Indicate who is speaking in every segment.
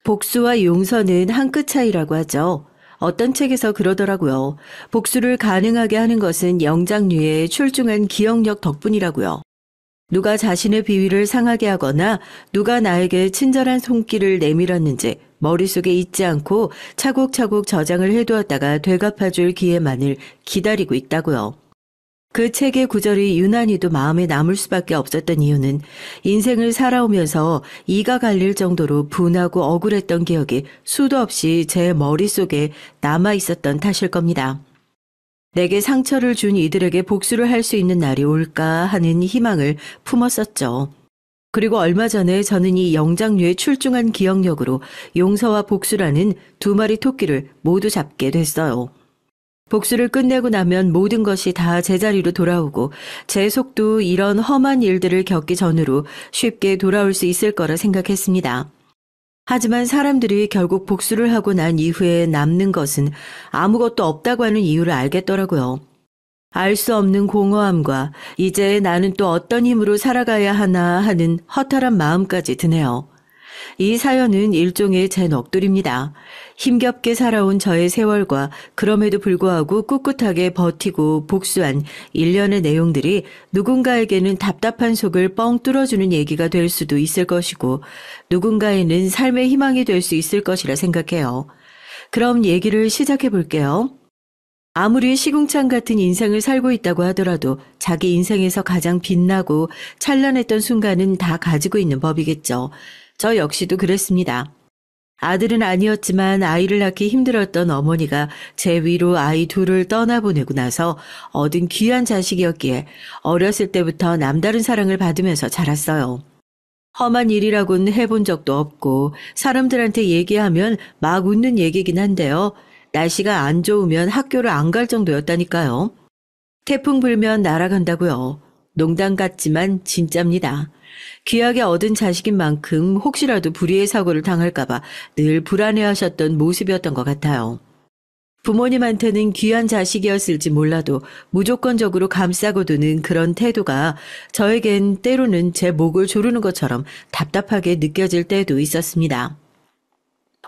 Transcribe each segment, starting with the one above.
Speaker 1: 복수와 용서는 한 끗 차이라고 하죠. 어떤 책에서 그러더라고요. 복수를 가능하게 하는 것은 영장류의 출중한 기억력 덕분이라고요. 누가 자신의 비위를 상하게 하거나 누가 나에게 친절한 손길을 내밀었는지 머릿속에 잊지 않고 차곡차곡 저장을 해두었다가 되갚아줄 기회만을 기다리고 있다고요. 그 책의 구절이 유난히도 마음에 남을 수밖에 없었던 이유는 인생을 살아오면서 이가 갈릴 정도로 분하고 억울했던 기억이 수도 없이 제 머릿속에 남아 있었던 탓일 겁니다. 내게 상처를 준 이들에게 복수를 할 수 있는 날이 올까 하는 희망을 품었었죠. 그리고 얼마 전에 저는 이 영장류의 출중한 기억력으로 용서와 복수라는 두 마리 토끼를 모두 잡게 됐어요. 복수를 끝내고 나면 모든 것이 다 제자리로 돌아오고 제 속도 이런 험한 일들을 겪기 전으로 쉽게 돌아올 수 있을 거라 생각했습니다. 하지만 사람들이 결국 복수를 하고 난 이후에 남는 것은 아무것도 없다고 하는 이유를 알겠더라고요. 알 수 없는 공허함과 이제 나는 또 어떤 힘으로 살아가야 하나 하는 허탈한 마음까지 드네요. 이 사연은 일종의 제 넋두리입니다. 힘겹게 살아온 저의 세월과 그럼에도 불구하고 꿋꿋하게 버티고 복수한 일련의 내용들이 누군가에게는 답답한 속을 뻥 뚫어주는 얘기가 될 수도 있을 것이고 누군가에는 삶의 희망이 될 수 있을 것이라 생각해요. 그럼 얘기를 시작해 볼게요. 아무리 시궁창 같은 인생을 살고 있다고 하더라도 자기 인생에서 가장 빛나고 찬란했던 순간은 다 가지고 있는 법이겠죠. 저 역시도 그랬습니다. 아들은 아니었지만 아이를 낳기 힘들었던 어머니가 제 위로 아이 둘을 떠나보내고 나서 얻은 귀한 자식이었기에 어렸을 때부터 남다른 사랑을 받으면서 자랐어요. 험한 일이라고는 해본 적도 없고 사람들한테 얘기하면 막 웃는 얘기긴 한데요. 날씨가 안 좋으면 학교를 안 갈 정도였다니까요. 태풍 불면 날아간다고요. 농담 같지만 진짜입니다. 귀하게 얻은 자식인 만큼 혹시라도 불의의 사고를 당할까봐 늘 불안해하셨던 모습이었던 것 같아요. 부모님한테는 귀한 자식이었을지 몰라도 무조건적으로 감싸고 두는 그런 태도가 저에겐 때로는 제 목을 조르는 것처럼 답답하게 느껴질 때도 있었습니다.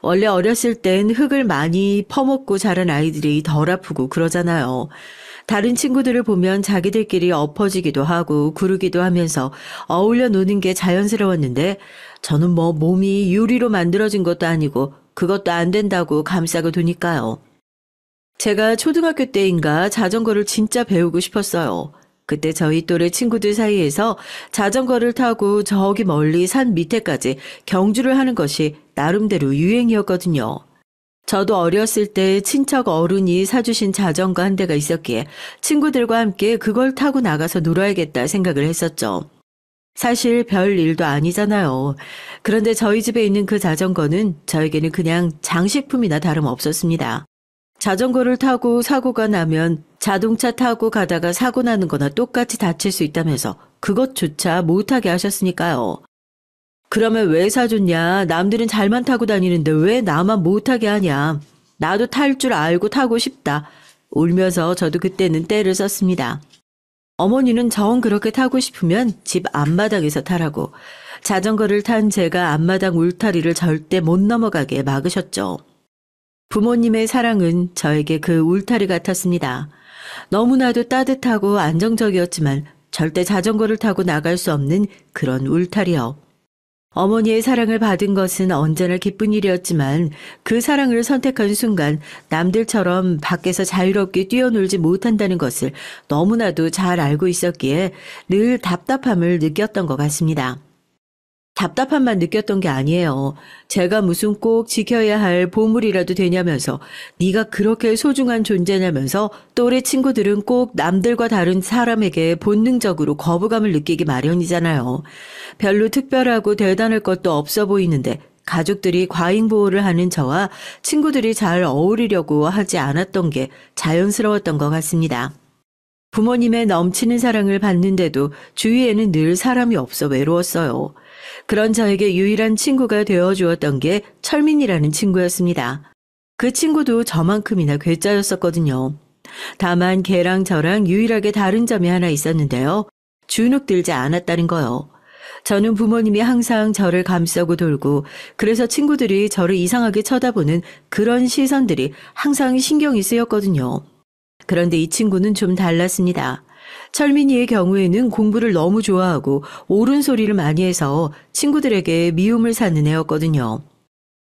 Speaker 1: 원래 어렸을 땐 흙을 많이 퍼먹고 자란 아이들이 덜 아프고 그러잖아요. 다른 친구들을 보면 자기들끼리 엎어지기도 하고 구르기도 하면서 어울려 노는 게 자연스러웠는데 저는 몸이 유리로 만들어진 것도 아니고 그것도 안 된다고 감싸고 두니까요. 제가 초등학교 때인가 자전거를 진짜 배우고 싶었어요. 그때 저희 또래 친구들 사이에서 자전거를 타고 저기 멀리 산 밑에까지 경주를 하는 것이 나름대로 유행이었거든요. 저도 어렸을 때 친척 어른이 사주신 자전거 한 대가 있었기에 친구들과 함께 그걸 타고 나가서 놀아야겠다 생각을 했었죠. 사실 별 일도 아니잖아요. 그런데 저희 집에 있는 그 자전거는 저에게는 그냥 장식품이나 다름없었습니다. 자전거를 타고 사고가 나면 자동차 타고 가다가 사고 나는 거나 똑같이 다칠 수 있다면서 그것조차 못하게 하셨으니까요. 그러면 왜 사줬냐? 남들은 잘만 타고 다니는데 왜 나만 못하게 하냐? 나도 탈 줄 알고 타고 싶다. 울면서 저도 그때는 떼를 썼습니다. 어머니는 정 그렇게 타고 싶으면 집 앞마당에서 타라고. 자전거를 탄 제가 앞마당 울타리를 절대 못 넘어가게 막으셨죠. 부모님의 사랑은 저에게 그 울타리 같았습니다. 너무나도 따뜻하고 안정적이었지만 절대 자전거를 타고 나갈 수 없는 그런 울타리요. 어머니의 사랑을 받은 것은 언제나 기쁜 일이었지만 그 사랑을 선택한 순간 남들처럼 밖에서 자유롭게 뛰어놀지 못한다는 것을 너무나도 잘 알고 있었기에 늘 답답함을 느꼈던 것 같습니다. 답답함만 느꼈던 게 아니에요. 제가 무슨 꼭 지켜야 할 보물이라도 되냐면서 네가 그렇게 소중한 존재냐면서 또래 친구들은 꼭 남들과 다른 사람에게 본능적으로 거부감을 느끼기 마련이잖아요. 별로 특별하고 대단할 것도 없어 보이는데 가족들이 과잉 보호를 하는 저와 친구들이 잘 어울리려고 하지 않았던 게 자연스러웠던 것 같습니다. 부모님의 넘치는 사랑을 받는데도 주위에는 늘 사람이 없어 외로웠어요. 그런 저에게 유일한 친구가 되어주었던 게 철민이라는 친구였습니다. 그 친구도 저만큼이나 괴짜였었거든요. 다만 걔랑 저랑 유일하게 다른 점이 하나 있었는데요. 주눅 들지 않았다는 거요. 저는 부모님이 항상 저를 감싸고 돌고 그래서 친구들이 저를 이상하게 쳐다보는 그런 시선들이 항상 신경이 쓰였거든요. 그런데 이 친구는 좀 달랐습니다. 철민이의 경우에는 공부를 너무 좋아하고 옳은 소리를 많이 해서 친구들에게 미움을 사는 애였거든요.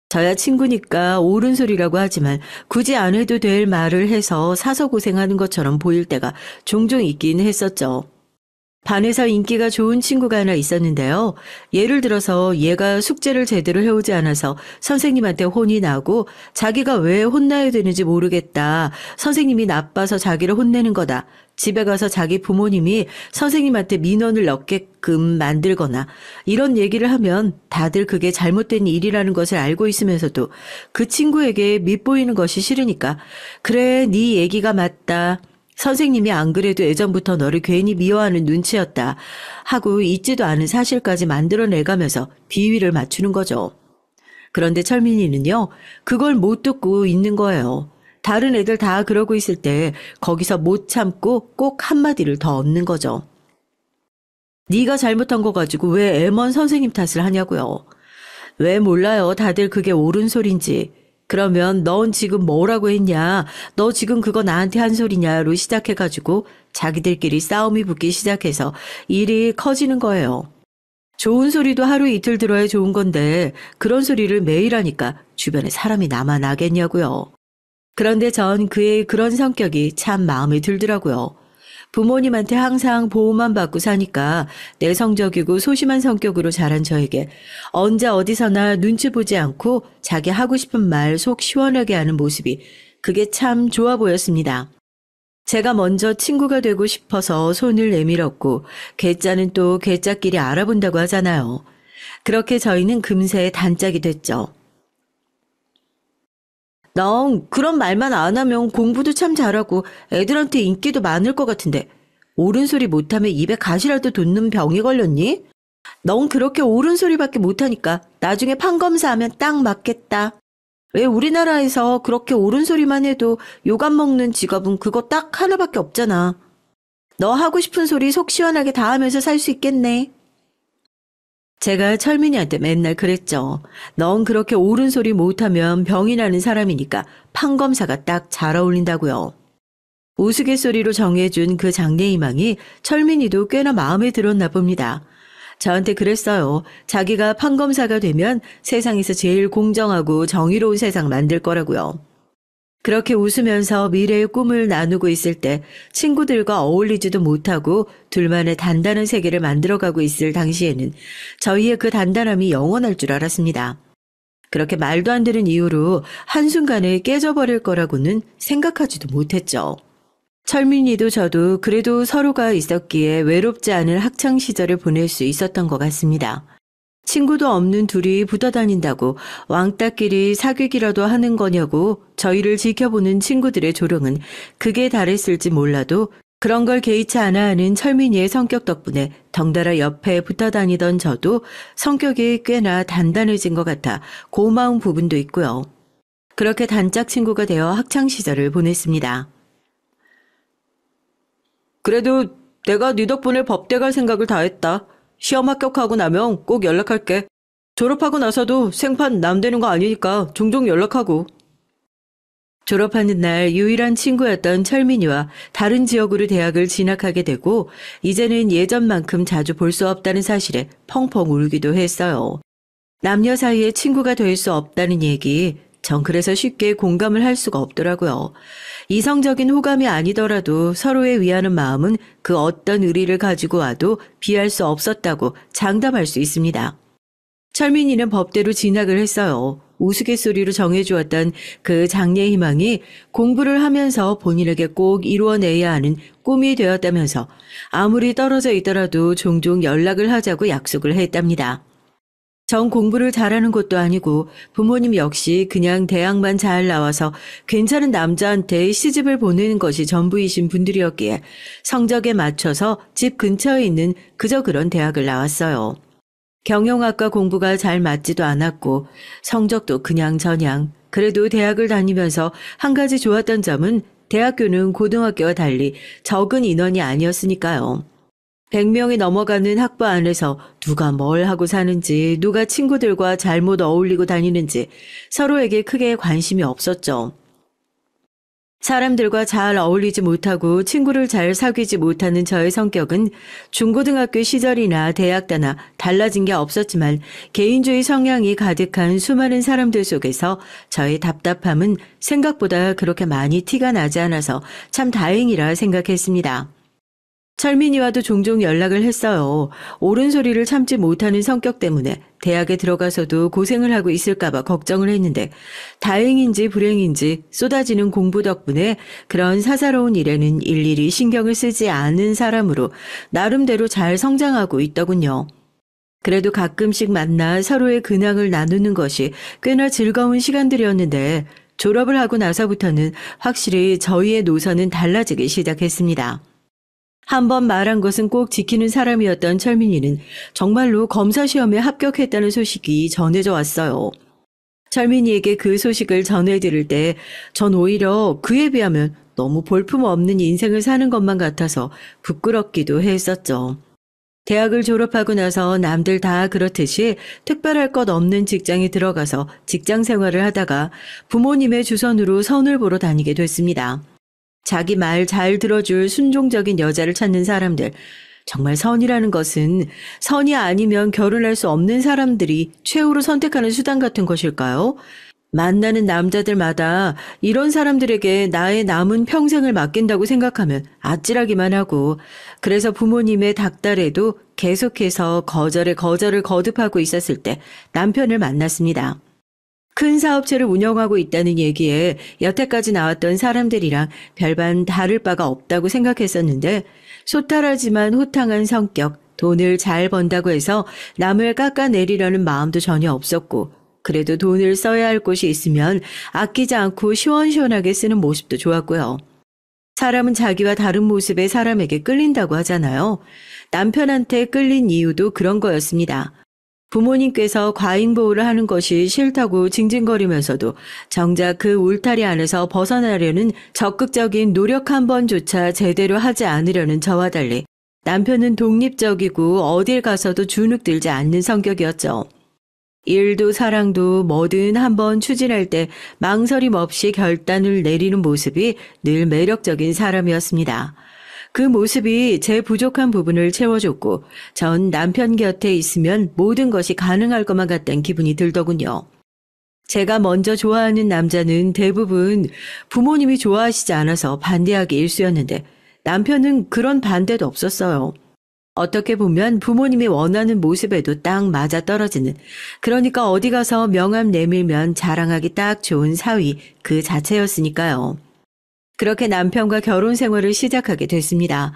Speaker 1: 저야 친구니까 옳은 소리라고 하지만 굳이 안 해도 될 말을 해서 사서 고생하는 것처럼 보일 때가 종종 있긴 했었죠. 반에서 인기가 좋은 친구가 하나 있었는데요. 예를 들어서 얘가 숙제를 제대로 해오지 않아서 선생님한테 혼이 나고 자기가 왜 혼나야 되는지 모르겠다. 선생님이 나빠서 자기를 혼내는 거다. 집에 가서 자기 부모님이 선생님한테 민원을 넣게끔 만들거나 이런 얘기를 하면 다들 그게 잘못된 일이라는 것을 알고 있으면서도 그 친구에게 밉보이는 것이 싫으니까 그래, 네 얘기가 맞다. 선생님이 안 그래도 예전부터 너를 괜히 미워하는 눈치였다 하고 있지도 않은 사실까지 만들어내가면서 비위를 맞추는 거죠. 그런데 철민이는요, 그걸 못 듣고 있는 거예요. 다른 애들 다 그러고 있을 때 거기서 못 참고 꼭 한마디를 더 얻는 거죠. 네가 잘못한 거 가지고 왜 M1 선생님 탓을 하냐고요. 왜 몰라요. 다들 그게 옳은 소린지. 그러면 넌 지금 뭐라고 했냐? 너 지금 그거 나한테 한 소리냐로 시작해가지고 자기들끼리 싸움이 붙기 시작해서 일이 커지는 거예요. 좋은 소리도 하루 이틀 들어야 좋은 건데 그런 소리를 매일 하니까 주변에 사람이 남아나겠냐고요. 그런데 전 그의 그런 성격이 참 마음에 들더라고요. 부모님한테 항상 보호만 받고 사니까 내성적이고 소심한 성격으로 자란 저에게 언제 어디서나 눈치 보지 않고 자기 하고 싶은 말 속 시원하게 하는 모습이 그게 참 좋아 보였습니다. 제가 먼저 친구가 되고 싶어서 손을 내밀었고 괴짜는 또 괴짜끼리 알아본다고 하잖아요. 그렇게 저희는 금세 단짝이 됐죠. 넌 그런 말만 안 하면 공부도 참 잘하고 애들한테 인기도 많을 것 같은데 옳은 소리 못하면 입에 가시라도 돋는 병이 걸렸니? 넌 그렇게 옳은 소리밖에 못하니까 나중에 판검사하면 딱 맞겠다. 왜 우리나라에서 그렇게 옳은 소리만 해도 욕안 먹는 직업은 그거 딱 하나밖에 없잖아. 너 하고 싶은 소리 속 시원하게 다 하면서 살 수 있겠네. 제가 철민이한테 맨날 그랬죠. 넌 그렇게 옳은 소리 못하면 병이 나는 사람이니까 판검사가 딱 잘 어울린다고요. 우스갯소리로 정해준 그 장래희망이 철민이도 꽤나 마음에 들었나 봅니다. 저한테 그랬어요. 자기가 판검사가 되면 세상에서 제일 공정하고 정의로운 세상 만들 거라고요. 그렇게 웃으면서 미래의 꿈을 나누고 있을 때 친구들과 어울리지도 못하고 둘만의 단단한 세계를 만들어가고 있을 당시에는 저희의 그 단단함이 영원할 줄 알았습니다. 그렇게 말도 안 되는 이유로 한순간에 깨져버릴 거라고는 생각하지도 못했죠. 철민이도 저도 그래도 서로가 있었기에 외롭지 않은 학창시절을 보낼 수 있었던 것 같습니다. 친구도 없는 둘이 붙어 다닌다고 왕따끼리 사귀기라도 하는 거냐고 저희를 지켜보는 친구들의 조롱은 극에 달했을지 몰라도 그런 걸 개의치 않아 하는 철민이의 성격 덕분에 덩달아 옆에 붙어 다니던 저도 성격이 꽤나 단단해진 것 같아 고마운 부분도 있고요. 그렇게 단짝 친구가 되어 학창시절을 보냈습니다. 그래도 내가 네 덕분에 법대 갈 생각을 다 했다. 시험 합격하고 나면 꼭 연락할게. 졸업하고 나서도 생판 남 되는 거 아니니까 종종 연락하고. 졸업하는 날 유일한 친구였던 철민이와 다른 지역으로 대학을 진학하게 되고 이제는 예전만큼 자주 볼 수 없다는 사실에 펑펑 울기도 했어요. 남녀 사이에 친구가 될 수 없다는 얘기, 전 그래서 쉽게 공감을 할 수가 없더라고요. 이성적인 호감이 아니더라도 서로에 위하는 마음은 그 어떤 의리를 가지고 와도 비할 수 없었다고 장담할 수 있습니다. 철민이는 법대로 진학을 했어요. 우스갯소리로 정해주었던 그 장래 희망이 공부를 하면서 본인에게 꼭 이루어내야 하는 꿈이 되었다면서 아무리 떨어져 있더라도 종종 연락을 하자고 약속을 했답니다. 전 공부를 잘하는 것도 아니고 부모님 역시 그냥 대학만 잘 나와서 괜찮은 남자한테 시집을 보내는 것이 전부이신 분들이었기에 성적에 맞춰서 집 근처에 있는 그저 그런 대학을 나왔어요. 경영학과 공부가 잘 맞지도 않았고 성적도 그냥저냥. 그래도 대학을 다니면서 한 가지 좋았던 점은 대학교는 고등학교와 달리 적은 인원이 아니었으니까요. 100명이 넘어가는 학부 안에서 누가 뭘 하고 사는지, 누가 친구들과 잘못 어울리고 다니는지 서로에게 크게 관심이 없었죠. 사람들과 잘 어울리지 못하고 친구를 잘 사귀지 못하는 저의 성격은 중고등학교 시절이나 대학 때나 달라진 게 없었지만 개인주의 성향이 가득한 수많은 사람들 속에서 저의 답답함은 생각보다 그렇게 많이 티가 나지 않아서 참 다행이라 생각했습니다. 철민이와도 종종 연락을 했어요. 옳은 소리를 참지 못하는 성격 때문에 대학에 들어가서도 고생을 하고 있을까봐 걱정을 했는데 다행인지 불행인지 쏟아지는 공부 덕분에 그런 사사로운 일에는 일일이 신경을 쓰지 않은 사람으로 나름대로 잘 성장하고 있더군요. 그래도 가끔씩 만나 서로의 근황을 나누는 것이 꽤나 즐거운 시간들이었는데 졸업을 하고 나서부터는 확실히 저희의 노선은 달라지기 시작했습니다. 한번 말한 것은 꼭 지키는 사람이었던 철민이는 정말로 검사 시험에 합격했다는 소식이 전해져 왔어요. 철민이에게 그 소식을 전해드릴 때 전 오히려 그에 비하면 너무 볼품없는 인생을 사는 것만 같아서 부끄럽기도 했었죠. 대학을 졸업하고 나서 남들 다 그렇듯이 특별할 것 없는 직장에 들어가서 직장 생활을 하다가 부모님의 주선으로 선을 보러 다니게 됐습니다. 자기 말 잘 들어줄 순종적인 여자를 찾는 사람들. 정말 선이라는 것은 선이 아니면 결혼할 수 없는 사람들이 최후로 선택하는 수단 같은 것일까요? 만나는 남자들마다 이런 사람들에게 나의 남은 평생을 맡긴다고 생각하면 아찔하기만 하고 그래서 부모님의 닥달에도 계속해서 거절에 거절을 거듭하고 있었을 때 남편을 만났습니다. 큰 사업체를 운영하고 있다는 얘기에 여태까지 나왔던 사람들이랑 별반 다를 바가 없다고 생각했었는데 소탈하지만 호탕한 성격, 돈을 잘 번다고 해서 남을 깎아내리려는 마음도 전혀 없었고 그래도 돈을 써야 할 곳이 있으면 아끼지 않고 시원시원하게 쓰는 모습도 좋았고요. 사람은 자기와 다른 모습의 사람에게 끌린다고 하잖아요. 남편한테 끌린 이유도 그런 거였습니다. 부모님께서 과잉보호를 하는 것이 싫다고 징징거리면서도 정작 그 울타리 안에서 벗어나려는 적극적인 노력 한 번조차 제대로 하지 않으려는 저와 달리 남편은 독립적이고 어딜 가서도 주눅들지 않는 성격이었죠. 일도 사랑도 뭐든 한번 추진할 때 망설임 없이 결단을 내리는 모습이 늘 매력적인 사람이었습니다. 그 모습이 제 부족한 부분을 채워줬고 전 남편 곁에 있으면 모든 것이 가능할 것만 같다는 기분이 들더군요. 제가 먼저 좋아하는 남자는 대부분 부모님이 좋아하시지 않아서 반대하기 일쑤였는데 남편은 그런 반대도 없었어요. 어떻게 보면 부모님이 원하는 모습에도 딱 맞아떨어지는 그러니까 어디 가서 명함 내밀면 자랑하기 딱 좋은 사위 그 자체였으니까요. 그렇게 남편과 결혼 생활을 시작하게 됐습니다.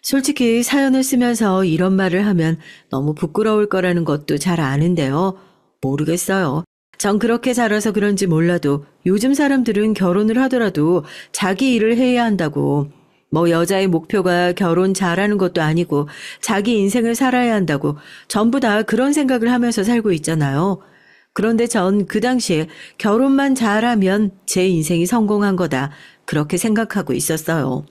Speaker 1: 솔직히 사연을 쓰면서 이런 말을 하면 너무 부끄러울 거라는 것도 잘 아는데요. 모르겠어요. 전 그렇게 자라서 그런지 몰라도 요즘 사람들은 결혼을 하더라도 자기 일을 해야 한다고 뭐 여자의 목표가 결혼 잘하는 것도 아니고 자기 인생을 살아야 한다고 전부 다 그런 생각을 하면서 살고 있잖아요. 그런데 전 그 당시에 결혼만 잘하면 제 인생이 성공한 거다. 그렇게 생각하고 있었어요.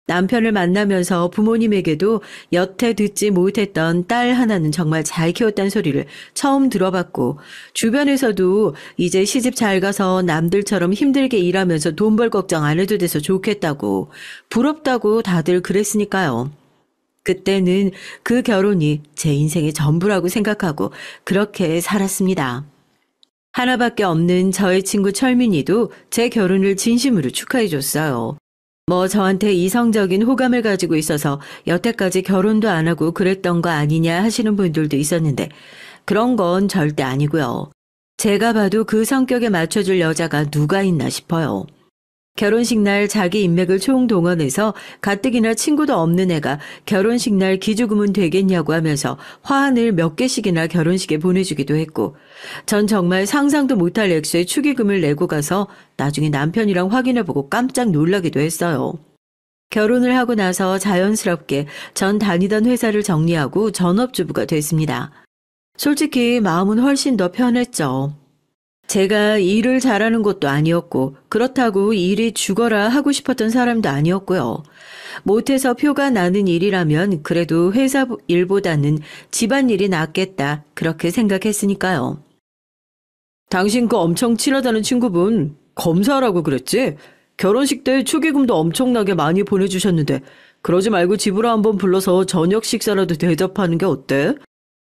Speaker 1: 남편을 만나면서 부모님에게도 여태 듣지 못했던 딸 하나는 정말 잘 키웠다는 소리를 처음 들어봤고 주변에서도 이제 시집 잘 가서 남들처럼 힘들게 일하면서 돈 벌 걱정 안 해도 돼서 좋겠다고 부럽다고 다들 그랬으니까요. 그때는 그 결혼이 제 인생의 전부라고 생각하고 그렇게 살았습니다. 하나밖에 없는 저의 친구 철민이도 제 결혼을 진심으로 축하해줬어요. 뭐 저한테 이성적인 호감을 가지고 있어서 여태까지 결혼도 안 하고 그랬던 거 아니냐 하시는 분들도 있었는데 그런 건 절대 아니고요. 제가 봐도 그 성격에 맞춰줄 여자가 누가 있나 싶어요. 결혼식 날 자기 인맥을 총동원해서 가뜩이나 친구도 없는 애가 결혼식 날 기주금은 되겠냐고 하면서 화환을 몇 개씩이나 결혼식에 보내주기도 했고 전 정말 상상도 못할 액수의 축의금을 내고 가서 나중에 남편이랑 확인해보고 깜짝 놀라기도 했어요. 결혼을 하고 나서 자연스럽게 전 다니던 회사를 정리하고 전업주부가 됐습니다. 솔직히 마음은 훨씬 더 편했죠. 제가 일을 잘하는 것도 아니었고, 그렇다고 일이 죽어라 하고 싶었던 사람도 아니었고요. 못해서 표가 나는 일이라면 그래도 회사 일보다는 집안일이 낫겠다, 그렇게 생각했으니까요. 당신 그 엄청 친하다는 친구분 검사라고 그랬지? 결혼식 때 축의금도 엄청나게 많이 보내주셨는데 그러지 말고 집으로 한번 불러서 저녁 식사라도 대접하는 게 어때?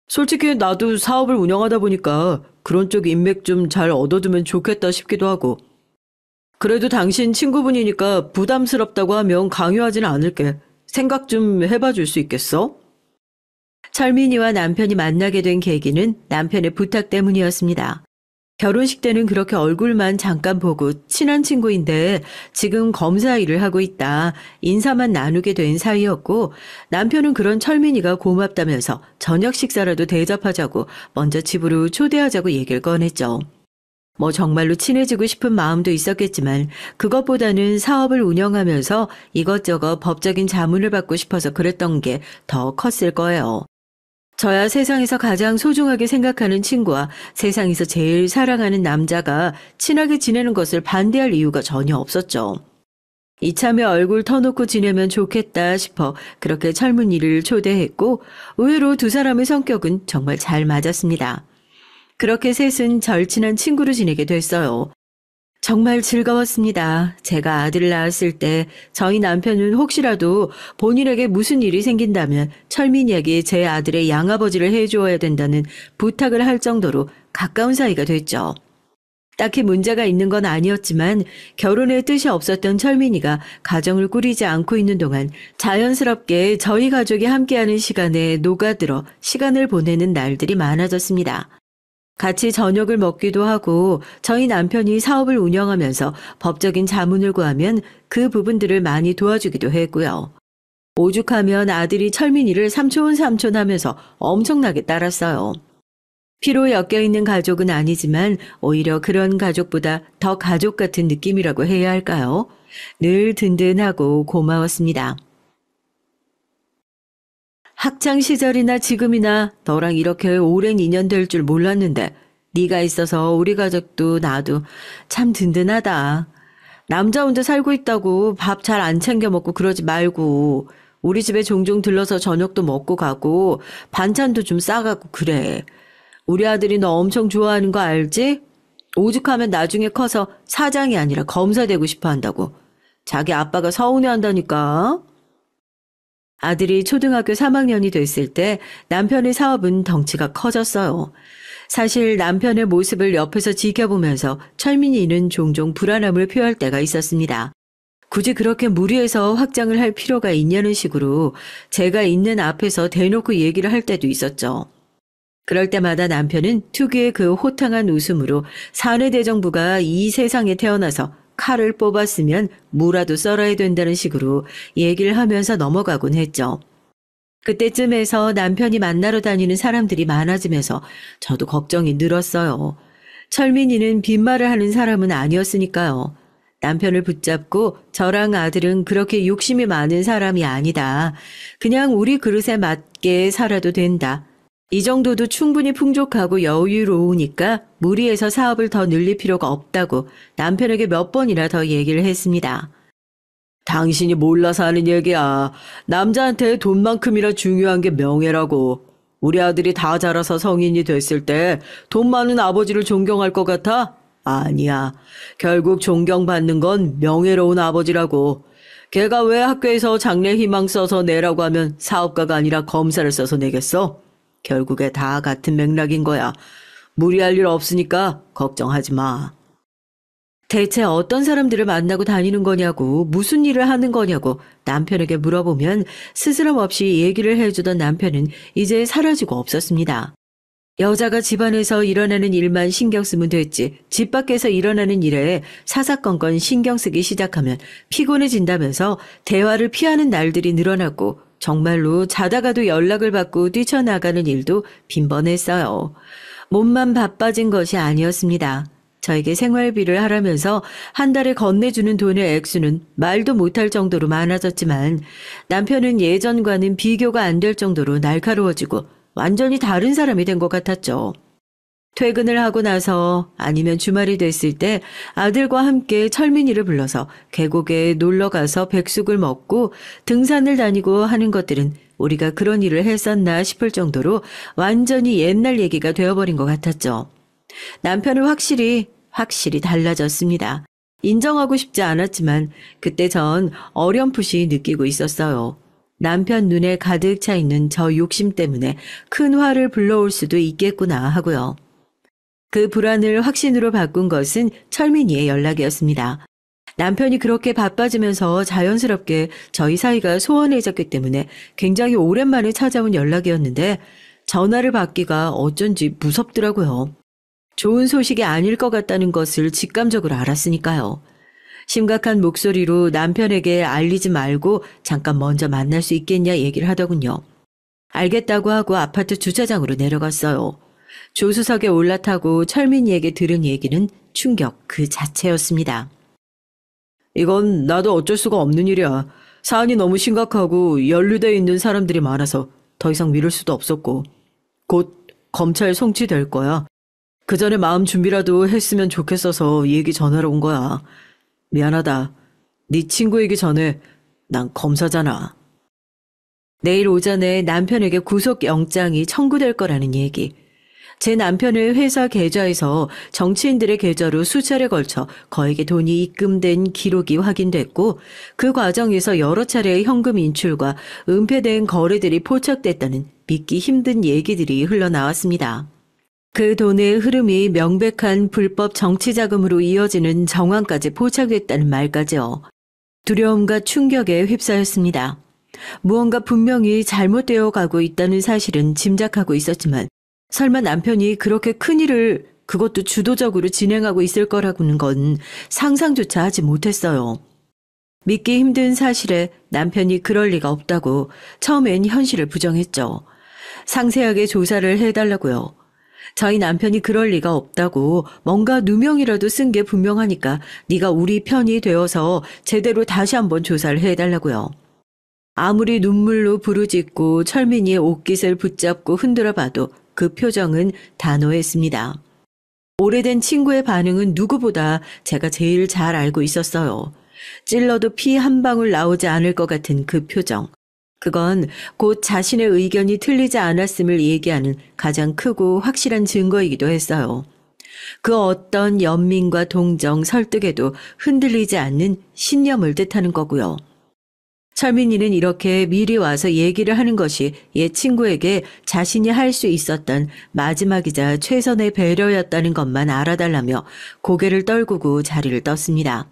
Speaker 1: 솔직히 나도 사업을 운영하다 보니까 그런 쪽 인맥 좀 잘 얻어두면 좋겠다 싶기도 하고. 그래도 당신 친구분이니까 부담스럽다고 하면 강요하지는 않을게. 생각 좀 해봐 줄 수 있겠어? 철민이와 남편이 만나게 된 계기는 남편의 부탁 때문이었습니다. 결혼식 때는 그렇게 얼굴만 잠깐 보고 친한 친구인데 지금 검사 일을 하고 있다. 인사만 나누게 된 사이였고 남편은 그런 철민이가 고맙다면서 저녁 식사라도 대접하자고 먼저 집으로 초대하자고 얘기를 꺼냈죠. 뭐 정말로 친해지고 싶은 마음도 있었겠지만 그것보다는 사업을 운영하면서 이것저것 법적인 자문을 받고 싶어서 그랬던 게 더 컸을 거예요. 저야 세상에서 가장 소중하게 생각하는 친구와 세상에서 제일 사랑하는 남자가 친하게 지내는 것을 반대할 이유가 전혀 없었죠. 이참에 얼굴 터놓고 지내면 좋겠다 싶어 그렇게 철문이를 초대했고 의외로 두 사람의 성격은 정말 잘 맞았습니다. 그렇게 셋은 절친한 친구로 지내게 됐어요. 정말 즐거웠습니다. 제가 아들을 낳았을 때 저희 남편은 혹시라도 본인에게 무슨 일이 생긴다면 철민이에게 제 아들의 양아버지를 해주어야 된다는 부탁을 할 정도로 가까운 사이가 됐죠. 딱히 문제가 있는 건 아니었지만 결혼의 뜻이 없었던 철민이가 가정을 꾸리지 않고 있는 동안 자연스럽게 저희 가족이 함께하는 시간에 녹아들어 시간을 보내는 날들이 많아졌습니다. 같이 저녁을 먹기도 하고 저희 남편이 사업을 운영하면서 법적인 자문을 구하면 그 부분들을 많이 도와주기도 했고요. 오죽하면 아들이 철민이를 삼촌 하면서 엄청나게 따랐어요. 피로 엮여있는 가족은 아니지만 오히려 그런 가족보다 더 가족 같은 느낌이라고 해야 할까요? 늘 든든하고 고마웠습니다. 학창 시절이나 지금이나 너랑 이렇게 오랜 인연 될 줄 몰랐는데 네가 있어서 우리 가족도 나도 참 든든하다. 남자 혼자 살고 있다고 밥 잘 안 챙겨 먹고 그러지 말고 우리 집에 종종 들러서 저녁도 먹고 가고 반찬도 좀 싸가고 그래. 우리 아들이 너 엄청 좋아하는 거 알지? 오죽하면 나중에 커서 사장이 아니라 검사 되고 싶어 한다고. 자기 아빠가 서운해한다니까. 아들이 초등학교 3학년이 됐을 때 남편의 사업은 덩치가 커졌어요. 사실 남편의 모습을 옆에서 지켜보면서 철민이는 종종 불안함을 표할 때가 있었습니다. 굳이 그렇게 무리해서 확장을 할 필요가 있냐는 식으로 제가 있는 앞에서 대놓고 얘기를 할 때도 있었죠. 그럴 때마다 남편은 특유의 그 호탕한 웃음으로 사내대정부가 이 세상에 태어나서 칼을 뽑았으면 무라도 썰어야 된다는 식으로 얘기를 하면서 넘어가곤 했죠. 그때쯤에서 남편이 만나러 다니는 사람들이 많아지면서 저도 걱정이 늘었어요. 철민이는 빈말을 하는 사람은 아니었으니까요. 남편을 붙잡고 저랑 아들은 그렇게 욕심이 많은 사람이 아니다. 그냥 우리 그릇에 맞게 살아도 된다. 이 정도도 충분히 풍족하고 여유로우니까 무리해서 사업을 더 늘릴 필요가 없다고 남편에게 몇 번이나 더 얘기를 했습니다. 당신이 몰라서 하는 얘기야. 남자한테 돈만큼이나 중요한 게 명예라고. 우리 아들이 다 자라서 성인이 됐을 때 돈 많은 아버지를 존경할 것 같아? 아니야. 결국 존경받는 건 명예로운 아버지라고. 걔가 왜 학교에서 장래 희망 써서 내라고 하면 사업가가 아니라 검사를 써서 내겠어? 결국에 다 같은 맥락인 거야. 무리할 일 없으니까 걱정하지 마. 대체 어떤 사람들을 만나고 다니는 거냐고, 무슨 일을 하는 거냐고 남편에게 물어보면 스스럼 없이 얘기를 해주던 남편은 이제 사라지고 없었습니다. 여자가 집안에서 일어나는 일만 신경 쓰면 됐지 집 밖에서 일어나는 일에 사사건건 신경 쓰기 시작하면 피곤해진다면서 대화를 피하는 날들이 늘어났고 정말로 자다가도 연락을 받고 뛰쳐나가는 일도 빈번했어요. 몸만 바빠진 것이 아니었습니다. 저에게 생활비를 하라면서 한 달에 건네주는 돈의 액수는 말도 못할 정도로 많아졌지만 남편은 예전과는 비교가 안 될 정도로 날카로워지고 완전히 다른 사람이 된 것 같았죠. 퇴근을 하고 나서 아니면 주말이 됐을 때 아들과 함께 철민이를 불러서 계곡에 놀러 가서 백숙을 먹고 등산을 다니고 하는 것들은 우리가 그런 일을 했었나 싶을 정도로 완전히 옛날 얘기가 되어버린 것 같았죠. 남편은 확실히 달라졌습니다. 인정하고 싶지 않았지만 그때 전 어렴풋이 느끼고 있었어요. 남편 눈에 가득 차 있는 저 욕심 때문에 큰 화를 불러올 수도 있겠구나 하고요. 그 불안을 확신으로 바꾼 것은 철민이의 연락이었습니다. 남편이 그렇게 바빠지면서 자연스럽게 저희 사이가 소원해졌기 때문에 굉장히 오랜만에 찾아온 연락이었는데 전화를 받기가 어쩐지 무섭더라고요. 좋은 소식이 아닐 것 같다는 것을 직감적으로 알았으니까요. 심각한 목소리로 남편에게 알리지 말고 잠깐 먼저 만날 수 있겠냐 얘기를 하더군요. 알겠다고 하고 아파트 주차장으로 내려갔어요. 조수석에 올라타고 철민이에게 들은 얘기는 충격 그 자체였습니다. 이건 나도 어쩔 수가 없는 일이야. 사안이 너무 심각하고 연루돼 있는 사람들이 많아서 더 이상 미룰 수도 없었고 곧 검찰 송치될 거야. 그 전에 마음 준비라도 했으면 좋겠어서 얘기 전화로 온 거야. 미안하다. 네 친구이기 전에 난 검사잖아. 내일 오전에 남편에게 구속영장이 청구될 거라는 얘기. 제 남편의 회사 계좌에서 정치인들의 계좌로 수차례 걸쳐 거액의 돈이 입금된 기록이 확인됐고 그 과정에서 여러 차례의 현금 인출과 은폐된 거래들이 포착됐다는 믿기 힘든 얘기들이 흘러나왔습니다. 그 돈의 흐름이 명백한 불법 정치 자금으로 이어지는 정황까지 포착됐다는 말까지요. 두려움과 충격에 휩싸였습니다. 무언가 분명히 잘못되어 가고 있다는 사실은 짐작하고 있었지만 설마 남편이 그렇게 큰일을 그것도 주도적으로 진행하고 있을 거라고는 건 상상조차 하지 못했어요. 믿기 힘든 사실에 남편이 그럴 리가 없다고 처음엔 현실을 부정했죠. 상세하게 조사를 해달라고요. 저희 남편이 그럴 리가 없다고 뭔가 누명이라도 쓴 게 분명하니까 네가 우리 편이 되어서 제대로 다시 한번 조사를 해달라고요. 아무리 눈물로 부르짖고 철민이의 옷깃을 붙잡고 흔들어 봐도 그 표정은 단호했습니다. 오래된 친구의 반응은 누구보다 제가 제일 잘 알고 있었어요. 찔러도 피 한 방울 나오지 않을 것 같은 그 표정. 그건 곧 자신의 의견이 틀리지 않았음을 얘기하는 가장 크고 확실한 증거이기도 했어요. 그 어떤 연민과 동정, 설득에도 흔들리지 않는 신념을 뜻하는 거고요. 철민이는 이렇게 미리 와서 얘기를 하는 것이 옛 친구에게 자신이 할 수 있었던 마지막이자 최선의 배려였다는 것만 알아달라며 고개를 떨구고 자리를 떴습니다.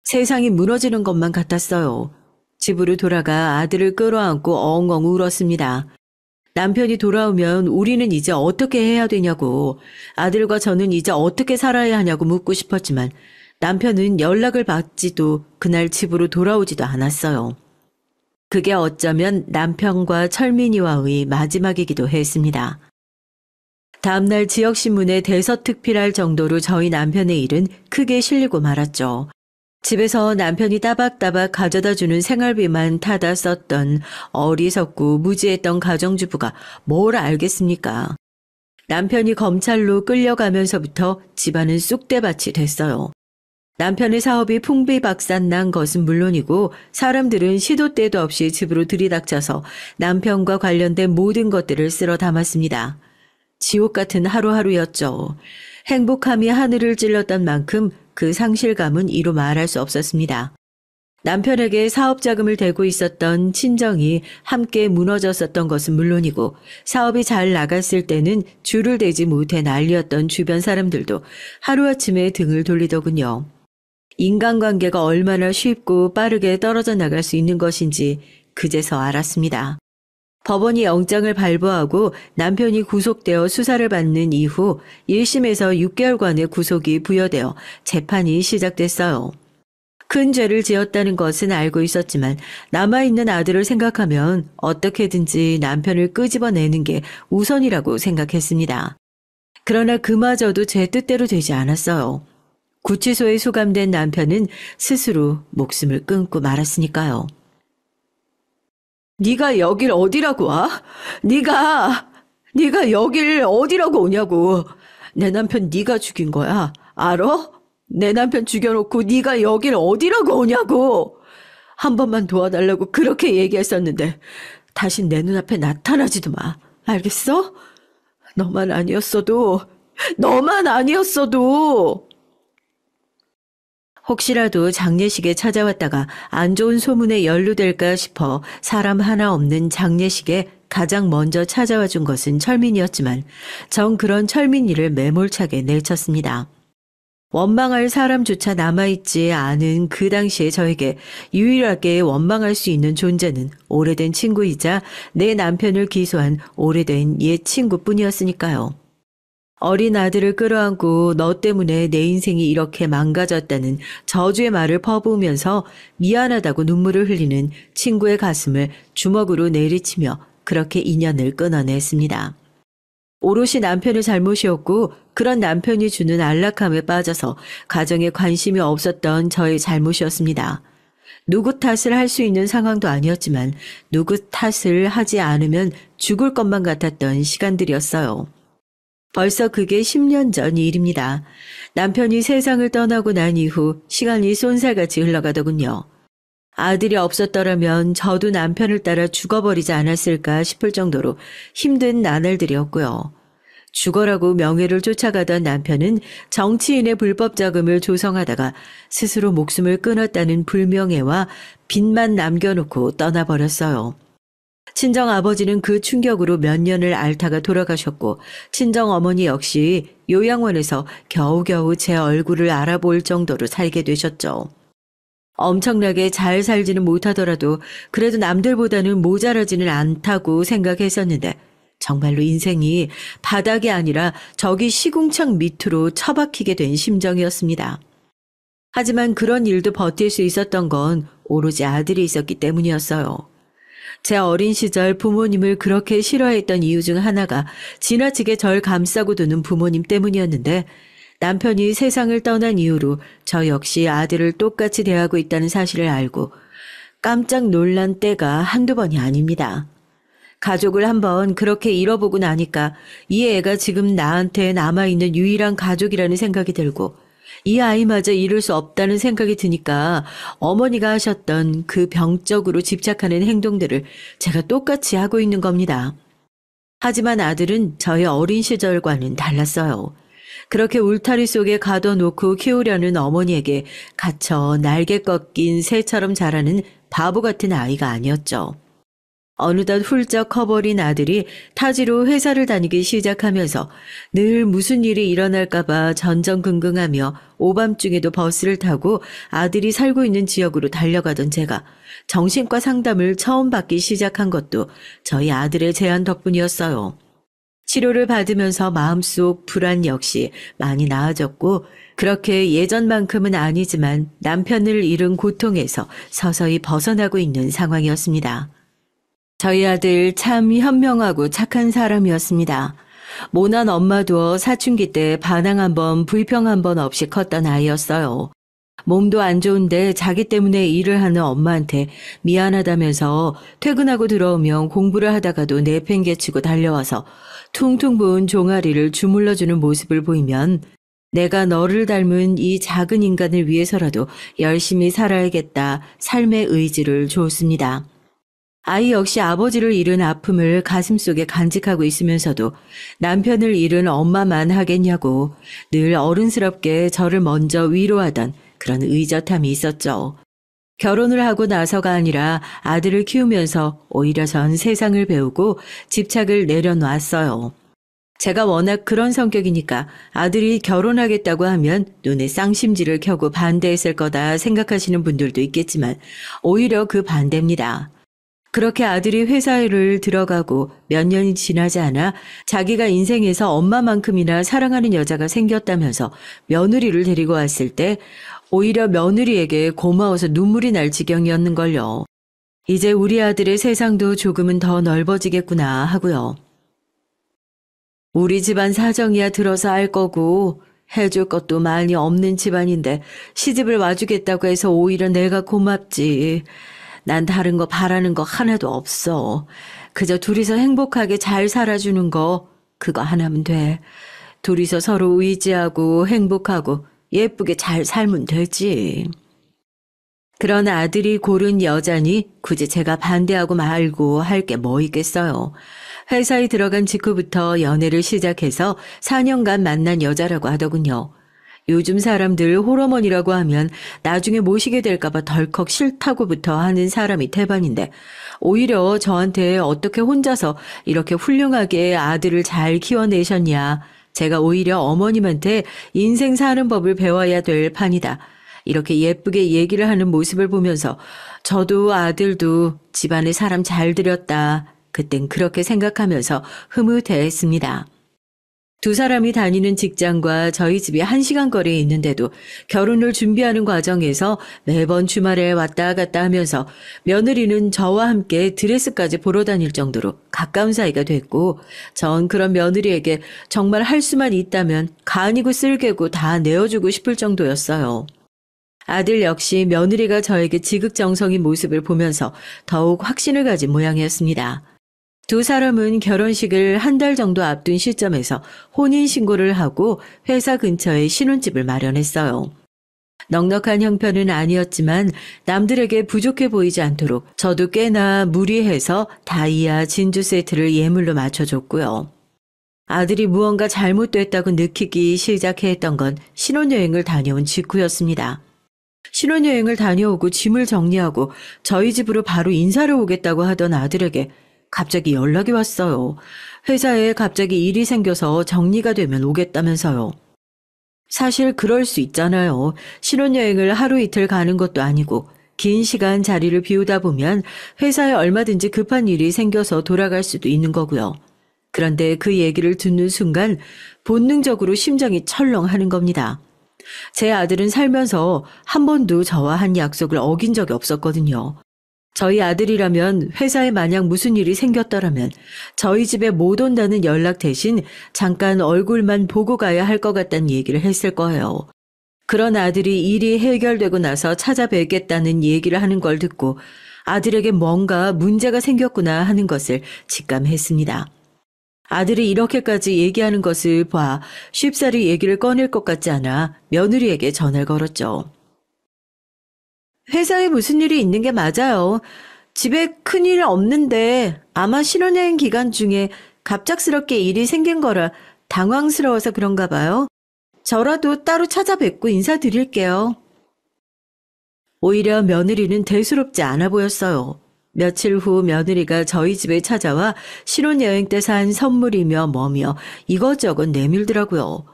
Speaker 1: 세상이 무너지는 것만 같았어요. 집으로 돌아가 아들을 끌어안고 엉엉 울었습니다. 남편이 돌아오면 우리는 이제 어떻게 해야 되냐고, 아들과 저는 이제 어떻게 살아야 하냐고 묻고 싶었지만 남편은 연락을 받지도 그날 집으로 돌아오지도 않았어요. 그게 어쩌면 남편과 철민이와의 마지막이기도 했습니다. 다음날 지역신문에 대서특필할 정도로 저희 남편의 일은 크게 실리고 말았죠. 집에서 남편이 따박따박 가져다주는 생활비만 타다 썼던 어리석고 무지했던 가정주부가 뭘 알겠습니까? 남편이 검찰로 끌려가면서부터 집안은 쑥대밭이 됐어요. 남편의 사업이 풍비박산난 것은 물론이고 사람들은 시도 때도 없이 집으로 들이닥쳐서 남편과 관련된 모든 것들을 쓸어 담았습니다. 지옥 같은 하루하루였죠. 행복함이 하늘을 찔렀던 만큼 그 상실감은 이루 말할 수 없었습니다. 남편에게 사업 자금을 대고 있었던 친정이 함께 무너졌었던 것은 물론이고 사업이 잘 나갔을 때는 줄을 대지 못해 난리였던 주변 사람들도 하루아침에 등을 돌리더군요. 인간관계가 얼마나 쉽고 빠르게 떨어져 나갈 수 있는 것인지 그제서 알았습니다. 법원이 영장을 발부하고 남편이 구속되어 수사를 받는 이후 1심에서 6개월간의 구속이 부여되어 재판이 시작됐어요. 큰 죄를 지었다는 것은 알고 있었지만 남아있는 아들을 생각하면 어떻게든지 남편을 끄집어내는 게 우선이라고 생각했습니다. 그러나 그마저도 제 뜻대로 되지 않았어요. 구치소에 수감된 남편은 스스로 목숨을 끊고 말았으니까요. 네가 여길 어디라고 와? 네가 여길 어디라고 오냐고. 내 남편 네가 죽인 거야. 알아? 내 남편 죽여놓고 네가 여길 어디라고 오냐고. 한 번만 도와달라고 그렇게 얘기했었는데 다신 내 눈앞에 나타나지도 마. 알겠어? 너만 아니었어도, 너만 아니었어도. 혹시라도 장례식에 찾아왔다가 안 좋은 소문에 연루될까 싶어 사람 하나 없는 장례식에 가장 먼저 찾아와 준 것은 철민이었지만 정 그런 철민이를 매몰차게 내쳤습니다. 원망할 사람조차 남아있지 않은 그 당시에 저에게 유일하게 원망할 수 있는 존재는 오래된 친구이자 내 남편을 기소한 오래된 옛 친구뿐이었으니까요. 어린 아들을 끌어안고 너 때문에 내 인생이 이렇게 망가졌다는 저주의 말을 퍼부으면서 미안하다고 눈물을 흘리는 친구의 가슴을 주먹으로 내리치며 그렇게 인연을 끊어냈습니다. 오롯이 남편의 잘못이었고 그런 남편이 주는 안락함에 빠져서 가정에 관심이 없었던 저의 잘못이었습니다. 누구 탓을 할 수 있는 상황도 아니었지만 누구 탓을 하지 않으면 죽을 것만 같았던 시간들이었어요. 벌써 그게 10년 전 일입니다. 남편이 세상을 떠나고 난 이후 시간이 쏜살같이 흘러가더군요. 아들이 없었더라면 저도 남편을 따라 죽어버리지 않았을까 싶을 정도로 힘든 나날들이었고요. 죽어라고 명예를 쫓아가던 남편은 정치인의 불법 자금을 조성하다가 스스로 목숨을 끊었다는 불명예와 빚만 남겨놓고 떠나버렸어요. 친정아버지는 그 충격으로 몇 년을 앓다가 돌아가셨고 친정어머니 역시 요양원에서 겨우겨우 제 얼굴을 알아볼 정도로 살게 되셨죠. 엄청나게 잘 살지는 못하더라도 그래도 남들보다는 모자라지는 않다고 생각했었는데 정말로 인생이 바닥이 아니라 저기 시궁창 밑으로 처박히게 된 심정이었습니다. 하지만 그런 일도 버틸 수 있었던 건 오로지 아들이 있었기 때문이었어요. 제 어린 시절 부모님을 그렇게 싫어했던 이유 중 하나가 지나치게 절 감싸고 두는 부모님 때문이었는데 남편이 세상을 떠난 이후로 저 역시 아들을 똑같이 대하고 있다는 사실을 알고 깜짝 놀란 때가 한두 번이 아닙니다. 가족을 한번 그렇게 잃어보고 나니까 이 애가 지금 나한테 남아있는 유일한 가족이라는 생각이 들고 이 아이마저 잃을 수 없다는 생각이 드니까 어머니가 하셨던 그 병적으로 집착하는 행동들을 제가 똑같이 하고 있는 겁니다. 하지만 아들은 저의 어린 시절과는 달랐어요. 그렇게 울타리 속에 가둬놓고 키우려는 어머니에게 갇혀 날개 꺾인 새처럼 자라는 바보 같은 아이가 아니었죠. 어느덧 훌쩍 커버린 아들이 타지로 회사를 다니기 시작하면서 늘 무슨 일이 일어날까봐 전전긍긍하며 오밤중에도 버스를 타고 아들이 살고 있는 지역으로 달려가던 제가 정신과 상담을 처음 받기 시작한 것도 저희 아들의 제안 덕분이었어요. 치료를 받으면서 마음속 불안 역시 많이 나아졌고 그렇게 예전만큼은 아니지만 남편을 잃은 고통에서 서서히 벗어나고 있는 상황이었습니다. 저희 아들 참 현명하고 착한 사람이었습니다. 모난 엄마도 사춘기 때 반항 한 번, 불평 한 번 없이 컸던 아이였어요. 몸도 안 좋은데 자기 때문에 일을 하는 엄마한테 미안하다면서 퇴근하고 들어오면 공부를 하다가도 내팽개치고 달려와서 퉁퉁 부은 종아리를 주물러주는 모습을 보이면 내가 너를 닮은 이 작은 인간을 위해서라도 열심히 살아야겠다 삶의 의지를 줬습니다. 아이 역시 아버지를 잃은 아픔을 가슴속에 간직하고 있으면서도 남편을 잃은 엄마만 하겠냐고 늘 어른스럽게 저를 먼저 위로하던 그런 의젓함이 있었죠. 결혼을 하고 나서가 아니라 아들을 키우면서 오히려 전 세상을 배우고 집착을 내려놨어요. 제가 워낙 그런 성격이니까 아들이 결혼하겠다고 하면 눈에 쌍심지를 켜고 반대했을 거다 생각하시는 분들도 있겠지만 오히려 그 반대입니다. 그렇게 아들이 회사를 들어가고 몇 년이 지나지 않아 자기가 인생에서 엄마만큼이나 사랑하는 여자가 생겼다면서 며느리를 데리고 왔을 때 오히려 며느리에게 고마워서 눈물이 날 지경이었는걸요. 이제 우리 아들의 세상도 조금은 더 넓어지겠구나 하고요. 우리 집안 사정이야 들어서 알 거고 해줄 것도 많이 없는 집안인데 시집을 와주겠다고 해서 오히려 내가 고맙지. 난 다른 거 바라는 거 하나도 없어. 그저 둘이서 행복하게 잘 살아주는 거 그거 하나면 돼. 둘이서 서로 의지하고 행복하고 예쁘게 잘 살면 되지. 그런 아들이 고른 여자니 굳이 제가 반대하고 말고 할 게 뭐 있겠어요. 회사에 들어간 직후부터 연애를 시작해서 4년간 만난 여자라고 하더군요. 요즘 사람들 홀어머니라고 하면 나중에 모시게 될까봐 덜컥 싫다고부터 하는 사람이 태반인데 오히려 저한테 어떻게 혼자서 이렇게 훌륭하게 아들을 잘 키워내셨냐. 제가 오히려 어머님한테 인생 사는 법을 배워야 될 판이다. 이렇게 예쁘게 얘기를 하는 모습을 보면서 저도 아들도 집안에 사람 잘 들였다. 그땐 그렇게 생각하면서 흐뭇해했습니다. 두 사람이 다니는 직장과 저희 집이 1시간 거리에 있는데도 결혼을 준비하는 과정에서 매번 주말에 왔다 갔다 하면서 며느리는 저와 함께 드레스까지 보러 다닐 정도로 가까운 사이가 됐고 전 그런 며느리에게 정말 할 수만 있다면 간이고 쓸개고 다 내어주고 싶을 정도였어요. 아들 역시 며느리가 저에게 지극정성인 모습을 보면서 더욱 확신을 가진 모양이었습니다. 두 사람은 결혼식을 1달 정도 앞둔 시점에서 혼인신고를 하고 회사 근처에 신혼집을 마련했어요. 넉넉한 형편은 아니었지만 남들에게 부족해 보이지 않도록 저도 꽤나 무리해서 다이아 진주 세트를 예물로 맞춰줬고요. 아들이 무언가 잘못됐다고 느끼기 시작했던 건 신혼여행을 다녀온 직후였습니다. 신혼여행을 다녀오고 짐을 정리하고 저희 집으로 바로 인사를 오겠다고 하던 아들에게 갑자기 연락이 왔어요. 회사에 갑자기 일이 생겨서 정리가 되면 오겠다면서요. 사실 그럴 수 있잖아요. 신혼여행을 하루 이틀 가는 것도 아니고 긴 시간 자리를 비우다 보면 회사에 얼마든지 급한 일이 생겨서 돌아갈 수도 있는 거고요. 그런데 그 얘기를 듣는 순간 본능적으로 심장이 철렁하는 겁니다. 제 아들은 살면서 한 번도 저와 한 약속을 어긴 적이 없었거든요. 저희 아들이라면 회사에 만약 무슨 일이 생겼더라면 저희 집에 못 온다는 연락 대신 잠깐 얼굴만 보고 가야 할 것 같다는 얘기를 했을 거예요. 그런 아들이 일이 해결되고 나서 찾아뵙겠다는 얘기를 하는 걸 듣고 아들에게 뭔가 문제가 생겼구나 하는 것을 직감했습니다. 아들이 이렇게까지 얘기하는 것을 봐 쉽사리 얘기를 꺼낼 것 같지 않아 며느리에게 전화를 걸었죠. 회사에 무슨 일이 있는 게 맞아요. 집에 큰일 없는데 아마 신혼여행 기간 중에 갑작스럽게 일이 생긴 거라 당황스러워서 그런가 봐요. 저라도 따로 찾아뵙고 인사드릴게요. 오히려 며느리는 대수롭지 않아 보였어요. 며칠 후 며느리가 저희 집에 찾아와 신혼여행 때 산 선물이며 뭐며 이것저것 내밀더라고요.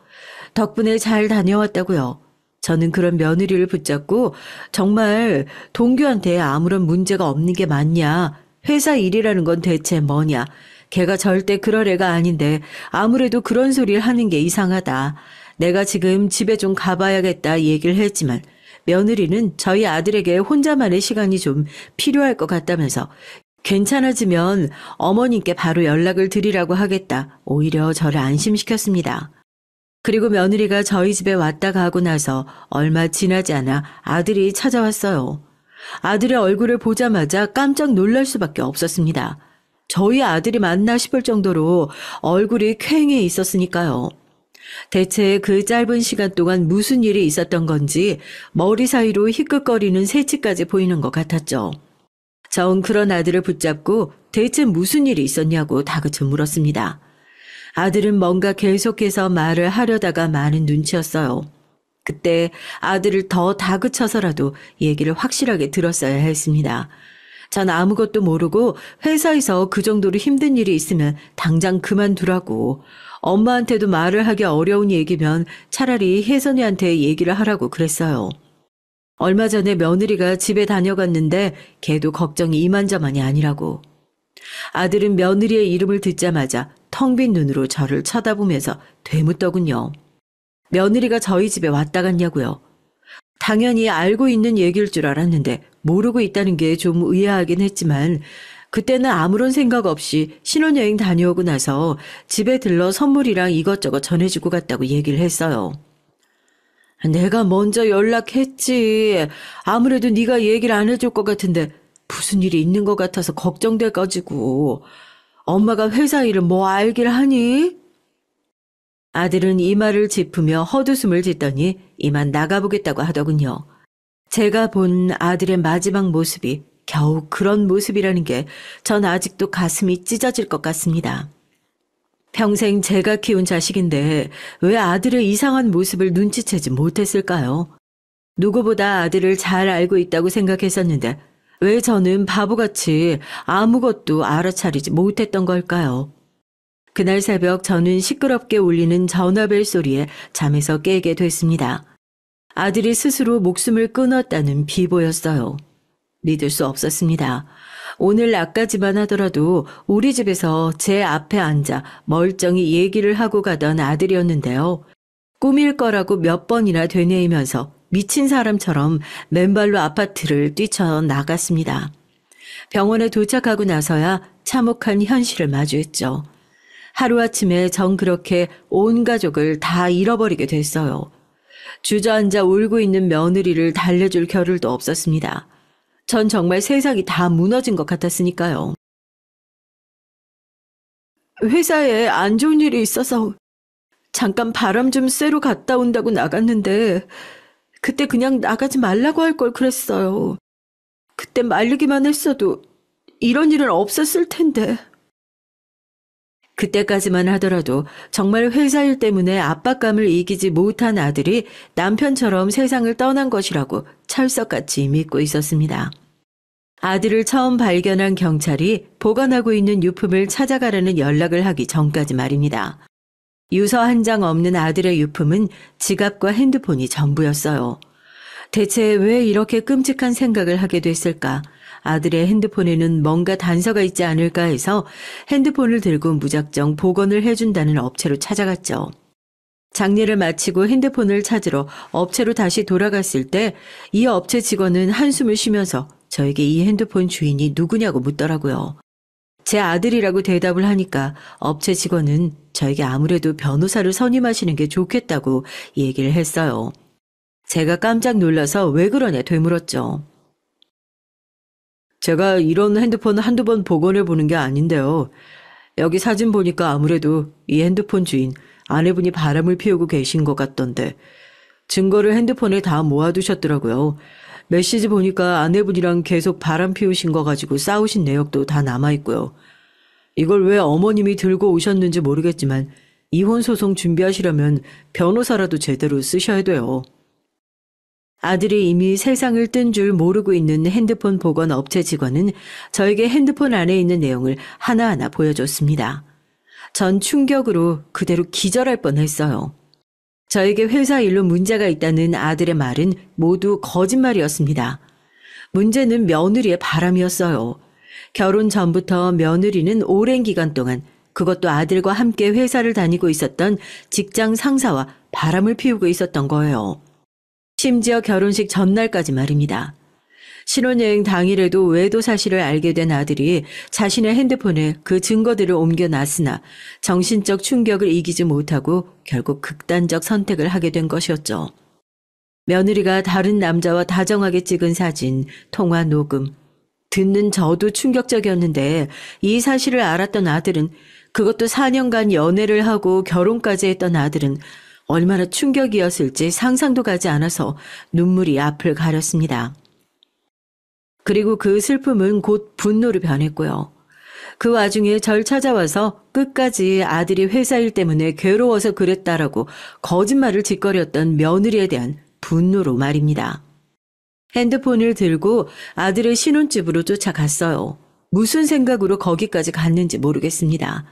Speaker 1: 덕분에 잘 다녀왔다고요. 저는 그런 며느리를 붙잡고 정말 동규한테 아무런 문제가 없는 게 맞냐? 회사 일이라는 건 대체 뭐냐? 걔가 절대 그럴 애가 아닌데 아무래도 그런 소리를 하는 게 이상하다. 내가 지금 집에 좀 가봐야겠다 얘기를 했지만 며느리는 저희 아들에게 혼자만의 시간이 좀 필요할 것 같다면서 괜찮아지면 어머님께 바로 연락을 드리라고 하겠다. 오히려 저를 안심시켰습니다. 그리고 며느리가 저희 집에 왔다 가고 나서 얼마 지나지 않아 아들이 찾아왔어요. 아들의 얼굴을 보자마자 깜짝 놀랄 수밖에 없었습니다. 저희 아들이 맞나 싶을 정도로 얼굴이 퀭해 있었으니까요. 대체 그 짧은 시간 동안 무슨 일이 있었던 건지 머리 사이로 희끗거리는 새치까지 보이는 것 같았죠. 전 그런 아들을 붙잡고 대체 무슨 일이 있었냐고 다그쳐 물었습니다. 아들은 뭔가 계속해서 말을 하려다가 마는 눈치였어요. 그때 아들을 더 다그쳐서라도 얘기를 확실하게 들었어야 했습니다. 전 아무것도 모르고 회사에서 그 정도로 힘든 일이 있으면 당장 그만두라고, 엄마한테도 말을 하기 어려운 얘기면 차라리 혜선이한테 얘기를 하라고 그랬어요. 얼마 전에 며느리가 집에 다녀갔는데 걔도 걱정이 이만저만이 아니라고. 아들은 며느리의 이름을 듣자마자 텅 빈 눈으로 저를 쳐다보면서 되묻더군요. 며느리가 저희 집에 왔다 갔냐고요. 당연히 알고 있는 얘기일 줄 알았는데 모르고 있다는 게 좀 의아하긴 했지만 그때는 아무런 생각 없이 신혼여행 다녀오고 나서 집에 들러 선물이랑 이것저것 전해주고 갔다고 얘기를 했어요. 내가 먼저 연락했지. 아무래도 네가 얘기를 안 해줄 것 같은데 무슨 일이 있는 것 같아서 걱정돼가지고. 엄마가 회사 일을 뭐 알길 하니? 아들은 이마를 짚으며 헛웃음을 짓더니 이만 나가보겠다고 하더군요. 제가 본 아들의 마지막 모습이 겨우 그런 모습이라는 게 전 아직도 가슴이 찢어질 것 같습니다. 평생 제가 키운 자식인데 왜 아들의 이상한 모습을 눈치채지 못했을까요? 누구보다 아들을 잘 알고 있다고 생각했었는데 왜 저는 바보같이 아무것도 알아차리지 못했던 걸까요? 그날 새벽 저는 시끄럽게 울리는 전화벨 소리에 잠에서 깨게 됐습니다. 아들이 스스로 목숨을 끊었다는 비보였어요. 믿을 수 없었습니다. 오늘 낮까지만 하더라도 우리 집에서 제 앞에 앉아 멀쩡히 얘기를 하고 가던 아들이었는데요. 꿈일 거라고 몇 번이나 되뇌이면서 미친 사람처럼 맨발로 아파트를 뛰쳐나갔습니다. 병원에 도착하고 나서야 참혹한 현실을 마주했죠. 하루아침에 전 그렇게 온 가족을 다 잃어버리게 됐어요. 주저앉아 울고 있는 며느리를 달래줄 겨를도 없었습니다. 전 정말 세상이 다 무너진 것 같았으니까요. 회사에 안 좋은 일이 있어서 잠깐 바람 좀 쐬러 갔다 온다고 나갔는데 그때 그냥 나가지 말라고 할 걸 그랬어요. 그때 말리기만 했어도 이런 일은 없었을 텐데. 그때까지만 하더라도 정말 회사 일 때문에 압박감을 이기지 못한 아들이 남편처럼 세상을 떠난 것이라고 철석같이 믿고 있었습니다. 아들을 처음 발견한 경찰이 보관하고 있는 유품을 찾아가라는 연락을 하기 전까지 말입니다. 유서 한 장 없는 아들의 유품은 지갑과 핸드폰이 전부였어요. 대체 왜 이렇게 끔찍한 생각을 하게 됐을까? 아들의 핸드폰에는 뭔가 단서가 있지 않을까 해서 핸드폰을 들고 무작정 복원을 해준다는 업체로 찾아갔죠. 장례를 마치고 핸드폰을 찾으러 업체로 다시 돌아갔을 때 이 업체 직원은 한숨을 쉬면서 저에게 이 핸드폰 주인이 누구냐고 묻더라고요. 제 아들이라고 대답을 하니까 업체 직원은 저에게 아무래도 변호사를 선임하시는 게 좋겠다고 얘기를 했어요. 제가 깜짝 놀라서 왜 그러냐 되물었죠. 제가 이런 핸드폰 한두 번 복원해 보는 게 아닌데요. 여기 사진 보니까 아무래도 이 핸드폰 주인 아내분이 바람을 피우고 계신 것 같던데 증거를 핸드폰에 다 모아두셨더라고요. 메시지 보니까 아내분이랑 계속 바람 피우신 거 가지고 싸우신 내역도 다 남아있고요. 이걸 왜 어머님이 들고 오셨는지 모르겠지만 이혼 소송 준비하시려면 변호사라도 제대로 쓰셔야 돼요. 아들이 이미 세상을 뜬 줄 모르고 있는 핸드폰 복원 업체 직원은 저에게 핸드폰 안에 있는 내용을 하나하나 보여줬습니다. 전 충격으로 그대로 기절할 뻔했어요. 저에게 회사 일로 문제가 있다는 아들의 말은 모두 거짓말이었습니다. 문제는 며느리의 바람이었어요. 결혼 전부터 며느리는 오랜 기간 동안 그것도 아들과 함께 회사를 다니고 있었던 직장 상사와 바람을 피우고 있었던 거예요. 심지어 결혼식 전날까지 말입니다. 신혼여행 당일에도 외도 사실을 알게 된 아들이 자신의 핸드폰에 그 증거들을 옮겨놨으나 정신적 충격을 이기지 못하고 결국 극단적 선택을 하게 된 것이었죠. 며느리가 다른 남자와 다정하게 찍은 사진, 통화 녹음. 듣는 저도 충격적이었는데 이 사실을 알았던 아들은, 그것도 4년간 연애를 하고 결혼까지 했던 아들은 얼마나 충격이었을지 상상도 가지 않아서 눈물이 앞을 가렸습니다. 그리고 그 슬픔은 곧 분노로 변했고요. 그 와중에 절 찾아와서 끝까지 아들이 회사 일 때문에 괴로워서 그랬다라고 거짓말을 짓거렸던 며느리에 대한 분노로 말입니다. 핸드폰을 들고 아들의 신혼집으로 쫓아갔어요. 무슨 생각으로 거기까지 갔는지 모르겠습니다.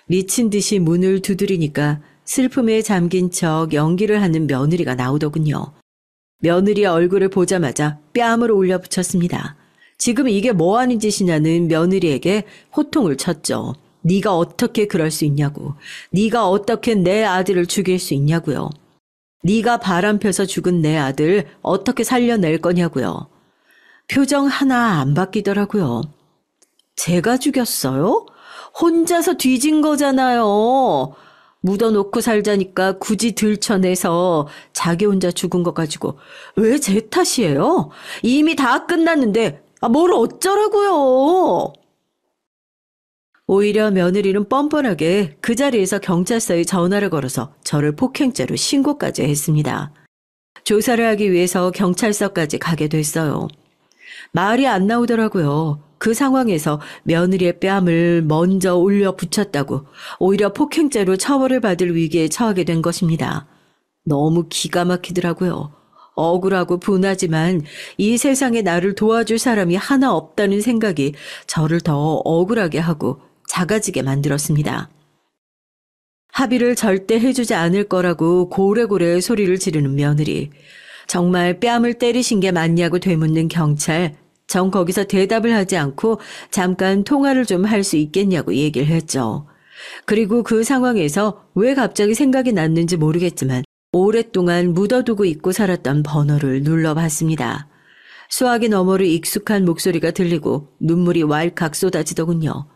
Speaker 1: 미친 듯이 문을 두드리니까 슬픔에 잠긴 척 연기를 하는 며느리가 나오더군요. 며느리의 얼굴을 보자마자 뺨으로 올려붙였습니다. 지금 이게 뭐 하는 짓이냐는 며느리에게 호통을 쳤죠. 네가 어떻게 그럴 수 있냐고. 네가 어떻게 내 아들을 죽일 수 있냐고요. 네가 바람펴서 죽은 내 아들 어떻게 살려낼 거냐고요. 표정 하나 안 바뀌더라고요. 제가 죽였어요? 혼자서 뒤진 거잖아요. 묻어놓고 살자니까 굳이 들춰내서 자기 혼자 죽은 거 가지고 왜 제 탓이에요? 이미 다 끝났는데 뭘 어쩌라고요? 오히려 며느리는 뻔뻔하게 그 자리에서 경찰서에 전화를 걸어서 저를 폭행죄로 신고까지 했습니다. 조사를 하기 위해서 경찰서까지 가게 됐어요. 말이 안 나오더라고요. 그 상황에서 며느리의 뺨을 먼저 올려 붙였다고 오히려 폭행죄로 처벌을 받을 위기에 처하게 된 것입니다. 너무 기가 막히더라고요. 억울하고 분하지만 이 세상에 나를 도와줄 사람이 하나 없다는 생각이 저를 더 억울하게 하고 작아지게 만들었습니다. 합의를 절대 해주지 않을 거라고 고래고래 소리를 지르는 며느리. 정말 뺨을 때리신 게 맞냐고 되묻는 경찰. 전 거기서 대답을 하지 않고 잠깐 통화를 좀 할 수 있겠냐고 얘기를 했죠. 그리고 그 상황에서 왜 갑자기 생각이 났는지 모르겠지만 오랫동안 묻어두고 잊고 살았던 번호를 눌러봤습니다. 수화기 너머로 익숙한 목소리가 들리고 눈물이 왈칵 쏟아지더군요.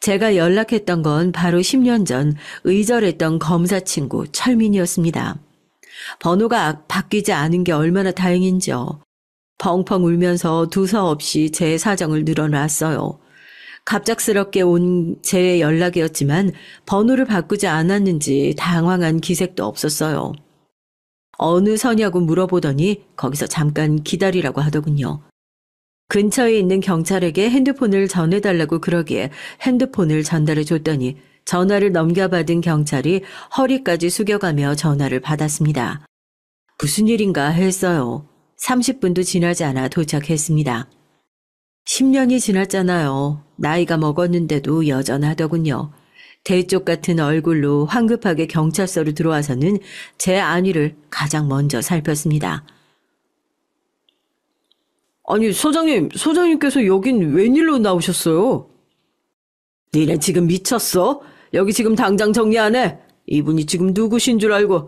Speaker 1: 제가 연락했던 건 바로 10년 전 의절했던 검사 친구 철민이었습니다. 번호가 바뀌지 않은 게 얼마나 다행인지요. 펑펑 울면서 두서없이 제 사정을 늘어놨어요. 갑작스럽게 온 제 연락이었지만 번호를 바꾸지 않았는지 당황한 기색도 없었어요. 어느 서냐고 물어보더니 거기서 잠깐 기다리라고 하더군요. 근처에 있는 경찰에게 핸드폰을 전해달라고 그러기에 핸드폰을 전달해 줬더니 전화를 넘겨받은 경찰이 허리까지 숙여가며 전화를 받았습니다. 무슨 일인가 했어요. 30분도 지나지 않아 도착했습니다. 10년이 지났잖아요. 나이가 먹었는데도 여전하더군요. 대쪽 같은 얼굴로 황급하게 경찰서로 들어와서는 제 안위를 가장 먼저 살폈습니다.
Speaker 2: 아니, 소장님께서 여긴 웬일로 나오셨어요? 니네 지금 미쳤어? 여기 지금 당장 정리 안 해? 이분이 지금 누구신 줄 알고.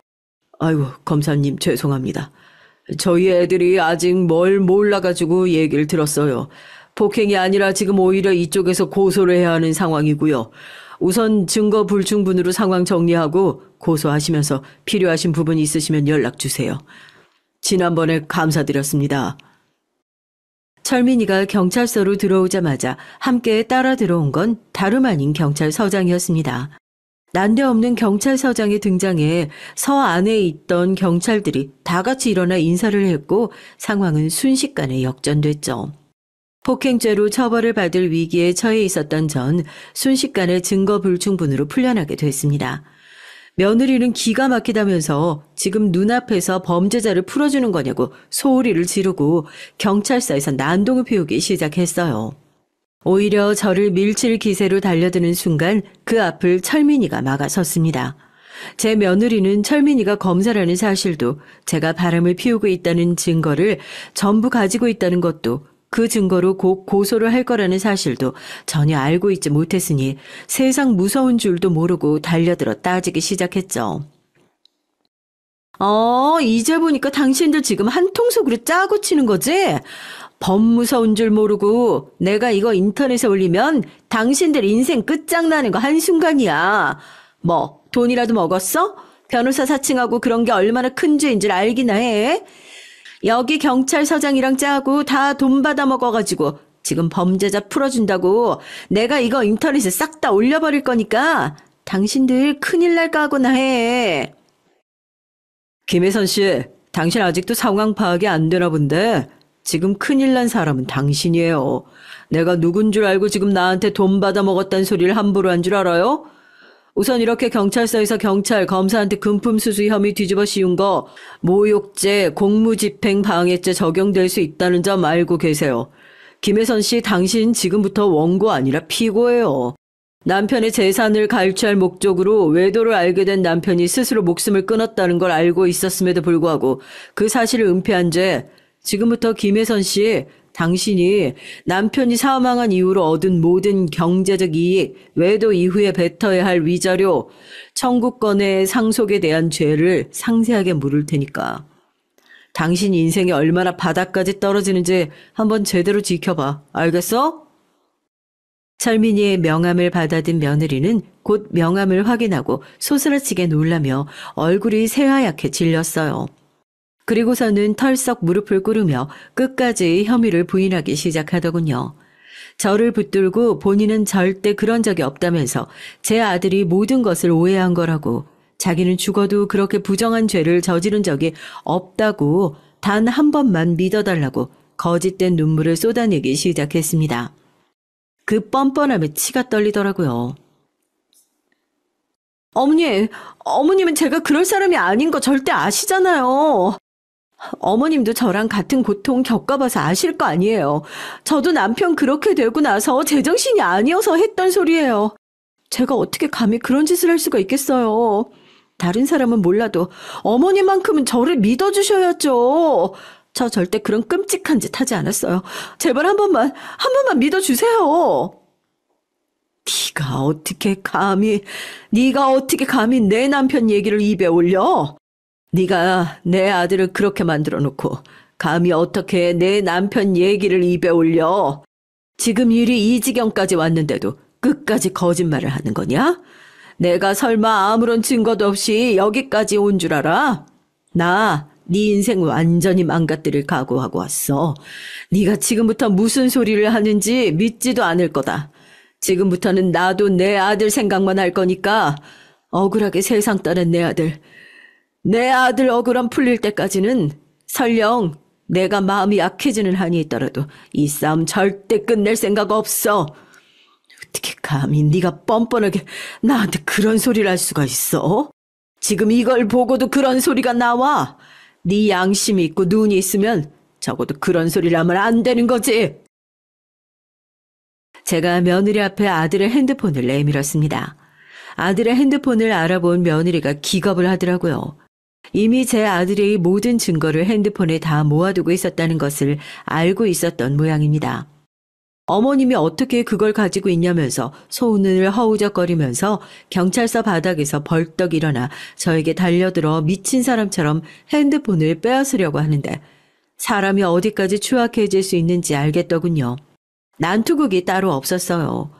Speaker 2: 아이고, 검사님 죄송합니다. 저희 애들이 아직 뭘 몰라가지고 얘기를 들었어요. 폭행이 아니라 지금 오히려 이쪽에서 고소를 해야 하는 상황이고요. 우선 증거 불충분으로 상황 정리하고 고소하시면서 필요하신 부분 있으시면 연락 주세요. 지난번에 감사드렸습니다.
Speaker 1: 철민이가 경찰서로 들어오자마자 함께 따라 들어온 건 다름 아닌 경찰서장이었습니다. 난데없는 경찰서장의 등장에 서 안에 있던 경찰들이 다 같이 일어나 인사를 했고 상황은 순식간에 역전됐죠. 폭행죄로 처벌을 받을 위기에 처해 있었던 전 순식간에 증거 불충분으로 풀려나게 됐습니다. 며느리는 기가 막히다면서 지금 눈앞에서 범죄자를 풀어주는 거냐고 소리를 지르고 경찰서에서 난동을 피우기 시작했어요. 오히려 저를 밀칠 기세로 달려드는 순간 그 앞을 철민이가 막아섰습니다. 제 며느리는 철민이가 검사라는 사실도 제가 바람을 피우고 있다는 증거를 전부 가지고 있다는 것도 그 증거로 곧 고소를 할 거라는 사실도 전혀 알고 있지 못했으니 세상 무서운 줄도 모르고 달려들어 따지기 시작했죠.
Speaker 2: 이제 보니까 당신들 지금 한 통속으로 짜고 치는 거지? 범 무서운 줄 모르고 내가 이거 인터넷에 올리면 당신들 인생 끝장나는 거 한순간이야. 뭐 돈이라도 먹었어? 변호사 사칭하고 그런 게 얼마나 큰 죄인 줄 알기나 해? 여기 경찰서장이랑 짜고 다 돈 받아 먹어가지고 지금 범죄자 풀어준다고 내가 이거 인터넷에 싹 다 올려버릴 거니까 당신들 큰일 날까 하고나 해. 김혜선 씨, 당신 아직도 상황 파악이 안 되나 본데 지금 큰일 난 사람은 당신이에요. 내가 누군 줄 알고 지금 나한테 돈 받아 먹었다는 소리를 함부로 한 줄 알아요? 우선 이렇게 경찰서에서 경찰, 검사한테 금품 수수 혐의 뒤집어 씌운 거 모욕죄, 공무집행 방해죄 적용될 수 있다는 점 알고 계세요. 김혜선 씨, 당신 지금부터 원고 아니라 피고예요. 남편의 재산을 갈취할 목적으로 외도를 알게 된 남편이 스스로 목숨을 끊었다는 걸 알고 있었음에도 불구하고 그 사실을 은폐한 죄, 지금부터 김혜선 씨, 당신이 남편이 사망한 이후로 얻은 모든 경제적 이익, 외도 이후에 뱉어야 할 위자료, 청구권의 상속에 대한 죄를 상세하게 물을 테니까. 당신 인생이 얼마나 바닥까지 떨어지는지 한번 제대로 지켜봐. 알겠어?
Speaker 1: 철민이의 명함을 받아든 며느리는 곧 명함을 확인하고 소스라치게 놀라며 얼굴이 새하얗게 질렸어요. 그리고서는 털썩 무릎을 꿇으며 끝까지 혐의를 부인하기 시작하더군요.
Speaker 2: 저를 붙들고 본인은 절대 그런 적이 없다면서 제 아들이 모든 것을 오해한 거라고, 자기는 죽어도 그렇게 부정한 죄를 저지른 적이 없다고 단 한 번만 믿어달라고 거짓된 눈물을 쏟아내기 시작했습니다. 그 뻔뻔함에 치가 떨리더라고요. 어머님은 제가 그럴 사람이 아닌 거 절대 아시잖아요. 어머님도 저랑 같은 고통 겪어봐서 아실 거 아니에요. 저도 남편 그렇게 되고 나서 제정신이 아니어서 했던 소리예요. 제가 어떻게 감히 그런 짓을 할 수가 있겠어요. 다른 사람은 몰라도 어머님만큼은 저를 믿어주셔야죠. 저 절대 그런 끔찍한 짓 하지 않았어요. 제발 한 번만 믿어주세요. 네가 어떻게 감히 내 남편 얘기를 입에 올려? 네가 내 아들을 그렇게 만들어 놓고 감히 어떻게 내 남편 얘기를 입에 올려? 지금 일이 이 지경까지 왔는데도 끝까지 거짓말을 하는 거냐? 내가 설마 아무런 증거도 없이 여기까지 온 줄 알아? 네 인생 완전히 망가뜨릴 각오하고 왔어. 네가 지금부터 무슨 소리를 하는지 믿지도 않을 거다. 지금부터는 나도 내 아들 생각만 할 거니까 억울하게 세상 떠난 내 아들 억울함 풀릴 때까지는 설령 내가 마음이 약해지는 한이 있더라도 이 싸움 절대 끝낼 생각 없어. 어떻게 감히 네가 뻔뻔하게 나한테 그런 소리를 할 수가 있어? 지금 이걸 보고도 그런 소리가 나와? 네 양심이 있고 눈이 있으면 적어도 그런 소리를 하면 안 되는 거지. 제가 며느리 앞에 아들의 핸드폰을 내밀었습니다. 아들의 핸드폰을 알아본 며느리가 기겁을 하더라고요. 이미 제 아들의 모든 증거를 핸드폰에 다 모아두고 있었다는 것을 알고 있었던 모양입니다. 어머님이 어떻게 그걸 가지고 있냐면서 소운을 허우적거리면서 경찰서 바닥에서 벌떡 일어나 저에게 달려들어 미친 사람처럼 핸드폰을 빼앗으려고 하는데 사람이 어디까지 추악해질 수 있는지 알겠더군요. 난투극이 따로 없었어요.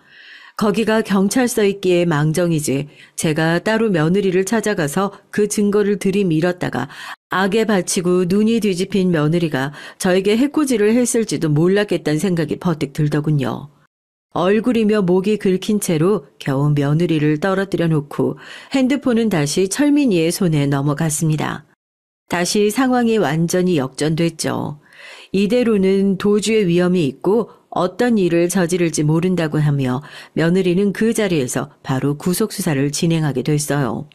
Speaker 2: 거기가 경찰서있기에 망정이지 제가 따로 며느리를 찾아가서 그 증거를 들이밀었다가 악에 바치고 눈이 뒤집힌 며느리가 저에게 해코지를 했을지도 몰랐겠다는 생각이 버뜩 들더군요. 얼굴이며 목이 긁힌 채로 겨우 며느리를 떨어뜨려 놓고 핸드폰은 다시 철민이의 손에 넘어갔습니다. 다시 상황이 완전히 역전됐죠. 이대로는 도주의 위험이 있고 어떤 일을 저지를지 모른다고 하며 며느리는 그 자리에서 바로 구속수사를 진행하게 됐어요.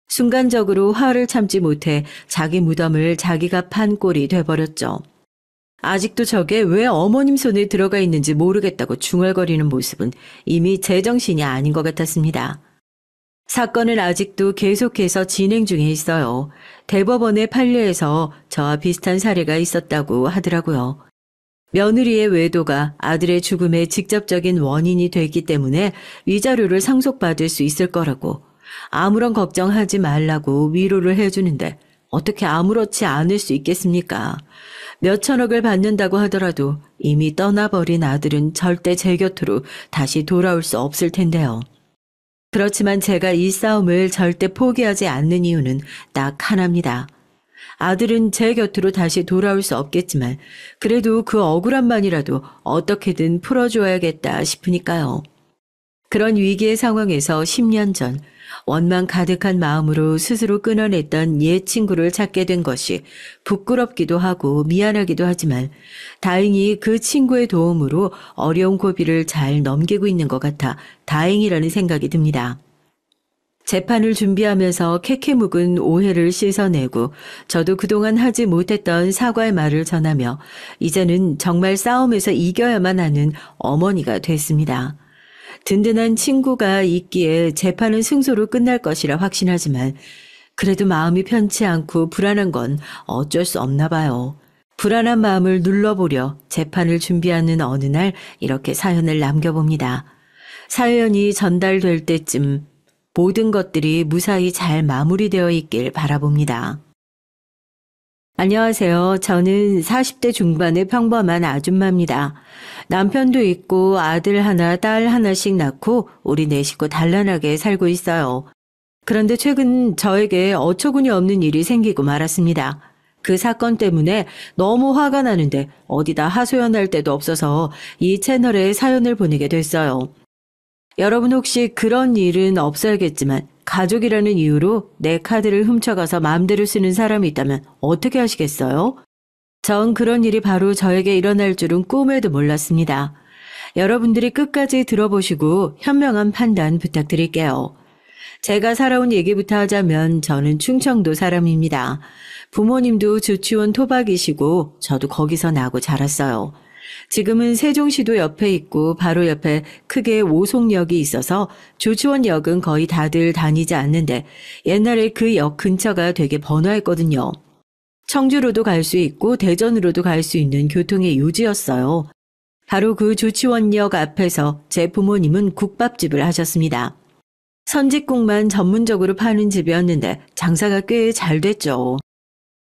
Speaker 2: 순간적으로 화를 참지 못해 자기 무덤을 자기가 판 꼴이 돼버렸죠. 아직도 저게 왜 어머님 손에 들어가 있는지 모르겠다고 중얼거리는 모습은 이미 제정신이 아닌 것 같았습니다. 사건은 아직도 계속해서 진행 중에 있어요. 대법원의 판례에서 저와 비슷한 사례가 있었다고 하더라고요. 며느리의 외도가 아들의 죽음의 직접적인 원인이 되기 때문에 위자료를 상속받을 수 있을 거라고 아무런 걱정하지 말라고 위로를 해주는데 어떻게 아무렇지 않을 수 있겠습니까? 몇천억을 받는다고 하더라도 이미 떠나버린 아들은 절대 제 곁으로 다시 돌아올 수 없을 텐데요. 그렇지만 제가 이 싸움을 절대 포기하지 않는 이유는 딱 하나입니다. 아들은 제 곁으로 다시 돌아올 수 없겠지만 그래도 그 억울함만이라도 어떻게든 풀어줘야겠다 싶으니까요. 그런 위기의 상황에서 10년 전 원망 가득한 마음으로 스스로 끊어냈던 옛 친구를 찾게 된 것이 부끄럽기도 하고 미안하기도 하지만 다행히 그 친구의 도움으로 어려운 고비를 잘 넘기고 있는 것 같아 다행이라는 생각이 듭니다. 재판을 준비하면서 캐캐 묵은 오해를 씻어내고 저도 그동안 하지 못했던 사과의 말을 전하며 이제는 정말 싸움에서 이겨야만 하는 어머니가 됐습니다. 든든한 친구가 있기에 재판은 승소로 끝날 것이라 확신하지만 그래도 마음이 편치 않고 불안한 건 어쩔 수 없나 봐요. 불안한 마음을 눌러보려 재판을 준비하는 어느 날 이렇게 사연을 남겨봅니다. 사연이 전달될 때쯤 모든 것들이 무사히 잘 마무리되어 있길 바라봅니다. 안녕하세요. 저는 40대 중반의 평범한 아줌마입니다. 남편도 있고 아들 하나, 딸 하나씩 낳고 우리 네 식구 단란하게 살고 있어요. 그런데 최근 저에게 어처구니 없는 일이 생기고 말았습니다. 그 사건 때문에 너무 화가 나는데 어디다 하소연할 데도 없어서 이 채널에 사연을 보내게 됐어요. 여러분 혹시 그런 일은 없어야겠지만 가족이라는 이유로 내 카드를 훔쳐가서 마음대로 쓰는 사람이 있다면 어떻게 하시겠어요? 전 그런 일이 바로 저에게 일어날 줄은 꿈에도 몰랐습니다. 여러분들이 끝까지 들어보시고 현명한 판단 부탁드릴게요. 제가 살아온 얘기부터 하자면 저는 충청도 사람입니다. 부모님도 주치원 토박이시고 저도 거기서 나고 자랐어요. 지금은 세종시도 옆에 있고 바로 옆에 크게 오송역이 있어서 조치원역은 거의 다들 다니지 않는데 옛날에 그 역 근처가 되게 번화했거든요. 청주로도 갈 수 있고 대전으로도 갈 수 있는 교통의 요지였어요. 바로 그 조치원역 앞에서 제 부모님은 국밥집을 하셨습니다. 선짓국만 전문적으로 파는 집이었는데 장사가 꽤 잘 됐죠.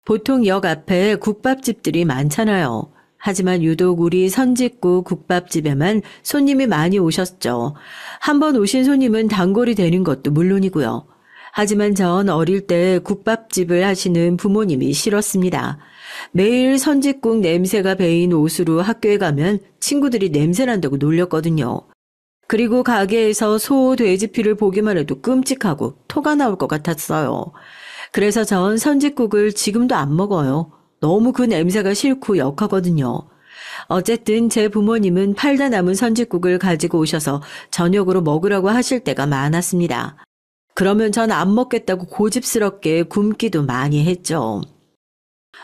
Speaker 2: 보통 역 앞에 국밥집들이 많잖아요. 하지만 유독 우리 선짓국 국밥집에만 손님이 많이 오셨죠. 한 번 오신 손님은 단골이 되는 것도 물론이고요. 하지만 전 어릴 때 국밥집을 하시는 부모님이 싫었습니다. 매일 선짓국 냄새가 배인 옷으로 학교에 가면 친구들이 냄새난다고 놀렸거든요. 그리고 가게에서 소, 돼지피를 보기만 해도 끔찍하고 토가 나올 것 같았어요. 그래서 전 선짓국을 지금도 안 먹어요. 너무 그 냄새가 싫고 역하거든요. 어쨌든 제 부모님은 팔다 남은 선짓국을 가지고 오셔서 저녁으로 먹으라고 하실 때가 많았습니다. 그러면 전 안 먹겠다고 고집스럽게 굶기도 많이 했죠.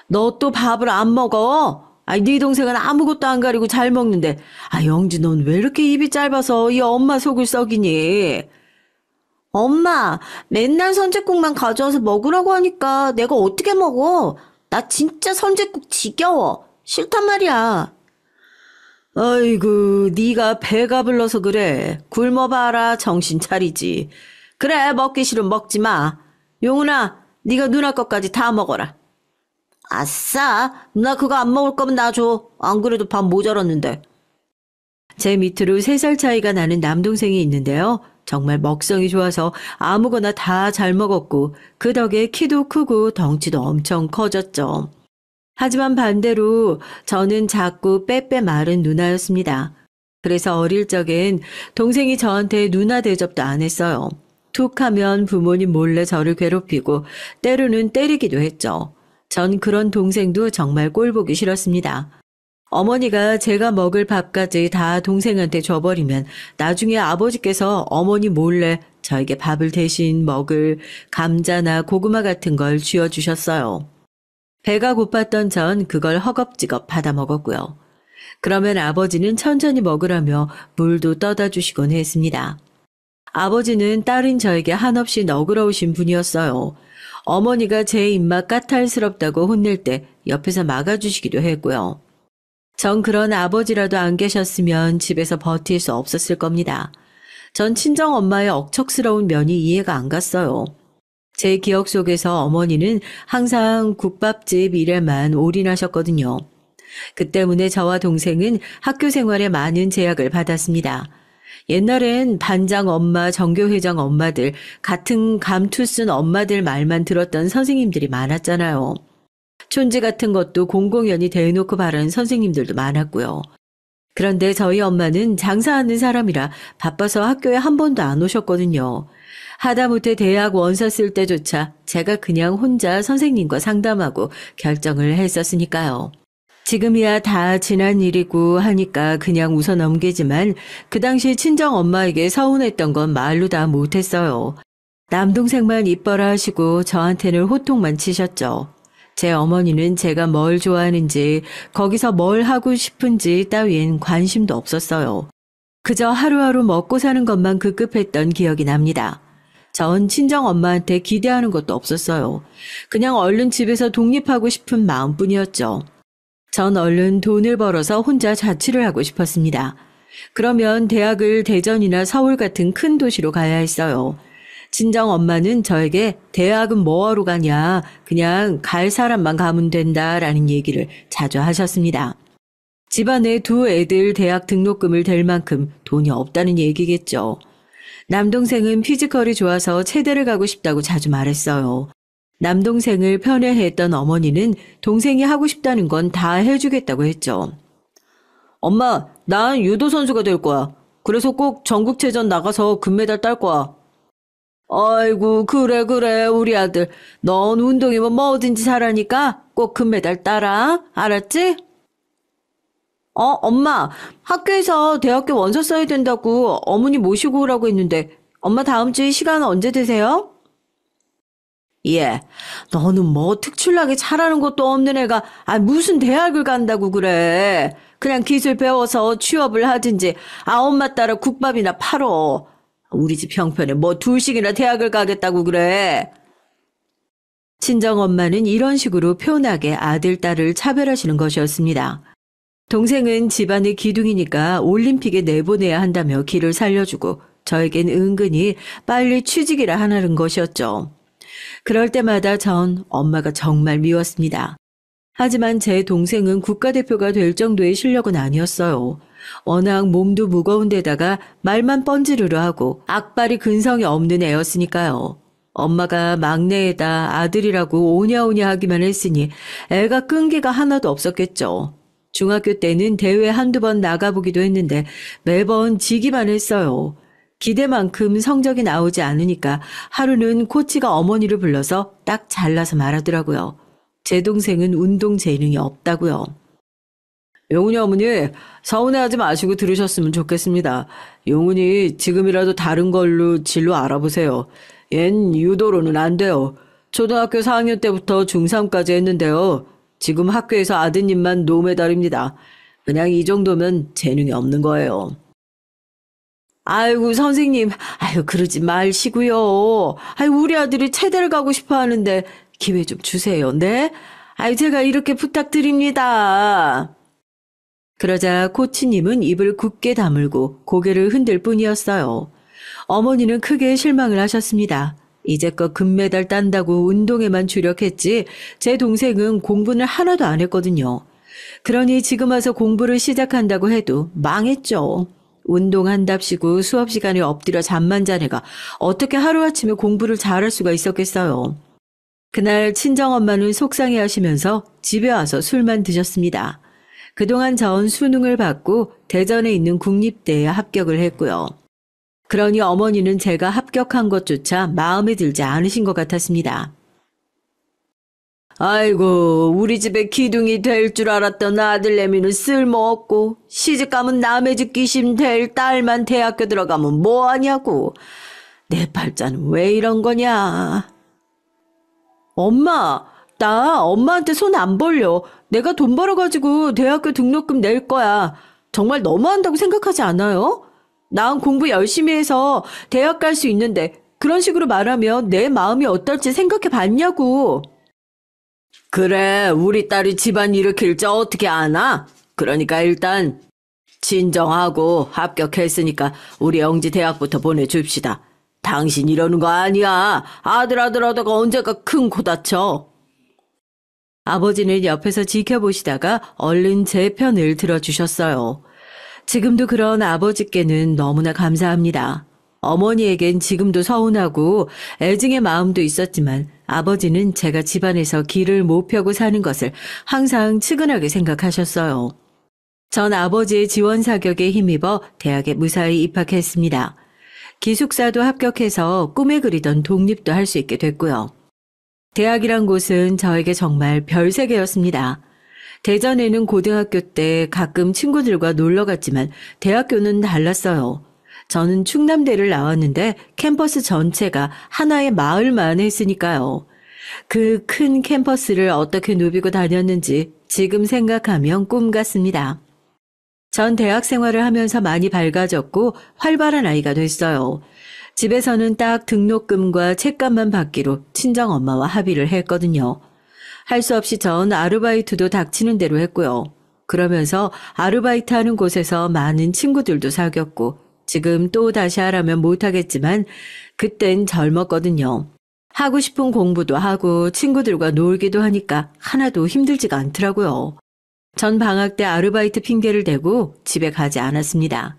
Speaker 2: 너 또 밥을 안 먹어? 네 동생은 아무것도 안 가리고 잘 먹는데 영지 넌 왜 이렇게 입이 짧아서 이 엄마 속을 썩이니? 엄마, 맨날 선짓국만 가져와서 먹으라고 하니까 내가 어떻게 먹어? 나 진짜 선짓국 지겨워. 싫단 말이야. 아이고, 네가 배가 불러서 그래. 굶어봐라, 정신 차리지. 그래, 먹기 싫으면 먹지 마. 용훈아, 네가 누나 것까지 다 먹어라. 아싸, 누나 그거 안 먹을 거면 놔줘. 안 그래도 밥 모자랐는데. 제 밑으로 3살 차이가 나는 남동생이 있는데요. 정말 먹성이 좋아서 아무거나 다 잘 먹었고 그 덕에 키도 크고 덩치도 엄청 커졌죠. 하지만 반대로 저는 작고 빼빼 마른 누나였습니다. 그래서 어릴 적엔 동생이 저한테 누나 대접도 안 했어요. 툭 하면 부모님 몰래 저를 괴롭히고 때로는 때리기도 했죠. 전 그런 동생도 정말 꼴보기 싫었습니다. 어머니가 제가 먹을 밥까지 다 동생한테 줘버리면 나중에 아버지께서 어머니 몰래 저에게 밥을 대신 먹을 감자나 고구마 같은 걸 쥐어주셨어요. 배가 고팠던 전 그걸 허겁지겁 받아 먹었고요. 그러면 아버지는 천천히 먹으라며 물도 떠다 주시곤 했습니다. 아버지는 딸인 저에게 한없이 너그러우신 분이었어요. 어머니가 제 입맛 까탈스럽다고 혼낼 때 옆에서 막아주시기도 했고요. 전 그런 아버지라도 안 계셨으면 집에서 버틸 수 없었을 겁니다. 전 친정엄마의 억척스러운 면이 이해가 안 갔어요. 제 기억 속에서 어머니는 항상 국밥집 일에만 올인하셨거든요. 그 때문에 저와 동생은 학교 생활에 많은 제약을 받았습니다. 옛날엔 반장 엄마, 정교회장 엄마들, 같은 감투 쓴 엄마들 말만 들었던 선생님들이 많았잖아요. 촌지 같은 것도 공공연히 대놓고 바라는 선생님들도 많았고요. 그런데 저희 엄마는 장사하는 사람이라 바빠서 학교에 한 번도 안 오셨거든요. 하다못해 대학 원서 쓸 때조차 제가 그냥 혼자 선생님과 상담하고 결정을 했었으니까요. 지금이야 다 지난 일이고 하니까 그냥 웃어 넘기지만 그 당시 친정 엄마에게 서운했던 건 말로 다 못했어요. 남동생만 이뻐라 하시고 저한테는 호통만 치셨죠. 제 어머니는 제가 뭘 좋아하는지 거기서 뭘 하고 싶은지 따윈 관심도 없었어요. 그저 하루하루 먹고 사는 것만 급급했던 기억이 납니다. 전 친정 엄마한테 기대하는 것도 없었어요. 그냥 얼른 집에서 독립하고 싶은 마음뿐이었죠. 전 얼른 돈을 벌어서 혼자 자취를 하고 싶었습니다. 그러면 대학을 대전이나 서울 같은 큰 도시로 가야 했어요. 친정 엄마는 저에게 대학은 뭐하러 가냐, 그냥 갈 사람만 가면 된다라는 얘기를 자주 하셨습니다. 집안에 2 애들 대학 등록금을 댈 만큼 돈이 없다는 얘기겠죠. 남동생은 피지컬이 좋아서 체대를 가고 싶다고 자주 말했어요.
Speaker 1: 남동생을 편애했던 어머니는 동생이 하고 싶다는 건 다 해주겠다고 했죠.
Speaker 2: 엄마, 난 유도 선수가 될 거야. 그래서 꼭 전국체전 나가서 금메달 딸 거야. 아이고, 그래, 우리 아들. 넌 운동이면 뭐든지 잘하니까 꼭 금메달 따라. 알았지? 엄마, 학교에서 대학교 원서 써야 된다고 어머니 모시고 오라고 했는데, 엄마 다음 주에 시간 언제 되세요? 예, 너는 뭐 특출나게 잘하는 것도 없는 애가 무슨 대학을 간다고 그래. 그냥 기술 배워서 취업을 하든지 엄마 따라 국밥이나 팔어. 우리 집 형편에 뭐 둘씩이나 대학을 가겠다고 그래.
Speaker 1: 친정엄마는 이런 식으로 표현하게 아들, 딸을 차별하시는 것이었습니다. 동생은 집안의 기둥이니까 올림픽에 내보내야 한다며 길을 살려주고 저에겐 은근히 빨리 취직이라 하라는 것이었죠. 그럴 때마다 전 엄마가 정말 미웠습니다. 하지만 제 동생은 국가대표가 될 정도의 실력은 아니었어요. 워낙 몸도 무거운 데다가 말만 뻔지르르 하고 악발이 근성이 없는 애였으니까요. 엄마가 막내에다 아들이라고 오냐오냐 하기만 했으니 애가 끈기가 하나도 없었겠죠. 중학교 때는 대회 한두 번 나가보기도 했는데 매번 지기만 했어요. 기대만큼 성적이 나오지 않으니까 하루는 코치가 어머니를 불러서 딱 잘라서 말하더라고요. 제 동생은 운동 재능이 없다고요.
Speaker 2: 용훈이 어머니, 서운해하지 마시고 들으셨으면 좋겠습니다. 용훈이 지금이라도 다른 걸로 진로 알아보세요. 얜 유도로는 안 돼요. 초등학교 4학년 때부터 중3까지 했는데요. 지금 학교에서 아드님만 노메달입니다. 그냥 이 정도면 재능이 없는 거예요. 아이고 선생님, 그러지 마시고요. 우리 아들이 체대를 가고 싶어 하는데 기회 좀 주세요. 네? 제가 이렇게 부탁드립니다.
Speaker 1: 그러자 코치님은 입을 굳게 다물고 고개를 흔들 뿐이었어요. 어머니는 크게 실망을 하셨습니다. 이제껏 금메달 딴다고 운동에만 주력했지 제 동생은 공부는 하나도 안 했거든요. 그러니 지금 와서 공부를 시작한다고 해도 망했죠. 운동한답시고 수업 시간에 엎드려 잠만 잔 애가 어떻게 하루아침에 공부를 잘할 수가 있었겠어요. 그날 친정엄마는 속상해하시면서 집에 와서 술만 드셨습니다. 그동안 전 수능을 받고 대전에 있는 국립대에 합격을 했고요. 그러니 어머니는 제가 합격한 것조차 마음에 들지 않으신 것 같았습니다.
Speaker 2: 아이고, 우리 집에 기둥이 될 줄 알았던 아들내미는 쓸모없고 시집가면 남의 집 귀신 될 딸만 대학교 들어가면 뭐하냐고. 내 팔자는 왜 이런 거냐. 엄마, 나 엄마한테 손 안 벌려. 내가 돈 벌어가지고 대학교 등록금 낼 거야. 정말 너무한다고 생각하지 않아요? 난 공부 열심히 해서 대학 갈 수 있는데 그런 식으로 말하면 내 마음이 어떨지 생각해 봤냐고. 그래, 우리 딸이 집안 일으킬 줄 어떻게 아나? 그러니까 일단 진정하고 합격했으니까 우리 영지 대학부터 보내줍시다. 당신 이러는 거 아니야. 아들 하다가 언제가 큰 코 다쳐.
Speaker 1: 아버지는 옆에서 지켜보시다가 얼른 제 편을 들어주셨어요. 지금도 그런 아버지께는 너무나 감사합니다. 어머니에겐 지금도 서운하고 애증의 마음도 있었지만 아버지는 제가 집안에서 길을 못 펴고 사는 것을 항상 측은하게 생각하셨어요. 전 아버지의 지원 사격에 힘입어 대학에 무사히 입학했습니다. 기숙사도 합격해서 꿈에 그리던 독립도 할 수 있게 됐고요. 대학이란 곳은 저에게 정말 별세계였습니다. 대전에는 고등학교 때 가끔 친구들과 놀러 갔지만 대학교는 달랐어요. 저는 충남대를 나왔는데 캠퍼스 전체가 하나의 마을만 했으니까요. 그 큰 캠퍼스를 어떻게 누비고 다녔는지 지금 생각하면 꿈 같습니다. 전 대학 생활을 하면서 많이 밝아졌고 활발한 아이가 됐어요. 집에서는 딱 등록금과 책값만 받기로 친정엄마와 합의를 했거든요. 할 수 없이 전 아르바이트도 닥치는 대로 했고요. 그러면서 아르바이트 하는 곳에서 많은 친구들도 사귀었고 지금 또 다시 하라면 못하겠지만 그땐 젊었거든요. 하고 싶은 공부도 하고 친구들과 놀기도 하니까 하나도 힘들지가 않더라고요. 전 방학 때 아르바이트 핑계를 대고 집에 가지 않았습니다.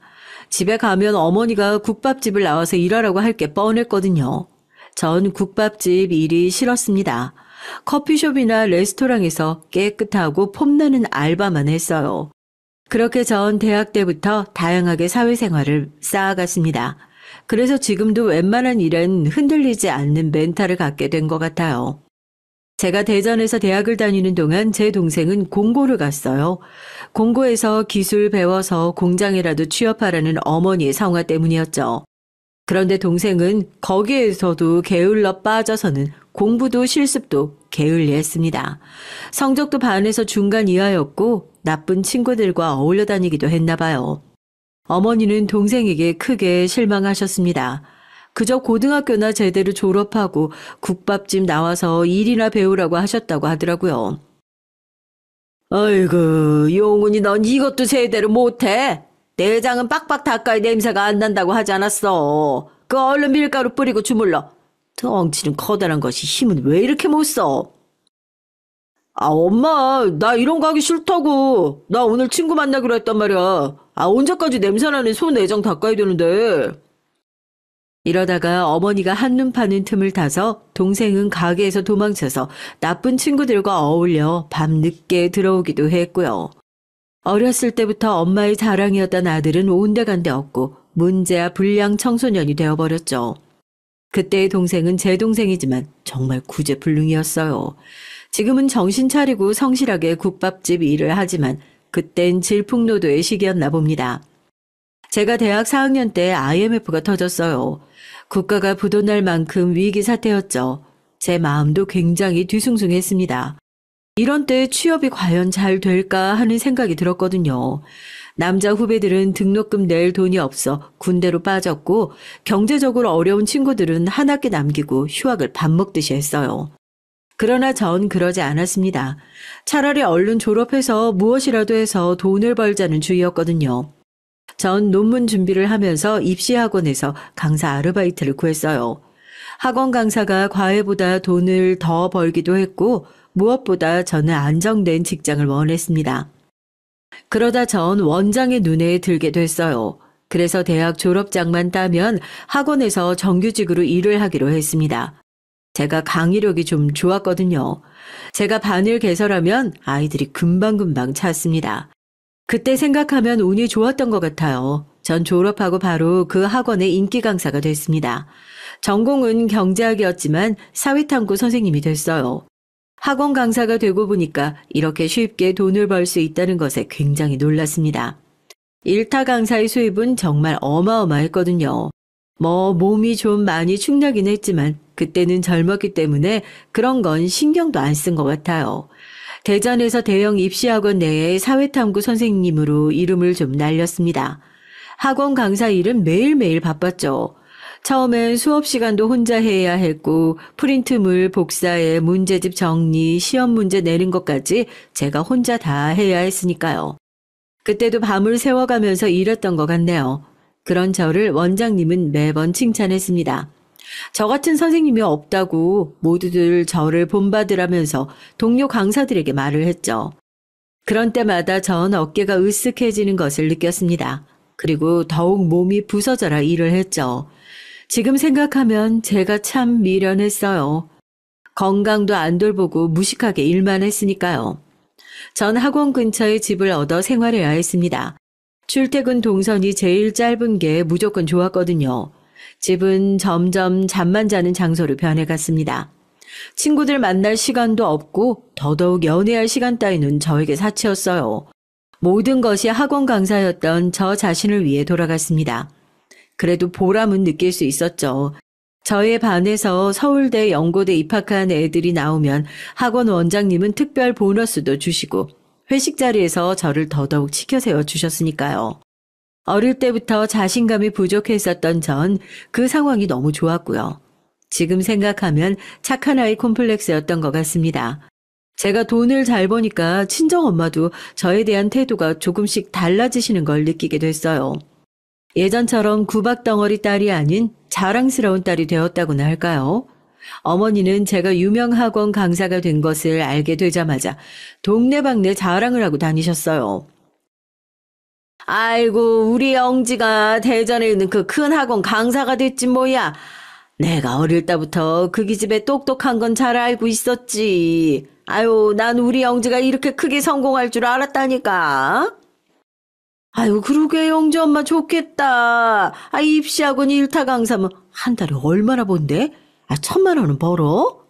Speaker 1: 집에 가면 어머니가 국밥집을 나와서 일하라고 할 게 뻔했거든요. 전 국밥집 일이 싫었습니다. 커피숍이나 레스토랑에서 깨끗하고 폼나는 알바만 했어요. 그렇게 전 대학 때부터 다양하게 사회생활을 쌓아갔습니다. 그래서 지금도 웬만한 일엔 흔들리지 않는 멘탈을 갖게 된 것 같아요. 제가 대전에서 대학을 다니는 동안 제 동생은 공고를 갔어요. 공고에서 기술 배워서 공장이라도 취업하라는 어머니의 성화 때문이었죠. 그런데 동생은 거기에서도 게을러 빠져서는 공부도 실습도 게을리했습니다. 성적도 반에서 중간 이하였고 나쁜 친구들과 어울려 다니기도 했나 봐요. 어머니는 동생에게 크게 실망하셨습니다. 그저 고등학교나 제대로 졸업하고 국밥집 나와서 일이나 배우라고 하셨다고 하더라고요. 아이고, 용훈이 넌 이것도 제대로 못해? 내장은 빡빡 닦아야 냄새가 안 난다고 하지 않았어. 그 얼른 밀가루 뿌리고 주물러. 덩치는 커다란 것이 힘은 왜 이렇게 못 써? 아, 엄마, 나 이런 거 하기 싫다고. 나 오늘 친구 만나기로 했단 말이야. 아, 언제까지 냄새나는 손 내장 닦아야 되는데. 이러다가 어머니가 한눈 파는 틈을 타서 동생은 가게에서 도망쳐서 나쁜 친구들과 어울려 밤 늦게 들어오기도 했고요. 어렸을 때부터 엄마의 자랑이었던 아들은 온데간데 없고 문제야 불량 청소년이 되어버렸죠. 그때의 동생은 제 동생이지만 정말 구제불능이었어요. 지금은 정신 차리고 성실하게 국밥집 일을 하지만 그땐 질풍노도의 시기였나 봅니다. 제가 대학 4학년 때 IMF가 터졌어요. 국가가 부도날 만큼 위기 사태였죠. 제 마음도 굉장히 뒤숭숭했습니다. 이런 때 취업이 과연 잘 될까 하는 생각이 들었거든요. 남자 후배들은 등록금 낼 돈이 없어 군대로 빠졌고 경제적으로 어려운 친구들은 한 학기 남기고 휴학을 밥 먹듯이 했어요. 그러나 전 그러지 않았습니다. 차라리 얼른 졸업해서 무엇이라도 해서 돈을 벌자는 주의였거든요. 전 논문 준비를 하면서 입시학원에서 강사 아르바이트를 구했어요. 학원 강사가 과외보다 돈을 더 벌기도 했고 무엇보다 저는 안정된 직장을 원했습니다. 그러다 전 원장의 눈에 들게 됐어요. 그래서 대학 졸업장만 따면 학원에서 정규직으로 일을 하기로 했습니다. 제가 강의력이 좀 좋았거든요. 제가 반을 개설하면 아이들이 금방금방 찼습니다. 그때 생각하면 운이 좋았던 것 같아요. 전 졸업하고 바로 그 학원의 인기 강사가 됐습니다. 전공은 경제학이었지만 사회탐구 선생님이 됐어요. 학원 강사가 되고 보니까 이렇게 쉽게 돈을 벌 수 있다는 것에 굉장히 놀랐습니다. 일타 강사의 수입은 정말 어마어마했거든요. 몸이 좀 많이 축나긴 했지만 그때는 젊었기 때문에 그런 건 신경도 안 쓴 것 같아요. 대전에서 대형 입시학원 내에 사회탐구 선생님으로 이름을 좀 날렸습니다. 학원 강사 일은 매일매일 바빴죠. 처음엔 수업 시간도 혼자 해야 했고 프린트물 복사에 문제집 정리, 시험 문제 내는 것까지 제가 혼자 다 해야 했으니까요. 그때도 밤을 새워가면서 일했던 것 같네요. 그런 저를 원장님은 매번 칭찬했습니다. 저 같은 선생님이 없다고 모두들 저를 본받으라면서 동료 강사들에게 말을 했죠. 그런 때마다 전 어깨가 으쓱해지는 것을 느꼈습니다. 그리고 더욱 몸이 부서져라 일을 했죠. 지금 생각하면 제가 참 미련했어요. 건강도 안 돌보고 무식하게 일만 했으니까요. 전 학원 근처에 집을 얻어 생활해야 했습니다. 출퇴근 동선이 제일 짧은 게 무조건 좋았거든요. 집은 점점 잠만 자는 장소로 변해갔습니다. 친구들 만날 시간도 없고 더더욱 연애할 시간 따위는 저에게 사치였어요. 모든 것이 학원 강사였던 저 자신을 위해 돌아갔습니다. 그래도 보람은 느낄 수 있었죠. 저의 반에서 서울대, 연고대 입학한 애들이 나오면 학원 원장님은 특별 보너스도 주시고 회식 자리에서 저를 더더욱 치켜세워 주셨으니까요. 어릴 때부터 자신감이 부족했었던 전 그 상황이 너무 좋았고요. 지금 생각하면 착한 아이 콤플렉스였던 것 같습니다. 제가 돈을 잘 버니까 친정엄마도 저에 대한 태도가 조금씩 달라지시는 걸 느끼게 됐어요. 예전처럼 구박덩어리 딸이 아닌 자랑스러운 딸이 되었다고나 할까요? 어머니는 제가 유명 학원 강사가 된 것을 알게 되자마자 동네방네 자랑을 하고 다니셨어요. 아이고, 우리 영지가 대전에 있는 그 큰 학원 강사가 됐지 뭐야.
Speaker 2: 내가 어릴 때부터 그 기집애 똑똑한 건 잘 알고 있었지. 아유, 난 우리 영지가 이렇게 크게 성공할 줄 알았다니까. 아유, 그러게 영지 엄마 좋겠다. 아, 입시학원 일타 강사면 한 달에 얼마나 번대? 아, 1,000만 원은 벌어?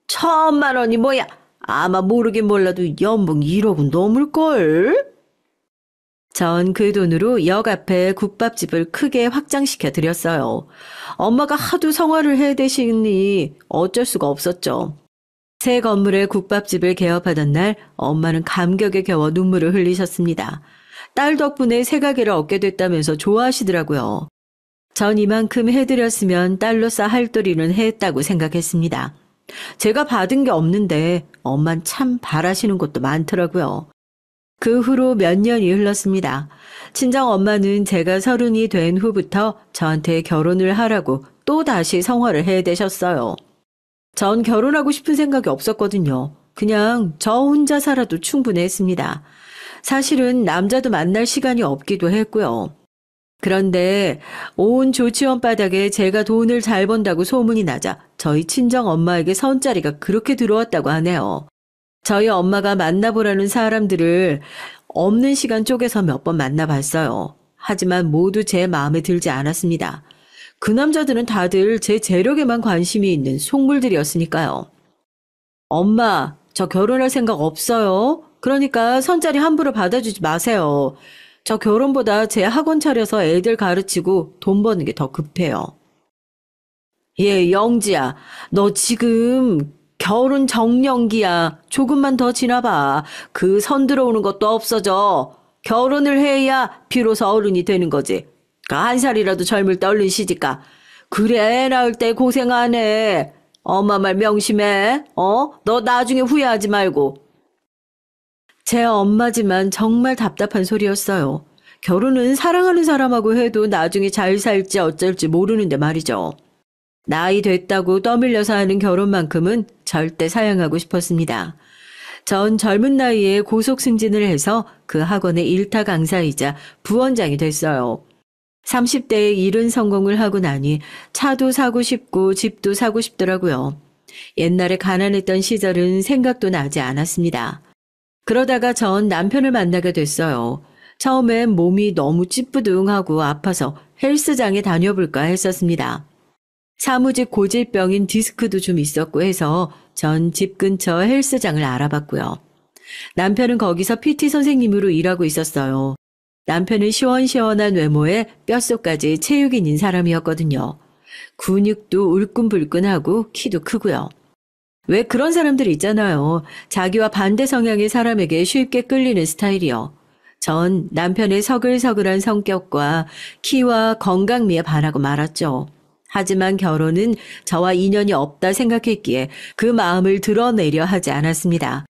Speaker 2: 1,000만 원이 뭐야? 아마 모르긴 몰라도 연봉 1억은 넘을걸? 전 그 돈으로 역 앞에 국밥집을 크게 확장시켜 드렸어요. 엄마가 하도 성화를 해 대시니 어쩔 수가 없었죠. 새 건물의 국밥집을 개업하던 날 엄마는 감격에 겨워 눈물을 흘리셨습니다. 딸 덕분에 새 가게를 얻게 됐다면서 좋아하시더라고요. 전 이만큼 해드렸으면 딸로서 할 도리는 했다고 생각했습니다. 제가 받은 게 없는데 엄만 참 바라시는 것도 많더라고요. 그 후로 몇 년이 흘렀습니다. 친정 엄마는 제가 30이 된 후부터 저한테 결혼을 하라고 또 다시 성화를 해대셨어요. 전 결혼하고 싶은 생각이 없었거든요. 그냥 저 혼자 살아도 충분했습니다. 사실은 남자도 만날 시간이 없기도 했고요. 그런데 온 조치원 바닥에 제가 돈을 잘 번다고 소문이 나자 저희 친정 엄마에게 선자리가 그렇게 들어왔다고 하네요. 저희 엄마가 만나보라는 사람들을 없는 시간 쪼개서 몇 번 만나봤어요. 하지만 모두 제 마음에 들지 않았습니다. 그 남자들은 다들 제 재력에만 관심이 있는 속물들이었으니까요. 엄마, 저 결혼할 생각 없어요. 그러니까 선자리 함부로 받아주지 마세요. 저 결혼보다 제 학원 차려서 애들 가르치고 돈 버는 게 더 급해요. 예, 영지야. 너 지금 결혼 정년기야. 조금만 더 지나봐. 그 선 들어오는 것도 없어져. 결혼을 해야 비로소 어른이 되는 거지. 한 살이라도 젊을 때 얼른 시집가. 그래, 애 낳을 때 고생 안 해. 엄마 말 명심해. 너 나중에 후회하지 말고. 제 엄마지만 정말 답답한 소리였어요. 결혼은 사랑하는 사람하고 해도 나중에 잘 살지 어쩔지 모르는데 말이죠. 나이 됐다고 떠밀려서 하는 결혼만큼은 절대 사양하고 싶었습니다. 전 젊은 나이에 고속 승진을 해서 그 학원의 일타 강사이자 부원장이 됐어요. 30대에 일은 성공을 하고 나니 차도 사고 싶고 집도 사고 싶더라고요. 옛날에 가난했던 시절은 생각도 나지 않았습니다. 그러다가 전 남편을 만나게 됐어요. 처음엔 몸이 너무 찌뿌둥하고 아파서 헬스장에 다녀볼까 했었습니다. 사무직 고질병인 디스크도 좀 있었고 해서 전 집 근처 헬스장을 알아봤고요. 남편은 거기서 PT 선생님으로 일하고 있었어요. 남편은 시원시원한 외모에 뼛속까지 체육인인 사람이었거든요. 근육도 울끈불끈하고 키도 크고요. 왜 그런 사람들 있잖아요. 자기와 반대 성향의 사람에게 쉽게 끌리는 스타일이요. 전 남편의 서글서글한 성격과 키와 건강미에 반하고 말았죠. 하지만 결혼은 저와 인연이 없다 생각했기에 그 마음을 드러내려 하지 않았습니다.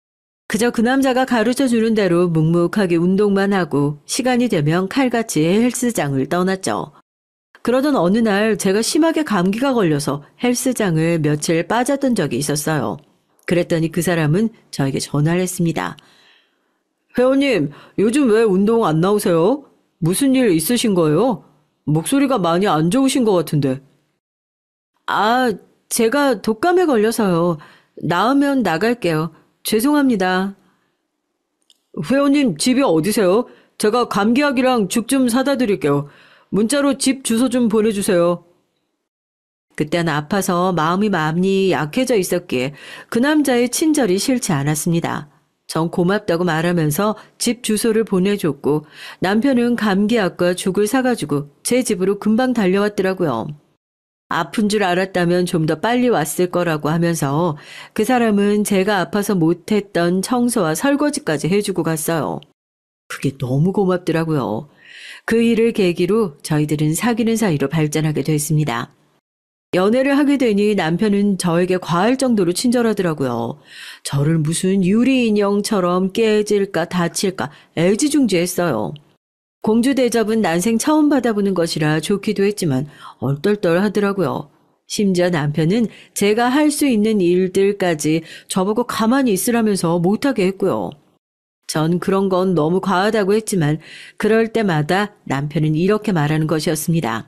Speaker 2: 그저 그 남자가 가르쳐주는 대로 묵묵하게 운동만 하고 시간이 되면 칼같이 헬스장을 떠났죠. 그러던 어느 날 제가 심하게 감기가 걸려서 헬스장을 며칠 빠졌던 적이 있었어요. 그랬더니 그 사람은 저에게 전화를 했습니다. 회원님, 요즘 왜 운동 안 나오세요? 무슨 일 있으신 거예요? 목소리가 많이 안 좋으신 것 같은데. 아, 제가 독감에 걸려서요. 나으면 나갈게요. 죄송합니다. 회원님 집이 어디세요? 제가 감기약이랑 죽 좀 사다 드릴게요. 문자로 집 주소 좀 보내주세요. 그때는 아파서 마음이 많이 약해져 있었기에 그 남자의 친절이 싫지 않았습니다. 전 고맙다고 말하면서 집 주소를 보내줬고 남편은 감기약과 죽을 사가지고 제 집으로 금방 달려왔더라고요. 아픈 줄 알았다면 좀 더 빨리 왔을 거라고 하면서 그 사람은 제가 아파서 못했던 청소와 설거지까지 해주고 갔어요. 그게 너무 고맙더라고요. 그 일을 계기로 저희들은 사귀는 사이로 발전하게 됐습니다. 연애를 하게 되니 남편은 저에게 과할 정도로 친절하더라고요. 저를 무슨 유리 인형처럼 깨질까 다칠까 애지중지했어요. 공주 대접은 난생 처음 받아보는 것이라 좋기도 했지만 얼떨떨하더라고요. 심지어 남편은 제가 할 수 있는 일들까지 저보고 가만히 있으라면서 못하게 했고요. 전 그런 건 너무 과하다고 했지만 그럴 때마다 남편은 이렇게 말하는 것이었습니다.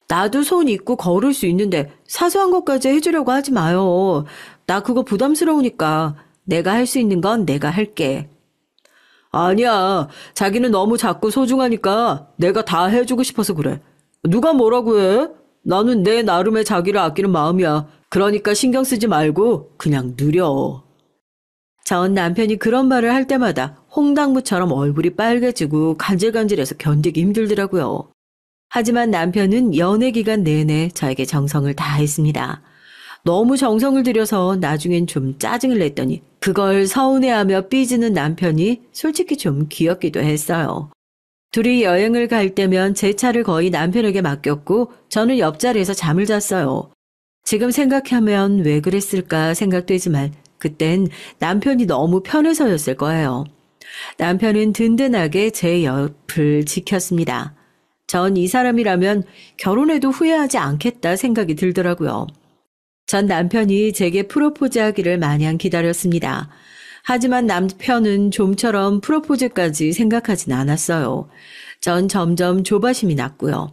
Speaker 2: 나도 손 있고 걸을 수 있는데 사소한 것까지 해주려고 하지 마요. 나 그거 부담스러우니까 내가 할 수 있는 건 내가 할게. 아니야. 자기는 너무 작고 소중하니까 내가 다 해주고 싶어서 그래. 누가 뭐라고 해? 나는 내 나름의 자기를 아끼는 마음이야. 그러니까 신경 쓰지 말고 그냥 누려. 전 남편이 그런 말을 할 때마다 홍당무처럼 얼굴이 빨개지고 간질간질해서 견디기 힘들더라고요. 하지만 남편은 연애 기간 내내 저에게 정성을 다했습니다. 너무 정성을 들여서 나중엔 좀 짜증을 냈더니 그걸 서운해하며 삐지는 남편이 솔직히 좀 귀엽기도 했어요. 둘이 여행을 갈 때면 제 차를 거의 남편에게 맡겼고 저는 옆자리에서 잠을 잤어요. 지금 생각하면 왜 그랬을까 생각되지만 그땐 남편이 너무 편해서였을 거예요. 남편은 든든하게 제 옆을 지켰습니다. 전 이 사람이라면 결혼해도 후회하지 않겠다 생각이 들더라고요. 전 남편이 제게 프로포즈하기를 마냥 기다렸습니다. 하지만 남편은 좀처럼 프로포즈까지 생각하진 않았어요. 전 점점 조바심이 났고요.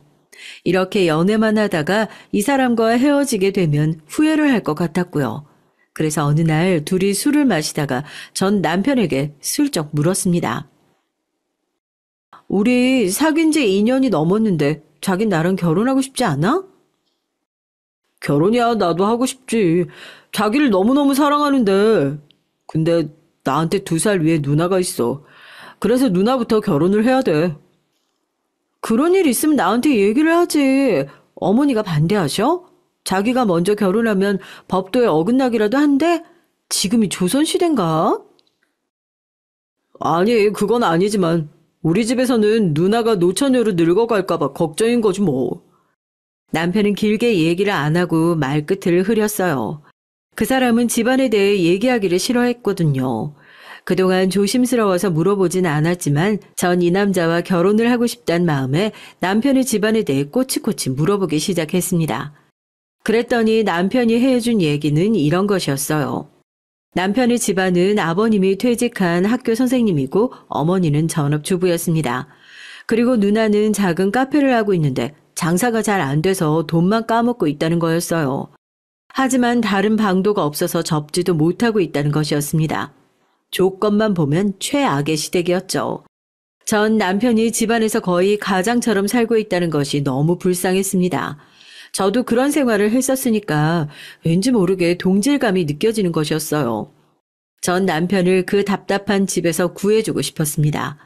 Speaker 2: 이렇게 연애만 하다가 이 사람과 헤어지게 되면 후회를 할 것 같았고요. 그래서 어느 날 둘이 술을 마시다가 전 남편에게 슬쩍 물었습니다. 우리 사귄 지 2년이 넘었는데 자긴 나랑 결혼하고 싶지 않아? 결혼이야 나도 하고 싶지. 자기를 너무너무 사랑하는데. 근데 나한테 2살 위에 누나가 있어. 그래서 누나부터 결혼을 해야 돼. 그런 일 있으면 나한테 얘기를 하지. 어머니가 반대하셔? 자기가 먼저 결혼하면 법도에 어긋나기라도 한대? 지금이 조선시대인가? 아니, 그건 아니지만 우리 집에서는 누나가 노처녀로 늙어갈까봐 걱정인 거지 뭐. 남편은 길게 얘기를 안 하고 말끝을 흐렸어요. 그 사람은 집안에 대해 얘기하기를 싫어했거든요. 그동안 조심스러워서 물어보진 않았지만 전 이 남자와 결혼을 하고 싶단 마음에 남편의 집안에 대해 꼬치꼬치 물어보기 시작했습니다. 그랬더니 남편이 해준 얘기는 이런 것이었어요. 남편의 집안은 아버님이 퇴직한 학교 선생님이고 어머니는 전업주부였습니다. 그리고 누나는 작은 카페를 하고 있는데 장사가 잘 안 돼서 돈만 까먹고 있다는 거였어요. 하지만 다른 방도가 없어서 접지도 못하고 있다는 것이었습니다. 조건만 보면 최악의 시댁이었죠. 전 남편이 집안에서 거의 가장처럼 살고 있다는 것이 너무 불쌍했습니다. 저도 그런 생활을 했었으니까 왠지 모르게 동질감이 느껴지는 것이었어요. 전 남편을 그 답답한 집에서 구해주고 싶었습니다.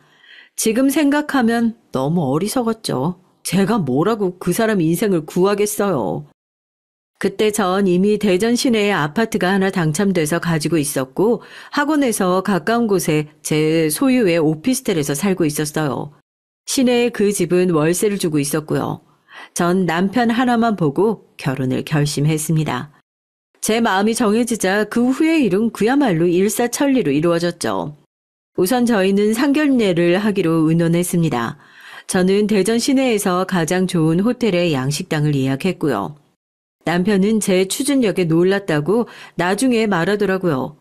Speaker 2: 지금 생각하면 너무 어리석었죠. 제가 뭐라고 그 사람 인생을 구하겠어요. 그때 전 이미 대전 시내에 아파트가 하나 당첨돼서 가지고 있었고 학원에서 가까운 곳에 제 소유의 오피스텔에서 살고 있었어요. 시내에 그 집은 월세를 주고 있었고요. 전 남편 하나만 보고 결혼을 결심했습니다. 제 마음이 정해지자 그 후의 일은 그야말로 일사천리로 이루어졌죠. 우선 저희는 상견례를 하기로 의논했습니다. 저는 대전 시내에서 가장 좋은 호텔의 양식당을 예약했고요. 남편은 제 추진력에 놀랐다고 나중에 말하더라고요.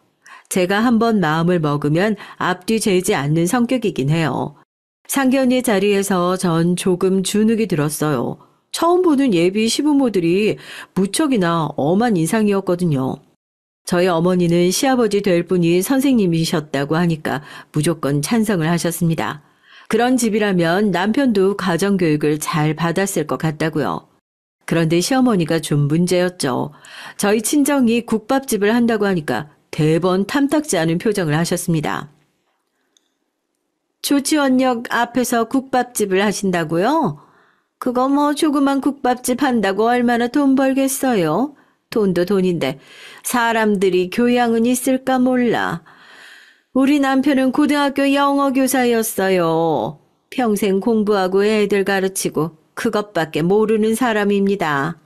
Speaker 2: 제가 한번 마음을 먹으면 앞뒤 재지 않는 성격이긴 해요. 상견례 자리에서 전 조금 주눅이 들었어요. 처음 보는 예비 시부모들이 무척이나 엄한 인상이었거든요. 저희 어머니는 시아버지 될 분이 선생님이셨다고 하니까 무조건 찬성을 하셨습니다. 그런 집이라면 남편도 가정교육을 잘 받았을 것 같다고요. 그런데 시어머니가 좀 문제였죠. 저희 친정이 국밥집을 한다고 하니까 대번 탐탁지 않은 표정을 하셨습니다. 조치원역 앞에서 국밥집을 하신다고요? 그거 뭐 조그만 국밥집 한다고 얼마나 돈 벌겠어요? 돈도 돈인데 사람들이 교양은 있을까 몰라. 우리 남편은 고등학교 영어 교사였어요. 평생 공부하고 애들 가르치고 그것밖에 모르는 사람입니다.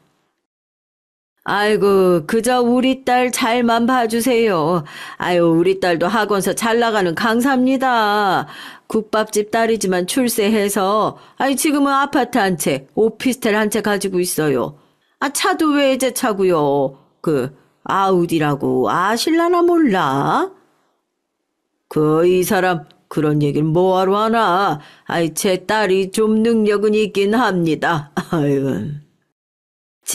Speaker 2: 아이고, 그저 우리 딸 잘만 봐주세요. 아유, 우리 딸도 학원서 잘 나가는 강사입니다. 국밥집 딸이지만 출세해서, 지금은 아파트 한 채, 오피스텔 한 채 가지고 있어요. 차도 외제차고요. 아우디라고 아실라나 몰라? 이 사람, 그런 얘기를 뭐하러 하나? 제 딸이 좀 능력은 있긴 합니다. 아유.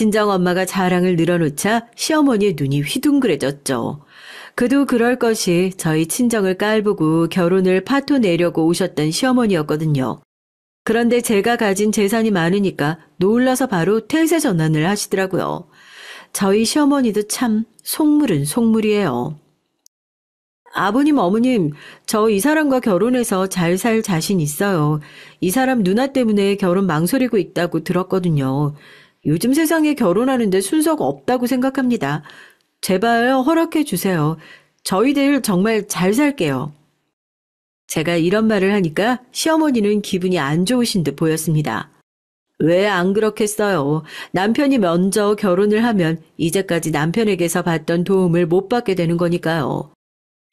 Speaker 1: 친정엄마가 자랑을 늘어놓자 시어머니의 눈이 휘둥그레졌죠. 그도 그럴 것이 저희 친정을 깔보고 결혼을 파토내려고 오셨던 시어머니였거든요. 그런데 제가 가진 재산이 많으니까 놀라서 바로 태세 전환을 하시더라고요. 저희 시어머니도 참 속물은 속물이에요. 아버님, 어머님, 저 이 사람과 결혼해서 잘 살 자신 있어요. 이 사람 누나 때문에 결혼 망설이고 있다고 들었거든요. 요즘 세상에 결혼하는데 순서가 없다고 생각합니다. 제발 허락해 주세요. 저희들 정말 잘 살게요. 제가 이런 말을 하니까 시어머니는 기분이 안 좋으신 듯 보였습니다. 왜 안 그렇겠어요. 남편이 먼저 결혼을 하면 이제까지 남편에게서 받던 도움을 못 받게 되는 거니까요.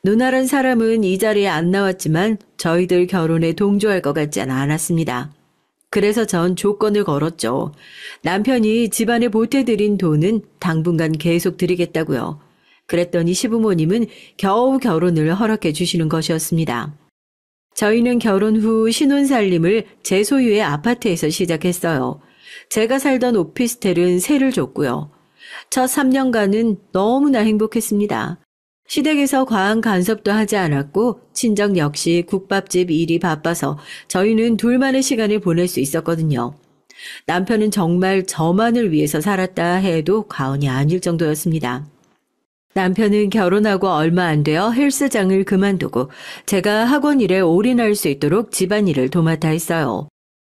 Speaker 1: 누나란 사람은 이 자리에 안 나왔지만 저희들 결혼에 동조할 것 같진 않았습니다. 그래서 전 조건을 걸었죠. 남편이 집안에 보태드린 돈은 당분간 계속 드리겠다고요. 그랬더니 시부모님은 겨우 결혼을 허락해 주시는 것이었습니다. 저희는 결혼 후 신혼살림을 제 소유의 아파트에서 시작했어요. 제가 살던 오피스텔은 세를 줬고요. 첫 3년간은 너무나 행복했습니다. 시댁에서 과한 간섭도 하지 않았고 친정 역시 국밥집 일이 바빠서 저희는 둘만의 시간을 보낼 수 있었거든요. 남편은 정말 저만을 위해서 살았다 해도 과언이 아닐 정도였습니다. 남편은 결혼하고 얼마 안 되어 헬스장을 그만두고 제가 학원 일에 올인할 수 있도록 집안일을 도맡아 했어요.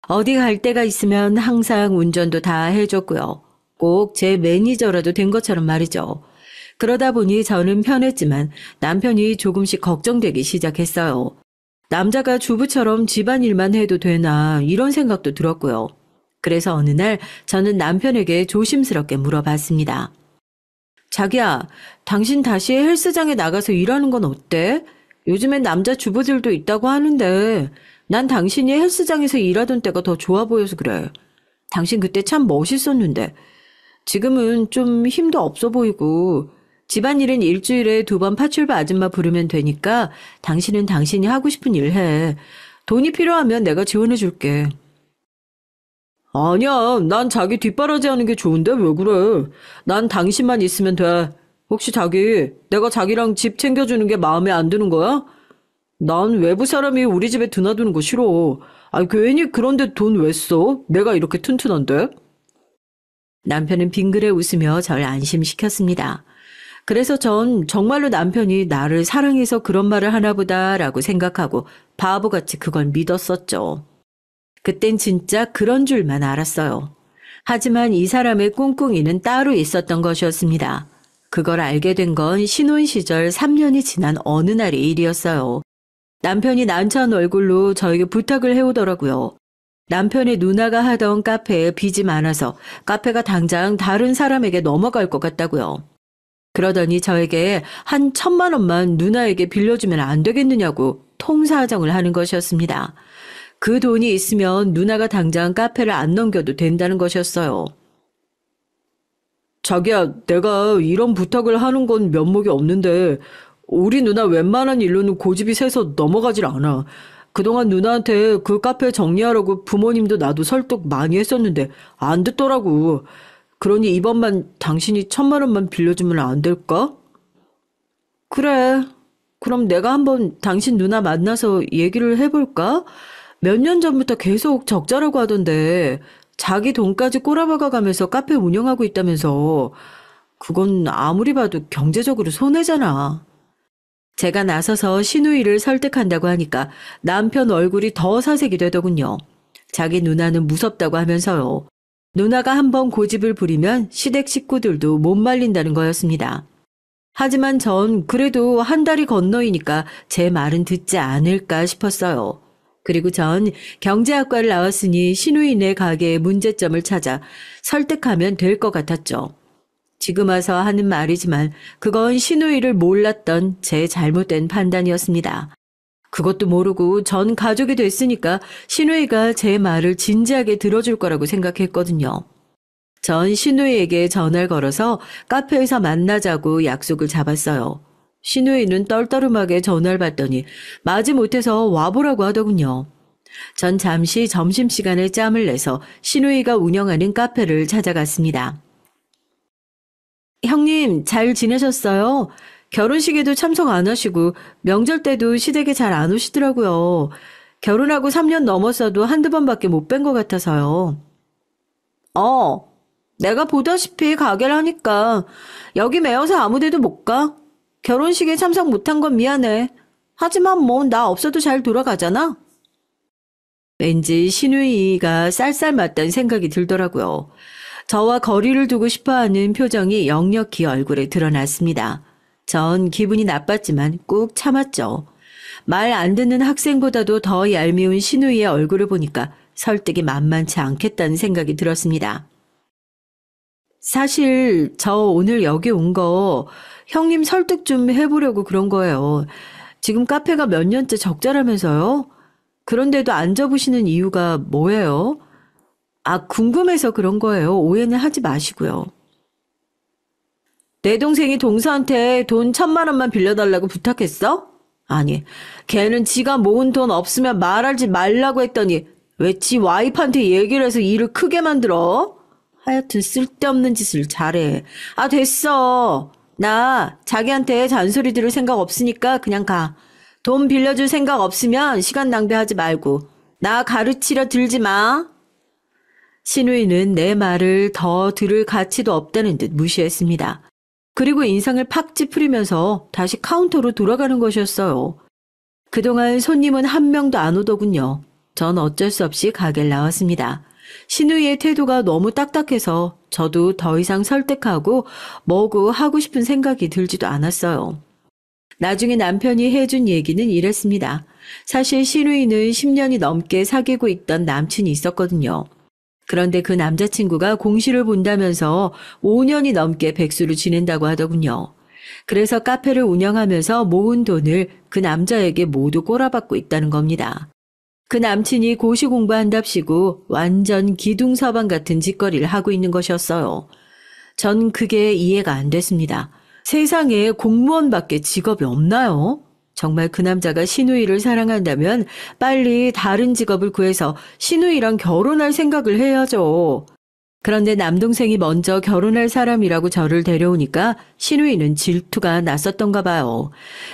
Speaker 1: 어디 갈 데가 있으면 항상 운전도 다 해줬고요. 꼭 제 매니저라도 된 것처럼 말이죠. 그러다 보니 저는 편했지만 남편이 조금씩 걱정되기 시작했어요. 남자가 주부처럼 집안일만 해도 되나 이런 생각도 들었고요. 그래서 어느 날 저는 남편에게 조심스럽게 물어봤습니다. 자기야, 당신 다시 헬스장에 나가서 일하는 건 어때? 요즘엔 남자 주부들도 있다고 하는데 난 당신이 헬스장에서 일하던 때가 더 좋아 보여서 그래. 당신 그때 참 멋있었는데 지금은 좀 힘도 없어 보이고 집안일은 일주일에 2번 파출부 아줌마 부르면 되니까 당신은 당신이 하고 싶은 일 해. 돈이 필요하면 내가 지원해 줄게. 아니야, 난 자기 뒷바라지 하는 게 좋은데 왜 그래? 난 당신만 있으면 돼. 혹시 자기, 내가 자기랑 집 챙겨주는 게 마음에 안 드는 거야? 난 외부 사람이 우리 집에 드나드는 거 싫어. 아니, 괜히 그런데 돈 왜 써? 내가 이렇게 튼튼한데? 남편은 빙그레 웃으며 절 안심시켰습니다. 그래서 전 정말로 남편이 나를 사랑해서 그런 말을 하나 보다라고 생각하고 바보같이 그걸 믿었었죠. 그땐 진짜 그런 줄만 알았어요. 하지만 이 사람의 꿍꿍이는 따로 있었던 것이었습니다. 그걸 알게 된 건 신혼 시절 3년이 지난 어느 날의 일이었어요. 남편이 난처한 얼굴로 저에게 부탁을 해오더라고요. 남편의 누나가 하던 카페에 빚이 많아서 카페가 당장 다른 사람에게 넘어갈 것 같다고요. 그러더니 저에게 한 1,000만 원만 누나에게 빌려주면 안 되겠느냐고 통사정을 하는 것이었습니다. 그 돈이 있으면 누나가 당장 카페를 안 넘겨도 된다는 것이었어요. 자기야, 내가 이런 부탁을 하는 건 면목이 없는데 우리 누나 웬만한 일로는 고집이 세서 넘어가질 않아. 그동안 누나한테 그 카페 정리하라고 부모님도 나도 설득 많이 했었는데 안 듣더라고. 그러니 이번만 당신이 1,000만 원만 빌려주면 안 될까? 그래. 그럼 내가 한번 당신 누나 만나서 얘기를 해볼까? 몇 년 전부터 계속 적자라고 하던데 자기 돈까지 꼬라박아 가면서 카페 운영하고 있다면서 그건 아무리 봐도 경제적으로 손해잖아. 제가 나서서 시누이를 설득한다고 하니까 남편 얼굴이 더 사색이 되더군요. 자기 누나는 무섭다고 하면서요. 누나가 한번 고집을 부리면 시댁 식구들도 못 말린다는 거였습니다. 하지만 전 그래도 한 달이 건너이니까 제 말은 듣지 않을까 싶었어요. 그리고 전 경제학과를 나왔으니 시누이네 가게의 문제점을 찾아 설득하면 될 것 같았죠. 지금 와서 하는 말이지만 그건 시누이를 몰랐던 제 잘못된 판단이었습니다. 그것도 모르고 전 가족이 됐으니까 시누이가 제 말을 진지하게 들어줄 거라고 생각했거든요. 전 시누이에게 전화를 걸어서 카페에서 만나자고 약속을 잡았어요. 시누이는 떨떠름하게 전화를 받더니 마지못해서 와보라고 하더군요. 전 잠시 점심시간에 짬을 내서 시누이가 운영하는 카페를 찾아갔습니다.
Speaker 2: 형님, 잘 지내셨어요? 결혼식에도 참석 안 하시고, 명절 때도 시댁에 잘 안 오시더라고요. 결혼하고 3년 넘었어도 한두 번밖에 못 뵌 것 같아서요. 내가 보다시피 가게를 하니까 여기 매여서 아무 데도 못 가. 결혼식에 참석 못한 건 미안해. 하지만 뭐 나 없어도 잘 돌아가잖아. 왠지 시누이가 쌀쌀 맞다는 생각이 들더라고요. 저와 거리를 두고 싶어하는 표정이 역력히 얼굴에 드러났습니다. 전 기분이 나빴지만 꾹 참았죠. 말 안 듣는 학생보다도 더 얄미운 시누이의 얼굴을 보니까 설득이 만만치 않겠다는 생각이 들었습니다. 사실 저 오늘 여기 온 거 형님 설득 좀 해보려고 그런 거예요. 지금 카페가 몇 년째 적자라면서요? 그런데도 안 접으시는 이유가 뭐예요? 궁금해서 그런 거예요. 오해는 하지 마시고요. 내 동생이 동서한테 돈 1,000만 원만 빌려달라고 부탁했어? 아니, 걔는 지가 모은 돈 없으면 말하지 말라고 했더니 왜 지 와이프한테 얘기를 해서 일을 크게 만들어? 하여튼 쓸데없는 짓을 잘해. 됐어. 나 자기한테 잔소리 들을 생각 없으니까 그냥 가. 돈 빌려줄 생각 없으면 시간 낭비하지 말고. 나 가르치려 들지 마. 시누이는 내 말을 더 들을 가치도 없다는 듯 무시했습니다. 그리고 인상을 팍 찌푸리면서 다시 카운터로 돌아가는 것이었어요. 그동안 손님은 한 명도 안 오더군요. 전 어쩔 수 없이 가게를 나왔습니다. 시누이의 태도가 너무 딱딱해서 저도 더 이상 설득하고 뭐고 하고 싶은 생각이 들지도 않았어요. 나중에 남편이 해준 얘기는 이랬습니다. 사실 시누이는 10년이 넘게 사귀고 있던 남친이 있었거든요. 그런데 그 남자친구가 공시를 본다면서 5년이 넘게 백수를 지낸다고 하더군요. 그래서 카페를 운영하면서 모은 돈을 그 남자에게 모두 꼬라박고 있다는 겁니다. 그 남친이 고시 공부한답시고 완전 기둥서방 같은 짓거리를 하고 있는 것이었어요. 전 그게 이해가 안 됐습니다. 세상에 공무원밖에 직업이 없나요? 정말 그 남자가 시누이를 사랑한다면 빨리 다른 직업을 구해서 시누이랑 결혼할 생각을 해야죠. 그런데 남동생이 먼저 결혼할 사람이라고 저를 데려오니까 시누이는 질투가 났었던가 봐요.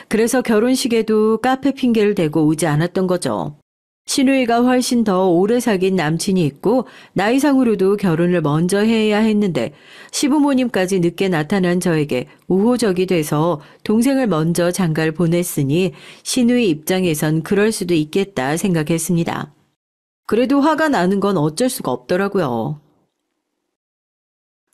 Speaker 2: 그래서 결혼식에도 카페 핑계를 대고 오지 않았던 거죠. 시누이가 훨씬 더 오래 사귄 남친이 있고 나이상으로도 결혼을 먼저 해야 했는데 시부모님까지 늦게 나타난 저에게 우호적이 돼서 동생을 먼저 장가를 보냈으니 시누이 입장에선 그럴 수도 있겠다 생각했습니다. 그래도 화가 나는 건 어쩔 수가 없더라고요.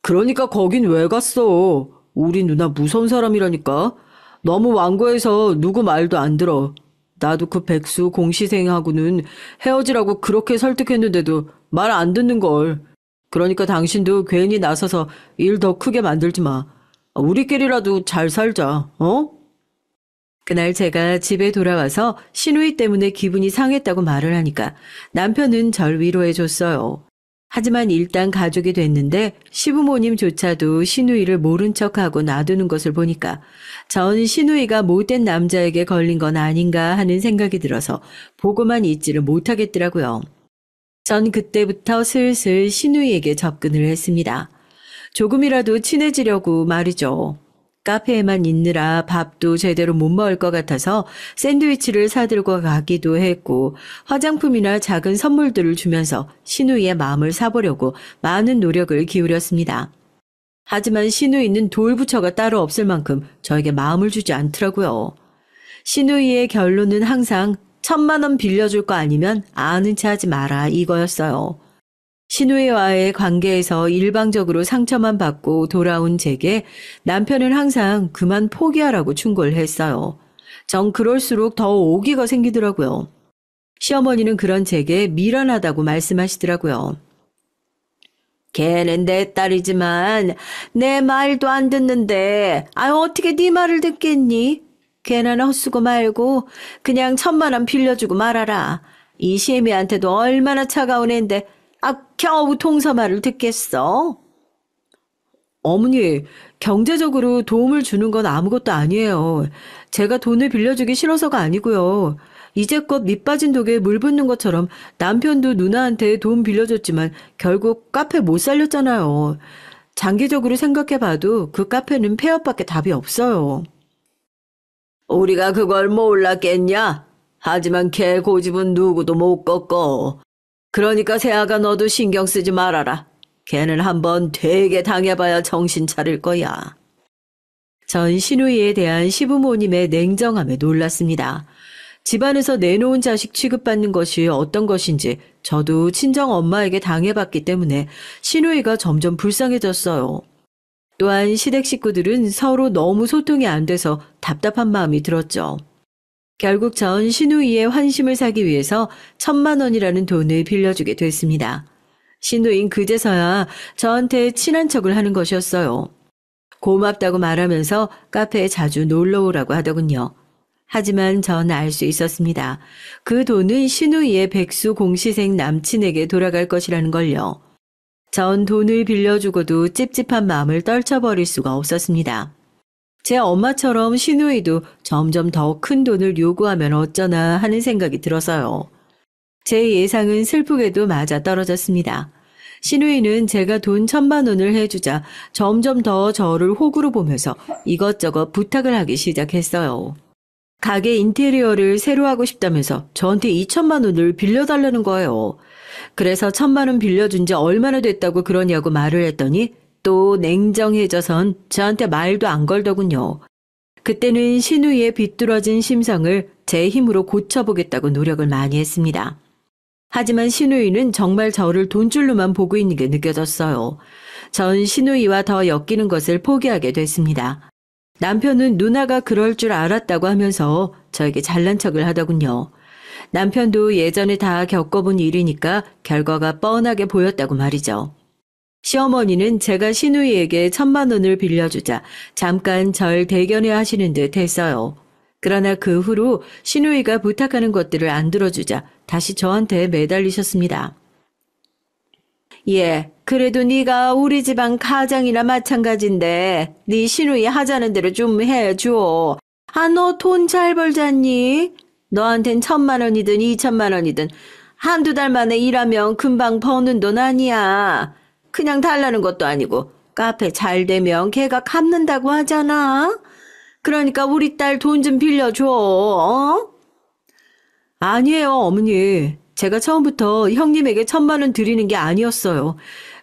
Speaker 2: 그러니까 거긴 왜 갔어? 우리 누나 무서운 사람이라니까. 너무 완고해서 누구 말도 안 들어. 나도 그 백수 공시생하고는 헤어지라고 그렇게 설득했는데도 말 안 듣는 걸. 그러니까 당신도 괜히 나서서 일 더 크게 만들지 마. 우리끼리라도 잘 살자, 어? 그날 제가 집에 돌아와서 시누이 때문에 기분이 상했다고 말을 하니까 남편은 절 위로해줬어요. 하지만 일단 가족이 됐는데 시부모님조차도 시누이를 모른 척하고 놔두는 것을 보니까 전 시누이가 못된 남자에게 걸린 건 아닌가 하는 생각이 들어서 보고만 있지를 못하겠더라고요. 전 그때부터 슬슬 시누이에게 접근을 했습니다. 조금이라도 친해지려고 말이죠. 카페에만 있느라 밥도 제대로 못 먹을 것 같아서 샌드위치를 사들고 가기도 했고 화장품이나 작은 선물들을 주면서 시누이의 마음을 사보려고 많은 노력을 기울였습니다. 하지만 시누이는 돌부처가 따로 없을 만큼 저에게 마음을 주지 않더라고요. 시누이의 결론은 항상 1,000만 원 빌려줄 거 아니면 아는 체 하지 마라 이거였어요. 시누이와의 관계에서 일방적으로 상처만 받고 돌아온 제게 남편은 항상 그만 포기하라고 충고를 했어요. 전 그럴수록 더 오기가 생기더라고요. 시어머니는 그런 제게 미련하다고 말씀하시더라고요. 걔는 내 딸이지만 내 말도 안 듣는데 어떻게 네 말을 듣겠니? 걔는 헛수고 말고 그냥 1,000만 원 빌려주고 말아라. 이 시애미한테도 얼마나 차가운 앤데 겨우 통서 말을 듣겠어? 어머니, 경제적으로 도움을 주는 건 아무것도 아니에요. 제가 돈을 빌려주기 싫어서가 아니고요. 이제껏 밑 빠진 독에 물 붓는 것처럼 남편도 누나한테 돈 빌려줬지만 결국 카페 못 살렸잖아요. 장기적으로 생각해봐도 그 카페는 폐업밖에 답이 없어요.
Speaker 1: 우리가 그걸 몰랐겠냐? 하지만 걔 고집은 누구도 못 꺾어. 그러니까 세아가 너도 신경 쓰지 말아라. 걔는 한번 되게 당해봐야 정신 차릴 거야.
Speaker 2: 전 신우이에 대한 시부모님의 냉정함에 놀랐습니다. 집안에서 내놓은 자식 취급받는 것이 어떤 것인지 저도 친정 엄마에게 당해봤기 때문에 신우이가 점점 불쌍해졌어요. 또한 시댁 식구들은 서로 너무 소통이 안 돼서 답답한 마음이 들었죠. 결국 전 신우이의 환심을 사기 위해서 1,000만 원이라는 돈을 빌려주게 됐습니다. 신우인 그제서야 저한테 친한 척을 하는 것이었어요. 고맙다고 말하면서 카페에 자주 놀러 오라고 하더군요. 하지만 전 알 수 있었습니다. 그 돈은 신우이의 백수 공시생 남친에게 돌아갈 것이라는 걸요. 전 돈을 빌려주고도 찝찝한 마음을 떨쳐버릴 수가 없었습니다. 제 엄마처럼 신우이도 점점 더 큰 돈을 요구하면 어쩌나 하는 생각이 들어서요. 제 예상은 슬프게도 맞아 떨어졌습니다. 신우이는 제가 돈 1,000만 원을 해주자 점점 더 저를 호구로 보면서 이것저것 부탁을 하기 시작했어요. 가게 인테리어를 새로 하고 싶다면서 저한테 2,000만 원을 빌려달라는 거예요. 그래서 1,000만 원 빌려준 지 얼마나 됐다고 그러냐고 말을 했더니 또 냉정해져선 저한테 말도 안 걸더군요. 그때는 신우이의 비뚤어진 심성을 제 힘으로 고쳐보겠다고 노력을 많이 했습니다. 하지만 신우이는 정말 저를 돈줄로만 보고 있는 게 느껴졌어요. 전 신우이와 더 엮이는 것을 포기하게 됐습니다. 남편은 누나가 그럴 줄 알았다고 하면서 저에게 잘난 척을 하더군요. 남편도 예전에 다 겪어본 일이니까 결과가 뻔하게 보였다고 말이죠. 시어머니는 제가 신우이에게 1,000만 원을 빌려주자 잠깐 절 대견해 하시는 듯 했어요. 그러나 그 후로 신우이가 부탁하는 것들을 안 들어주자 다시 저한테 매달리셨습니다. 예, 그래도 네가 우리 집안 가장이나 마찬가지인데 네 신우이 하자는 대로 좀 해줘. 아, 너 돈 잘 벌잖니? 너한텐 1,000만 원이든 2,000만 원이든 한두 달 만에 일하면 금방 버는 돈 아니야. 그냥 달라는 것도 아니고 카페 잘 되면 걔가 갚는다고 하잖아. 그러니까 우리 딸 돈 좀 빌려줘. 어? 아니에요, 어머니. 제가 처음부터 형님에게 1,000만 원 드리는 게 아니었어요.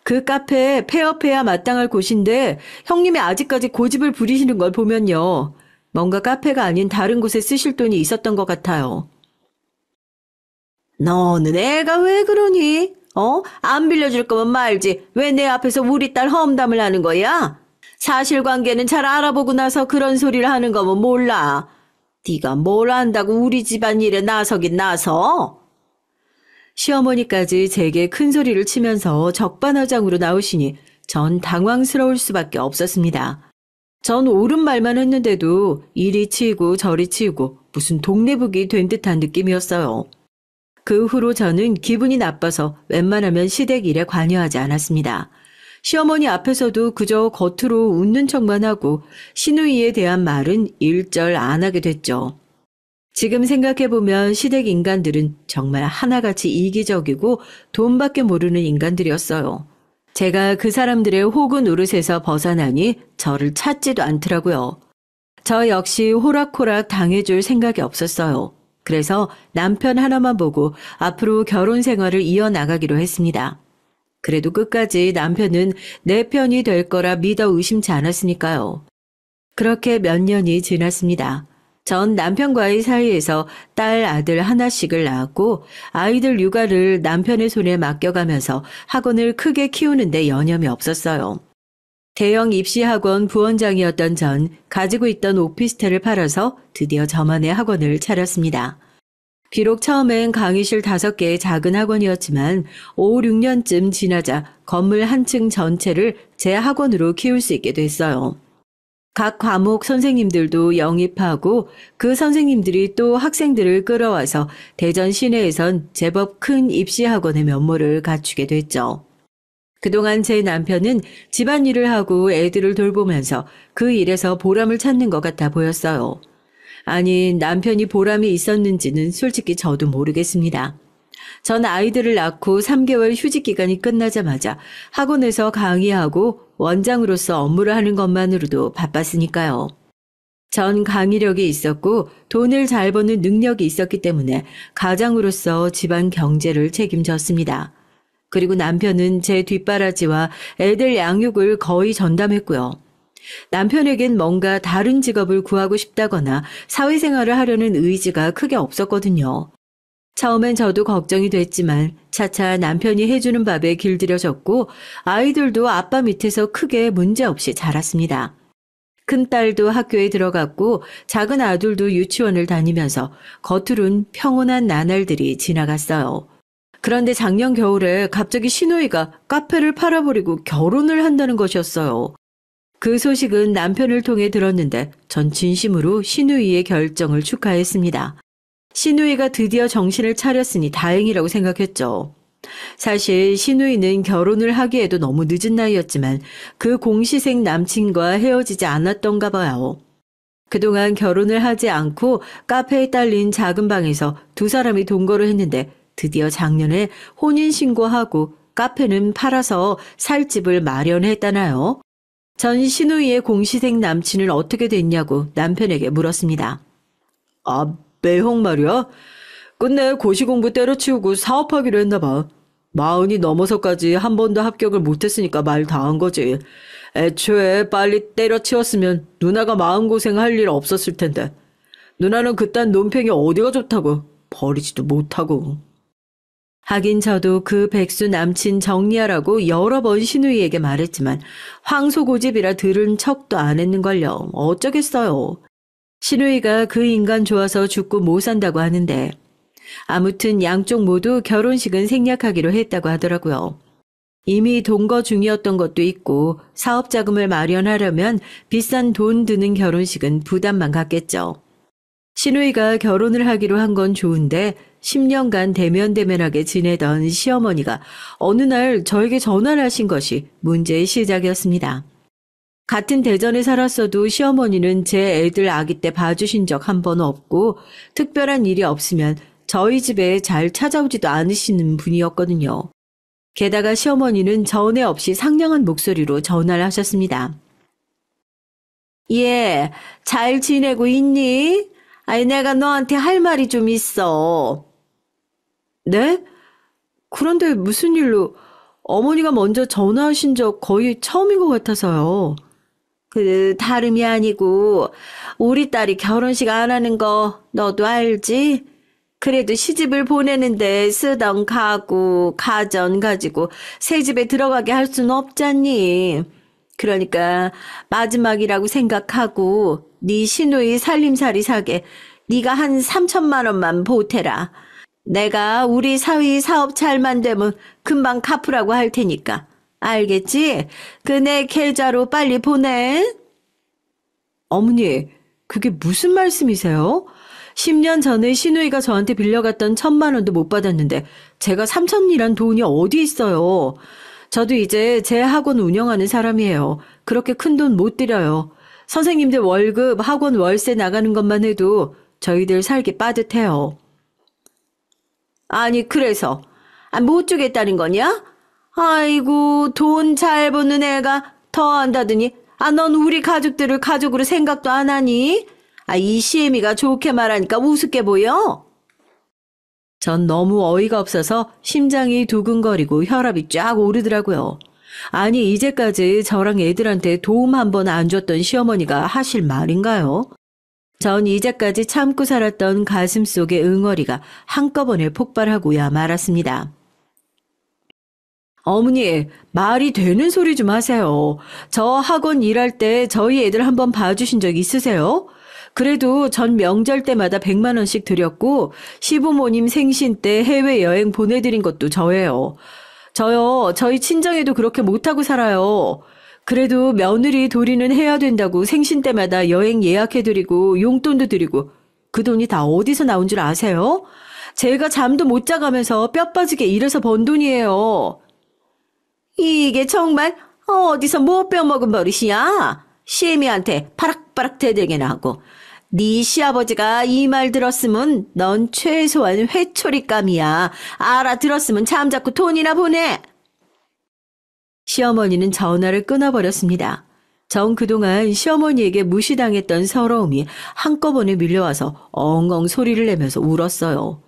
Speaker 2: 그 카페 폐업해야 마땅할 곳인데 형님이 아직까지 고집을 부리시는 걸 보면요. 뭔가 카페가 아닌 다른 곳에 쓰실 돈이 있었던 것 같아요. 너는 애가 왜 그러니? 안 빌려줄 거면 말지. 왜 내 앞에서 우리 딸 험담을 하는 거야? 사실관계는 잘 알아보고 나서 그런 소리를 하는 거면 몰라. 네가 뭘 안다고 우리 집안 일에 나서긴 나서? 시어머니까지 제게 큰 소리를 치면서 적반하장으로 나오시니 전 당황스러울 수밖에 없었습니다. 전 옳은 말만 했는데도 이리 치이고 저리 치이고 무슨 동네북이 된 듯한 느낌이었어요. 그 후로 저는 기분이 나빠서 웬만하면 시댁 일에 관여하지 않았습니다. 시어머니 앞에서도 그저 겉으로 웃는 척만 하고 신우이에 대한 말은 일절 안 하게 됐죠. 지금 생각해보면 시댁 인간들은 정말 하나같이 이기적이고 돈밖에 모르는 인간들이었어요. 제가 그 사람들의 호구 노릇에서 벗어나니 저를 찾지도 않더라고요. 저 역시 호락호락 당해줄 생각이 없었어요. 그래서 남편 하나만 보고 앞으로 결혼 생활을 이어나가기로 했습니다. 그래도 끝까지 남편은 내 편이 될 거라 믿어 의심치 않았으니까요. 그렇게 몇 년이 지났습니다. 전 남편과의 사이에서 딸, 아들 하나씩을 낳았고 아이들 육아를 남편의 손에 맡겨가면서 학원을 크게 키우는데 여념이 없었어요. 대형 입시학원 부원장이었던 전 가지고 있던 오피스텔을 팔아서 드디어 저만의 학원을 차렸습니다. 비록 처음엔 강의실 5개의 작은 학원이었지만 5, 6년쯤 지나자 건물 한 층 전체를 제 학원으로 키울 수 있게 됐어요. 각 과목 선생님들도 영입하고 그 선생님들이 또 학생들을 끌어와서 대전 시내에선 제법 큰 입시학원의 면모를 갖추게 됐죠. 그동안 제 남편은 집안일을 하고 애들을 돌보면서 그 일에서 보람을 찾는 것 같아 보였어요. 아니, 남편이 보람이 있었는지는 솔직히 저도 모르겠습니다.
Speaker 1: 전 아이들을 낳고 3개월 휴직 기간이 끝나자마자 학원에서 강의하고 원장으로서 업무를 하는 것만으로도 바빴으니까요. 전 강의력이 있었고 돈을 잘 버는 능력이 있었기 때문에 가장으로서 집안 경제를 책임졌습니다. 그리고 남편은 제 뒷바라지와 애들 양육을 거의 전담했고요. 남편에겐 뭔가 다른 직업을 구하고 싶다거나 사회생활을 하려는 의지가 크게 없었거든요. 처음엔 저도 걱정이 됐지만 차차 남편이 해주는 밥에 길들여졌고 아이들도 아빠 밑에서 크게 문제없이 자랐습니다. 큰딸도 학교에 들어갔고 작은 아들도 유치원을 다니면서 겉으론 평온한 나날들이 지나갔어요. 그런데 작년 겨울에 갑자기 시누이가 카페를 팔아버리고 결혼을 한다는 것이었어요. 그 소식은 남편을 통해 들었는데 전 진심으로 시누이의 결정을 축하했습니다. 시누이가 드디어 정신을 차렸으니 다행이라고 생각했죠. 사실 시누이는 결혼을 하기에도 너무 늦은 나이였지만 그 공시생 남친과 헤어지지 않았던가 봐요. 그동안 결혼을 하지 않고 카페에 딸린 작은 방에서 두 사람이 동거를 했는데 드디어 작년에 혼인신고하고 카페는 팔아서 살 집을 마련했다나요? 전 시누이의 공시생 남친은 어떻게 됐냐고 남편에게 물었습니다. 매형 말이야? 끝내 고시공부 때려치우고 사업하기로 했나 봐. 40이 넘어서까지 한 번도 합격을 못했으니까 말 다 한 거지. 애초에 빨리 때려치웠으면 누나가 마음고생할 일 없었을 텐데. 누나는 그딴 논팽이 어디가 좋다고. 버리지도 못하고. 하긴 저도 그 백수 남친 정리하라고 여러 번 시누이에게 말했지만 황소고집이라 들은 척도 안 했는걸요. 어쩌겠어요. 시누이가 그 인간 좋아서 죽고 못 산다고 하는데 아무튼 양쪽 모두 결혼식은 생략하기로 했다고 하더라고요. 이미 동거 중이었던 것도 있고 사업 자금을 마련하려면 비싼 돈 드는 결혼식은 부담만 갖겠죠. 시누이가 결혼을 하기로 한 건 좋은데 10년간 대면대면하게 지내던 시어머니가 어느 날 저에게 전화를 하신 것이 문제의 시작이었습니다. 같은 대전에 살았어도 시어머니는 제 애들 아기 때 봐주신 적 한 번 없고 특별한 일이 없으면 저희 집에 잘 찾아오지도 않으시는 분이었거든요. 게다가 시어머니는 전에 없이 상냥한 목소리로 전화를 하셨습니다. 예, 잘 지내고 있니? 아니, 내가 너한테 할 말이 좀 있어. 네? 그런데 무슨 일로 어머니가 먼저 전화하신 적 거의 처음인 것 같아서요. 다름이 아니고 우리 딸이 결혼식 안 하는 거 너도 알지? 그래도 시집을 보내는데 쓰던 가구, 가전 가지고 새 집에 들어가게 할 순 없잖니. 그러니까 마지막이라고 생각하고 네 시누이 살림살이 사게 네가 한 3천만 원만 보태라. 내가 우리 사위 사업 잘만 되면 금방 갚으라고 할 테니까. 알겠지? 내 계좌로 빨리 보내. 어머니, 그게 무슨 말씀이세요? 10년 전에 시누이가 저한테 빌려갔던 1,000만 원도 못 받았는데 제가 3천이란 돈이 어디 있어요. 저도 이제 제 학원 운영하는 사람이에요. 그렇게 큰 돈 못 드려요. 선생님들 월급, 학원 월세 나가는 것만 해도 저희들 살기 빠듯해요. 아니, 그래서 못 주겠다는 거냐? 아이고, 돈 잘 버는 애가 더 한다더니 넌 우리 가족들을 가족으로 생각도 안 하니? 이 시애미가 좋게 말하니까 우습게 보여? 전 너무 어이가 없어서 심장이 두근거리고 혈압이 쫙 오르더라고요. 아니, 이제까지 저랑 애들한테 도움 한 번 안 줬던 시어머니가 하실 말인가요? 전 이제까지 참고 살았던 가슴 속의 응어리가 한꺼번에 폭발하고야 말았습니다. 어머니, 말이 되는 소리 좀 하세요. 저 학원 일할 때 저희 애들 한번 봐주신 적 있으세요? 그래도 전 명절 때마다 100만 원씩 드렸고 시부모님 생신 때 해외여행 보내드린 것도 저예요. 저희 친정에도 그렇게 못하고 살아요. 그래도 며느리 도리는 해야 된다고 생신 때마다 여행 예약해드리고 용돈도 드리고 그 돈이 다 어디서 나온 줄 아세요? 제가 잠도 못 자가면서 뼈 빠지게 일해서 번 돈이에요. 이게 정말 어디서 못 빼먹은 버릇이야? 시애미한테 파락파락 대들게나 하고
Speaker 2: 네 시아버지가 이 말 들었으면 넌 최소한 회초리감이야. 알아들었으면 잠자코 돈이나 보내.
Speaker 1: 시어머니는 전화를 끊어버렸습니다. 전 그동안 시어머니에게 무시당했던 서러움이 한꺼번에 밀려와서 엉엉 소리를 내면서 울었어요.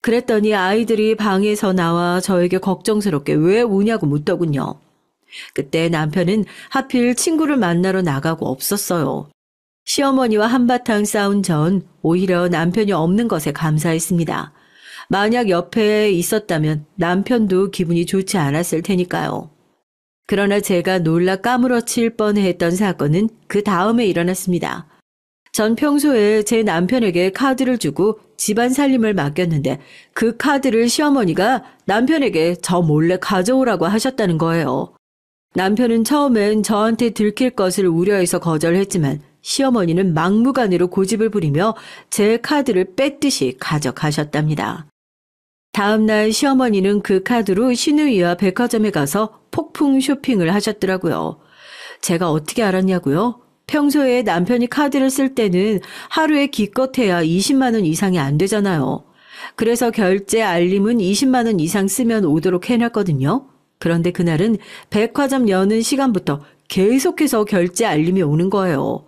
Speaker 1: 그랬더니 아이들이 방에서 나와 저에게 걱정스럽게 왜 우냐고 묻더군요. 그때 남편은 하필 친구를 만나러 나가고 없었어요. 시어머니와 한바탕 싸운 전 오히려 남편이 없는 것에 감사했습니다. 만약 옆에 있었다면 남편도 기분이 좋지 않았을 테니까요. 그러나 제가 놀라 까무러칠 뻔했던 사건은 그 다음에 일어났습니다. 전 평소에 제 남편에게 카드를 주고 집안 살림을 맡겼는데 그 카드를 시어머니가 남편에게 저 몰래 가져오라고 하셨다는 거예요. 남편은 처음엔 저한테 들킬 것을 우려해서 거절했지만 시어머니는 막무가내로 고집을 부리며 제 카드를 뺏듯이 가져가셨답니다. 다음 날 시어머니는 그 카드로 시누이와 백화점에 가서 폭풍 쇼핑을 하셨더라고요. 제가 어떻게 알았냐고요? 평소에 남편이 카드를 쓸 때는 하루에 기껏해야 20만 원 이상이 안 되잖아요. 그래서 결제 알림은 20만 원 이상 쓰면 오도록 해놨거든요. 그런데 그날은 백화점 여는 시간부터 계속해서 결제 알림이 오는 거예요.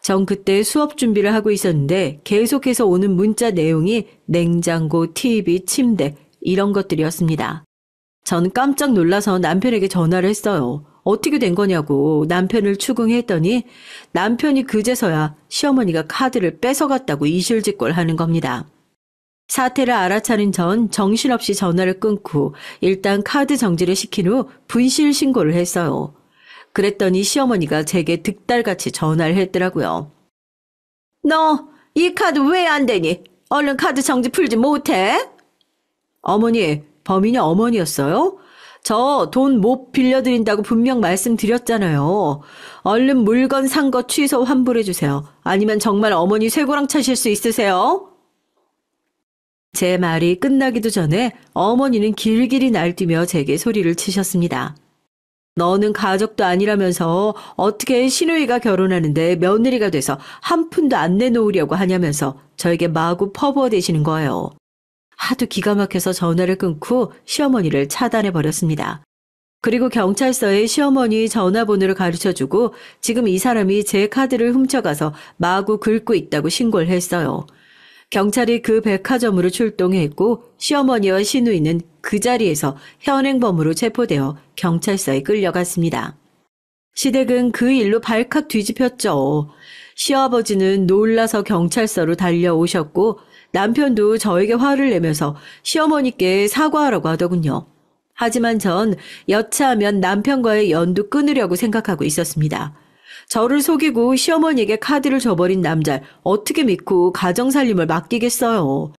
Speaker 1: 전 그때 수업 준비를 하고 있었는데 계속해서 오는 문자 내용이 냉장고, TV, 침대 이런 것들이었습니다. 전 깜짝 놀라서 남편에게 전화를 했어요. 어떻게 된 거냐고 남편을 추궁했더니 남편이 그제서야 시어머니가 카드를 뺏어갔다고 이실직고를 하는 겁니다. 사태를 알아차린 전 정신없이 전화를 끊고 일단 카드 정지를 시킨 후 분실 신고를 했어요. 그랬더니 시어머니가 제게 득달같이 전화를 했더라고요.
Speaker 2: 너 이 카드 왜 안 되니? 얼른 카드 정지 풀지 못해?
Speaker 1: 어머니, 범인이 어머니였어요? 저 돈 못 빌려드린다고 분명 말씀드렸잖아요. 얼른 물건 산 거 취소 환불해주세요. 아니면 정말 어머니 쇠고랑 차실 수 있으세요? 제 말이 끝나기도 전에 어머니는 길길이 날뛰며 제게 소리를 치셨습니다. 너는 가족도 아니라면서 어떻게 시누이가 결혼하는데 며느리가 돼서 한 푼도 안 내놓으려고 하냐면서 저에게 마구 퍼부어대시는 거예요. 하도 기가 막혀서 전화를 끊고 시어머니를 차단해버렸습니다. 그리고 경찰서에 시어머니 전화번호를 가르쳐주고 지금 이 사람이 제 카드를 훔쳐가서 마구 긁고 있다고 신고를 했어요. 경찰이 그 백화점으로 출동했고 시어머니와 시누이는 그 자리에서 현행범으로 체포되어 경찰서에 끌려갔습니다. 시댁은 그 일로 발칵 뒤집혔죠. 시아버지는 놀라서 경찰서로 달려오셨고 남편도 저에게 화를 내면서 시어머니께 사과하라고 하더군요. 하지만 전 여차하면 남편과의 연도 끊으려고 생각하고 있었습니다. 저를 속이고 시어머니에게 카드를 줘버린 남자를 어떻게 믿고 가정살림을 맡기겠어요.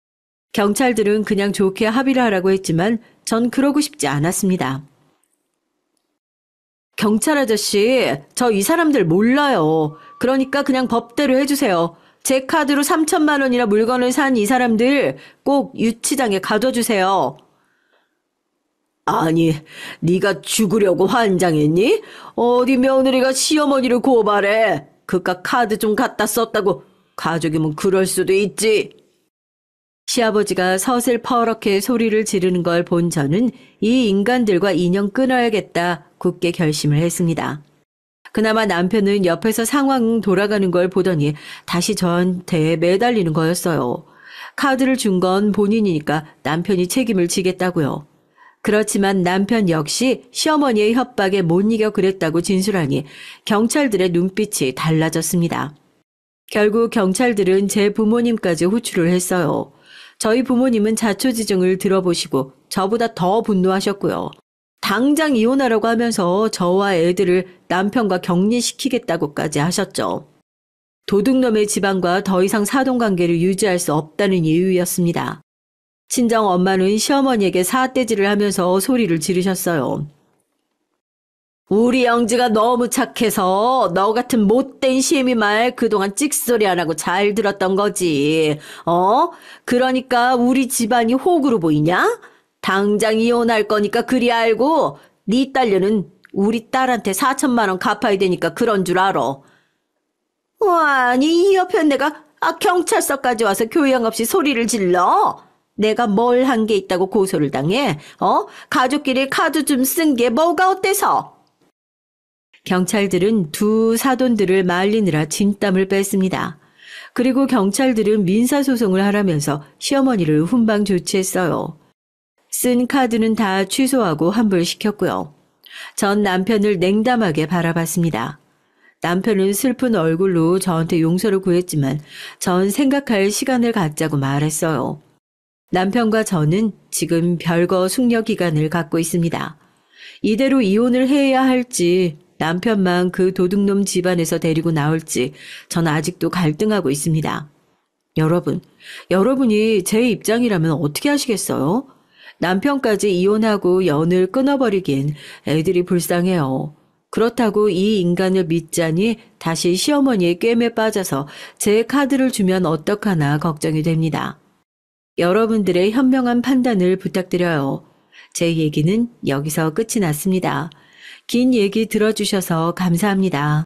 Speaker 1: 경찰들은 그냥 좋게 합의를 하라고 했지만 전 그러고 싶지 않았습니다. 경찰 아저씨, 저 이 사람들 몰라요. 그러니까 그냥 법대로 해주세요. 제 카드로 3천만 원이나 물건을 산 이 사람들 꼭 유치장에 가둬주세요. 아니, 네가 죽으려고 환장했니? 어디 며느리가 시어머니를 고발해. 그깟 카드 좀 갖다 썼다고. 가족이면 그럴 수도 있지. 시아버지가 서슬퍼렇게 소리를 지르는 걸 본 저는 이 인간들과 인연 끊어야겠다 굳게 결심을 했습니다. 그나마 남편은 옆에서 상황 돌아가는 걸 보더니 다시 저한테 매달리는 거였어요. 카드를 준 건 본인이니까 남편이 책임을 지겠다고요. 그렇지만 남편 역시 시어머니의 협박에 못 이겨 그랬다고 진술하니 경찰들의 눈빛이 달라졌습니다. 결국 경찰들은 제 부모님까지 호출을 했어요. 저희 부모님은 자초지종을 들어보시고 저보다 더 분노하셨고요. 당장 이혼하라고 하면서 저와 애들을 남편과 격리시키겠다고까지 하셨죠. 도둑놈의 집안과 더 이상 사돈관계를 유지할 수 없다는 이유였습니다. 친정 엄마는 시어머니에게 사태질을 하면서 소리를 지르셨어요. 우리 영지가 너무 착해서 너 같은 못된 시애미 말 그동안 찍소리 안 하고 잘 들었던 거지. 그러니까 우리 집안이 호구로 보이냐? 당장 이혼할 거니까 그리 알고 네 딸녀는 우리 딸한테 4천만 원 갚아야 되니까 그런 줄 알아. 아니 이 옆에 내가
Speaker 2: 경찰서까지 와서 교양 없이 소리를 질러? 내가 뭘 한 게 있다고 고소를 당해? 가족끼리 카드 좀 쓴 게 뭐가 어때서?
Speaker 1: 경찰들은 두 사돈들을 말리느라 진땀을 뺐습니다. 그리고 경찰들은 민사소송을 하라면서 시어머니를 훈방 조치했어요. 쓴 카드는 다 취소하고 환불시켰고요. 전 남편을 냉담하게 바라봤습니다. 남편은 슬픈 얼굴로 저한테 용서를 구했지만 전 생각할 시간을 갖자고 말했어요. 남편과 저는 지금 별거 숙려 기간을 갖고 있습니다. 이대로 이혼을 해야 할지 남편만 그 도둑놈 집안에서 데리고 나올지 전 아직도 갈등하고 있습니다. 여러분이 제 입장이라면 어떻게 하시겠어요? 남편까지 이혼하고 연을 끊어버리기엔 애들이 불쌍해요. 그렇다고 이 인간을 믿자니 다시 시어머니의 꿰매 빠져서 제 카드를 주면 어떡하나 걱정이 됩니다. 여러분들의 현명한 판단을 부탁드려요. 제 얘기는 여기서 끝이 났습니다. 긴 얘기 들어주셔서 감사합니다.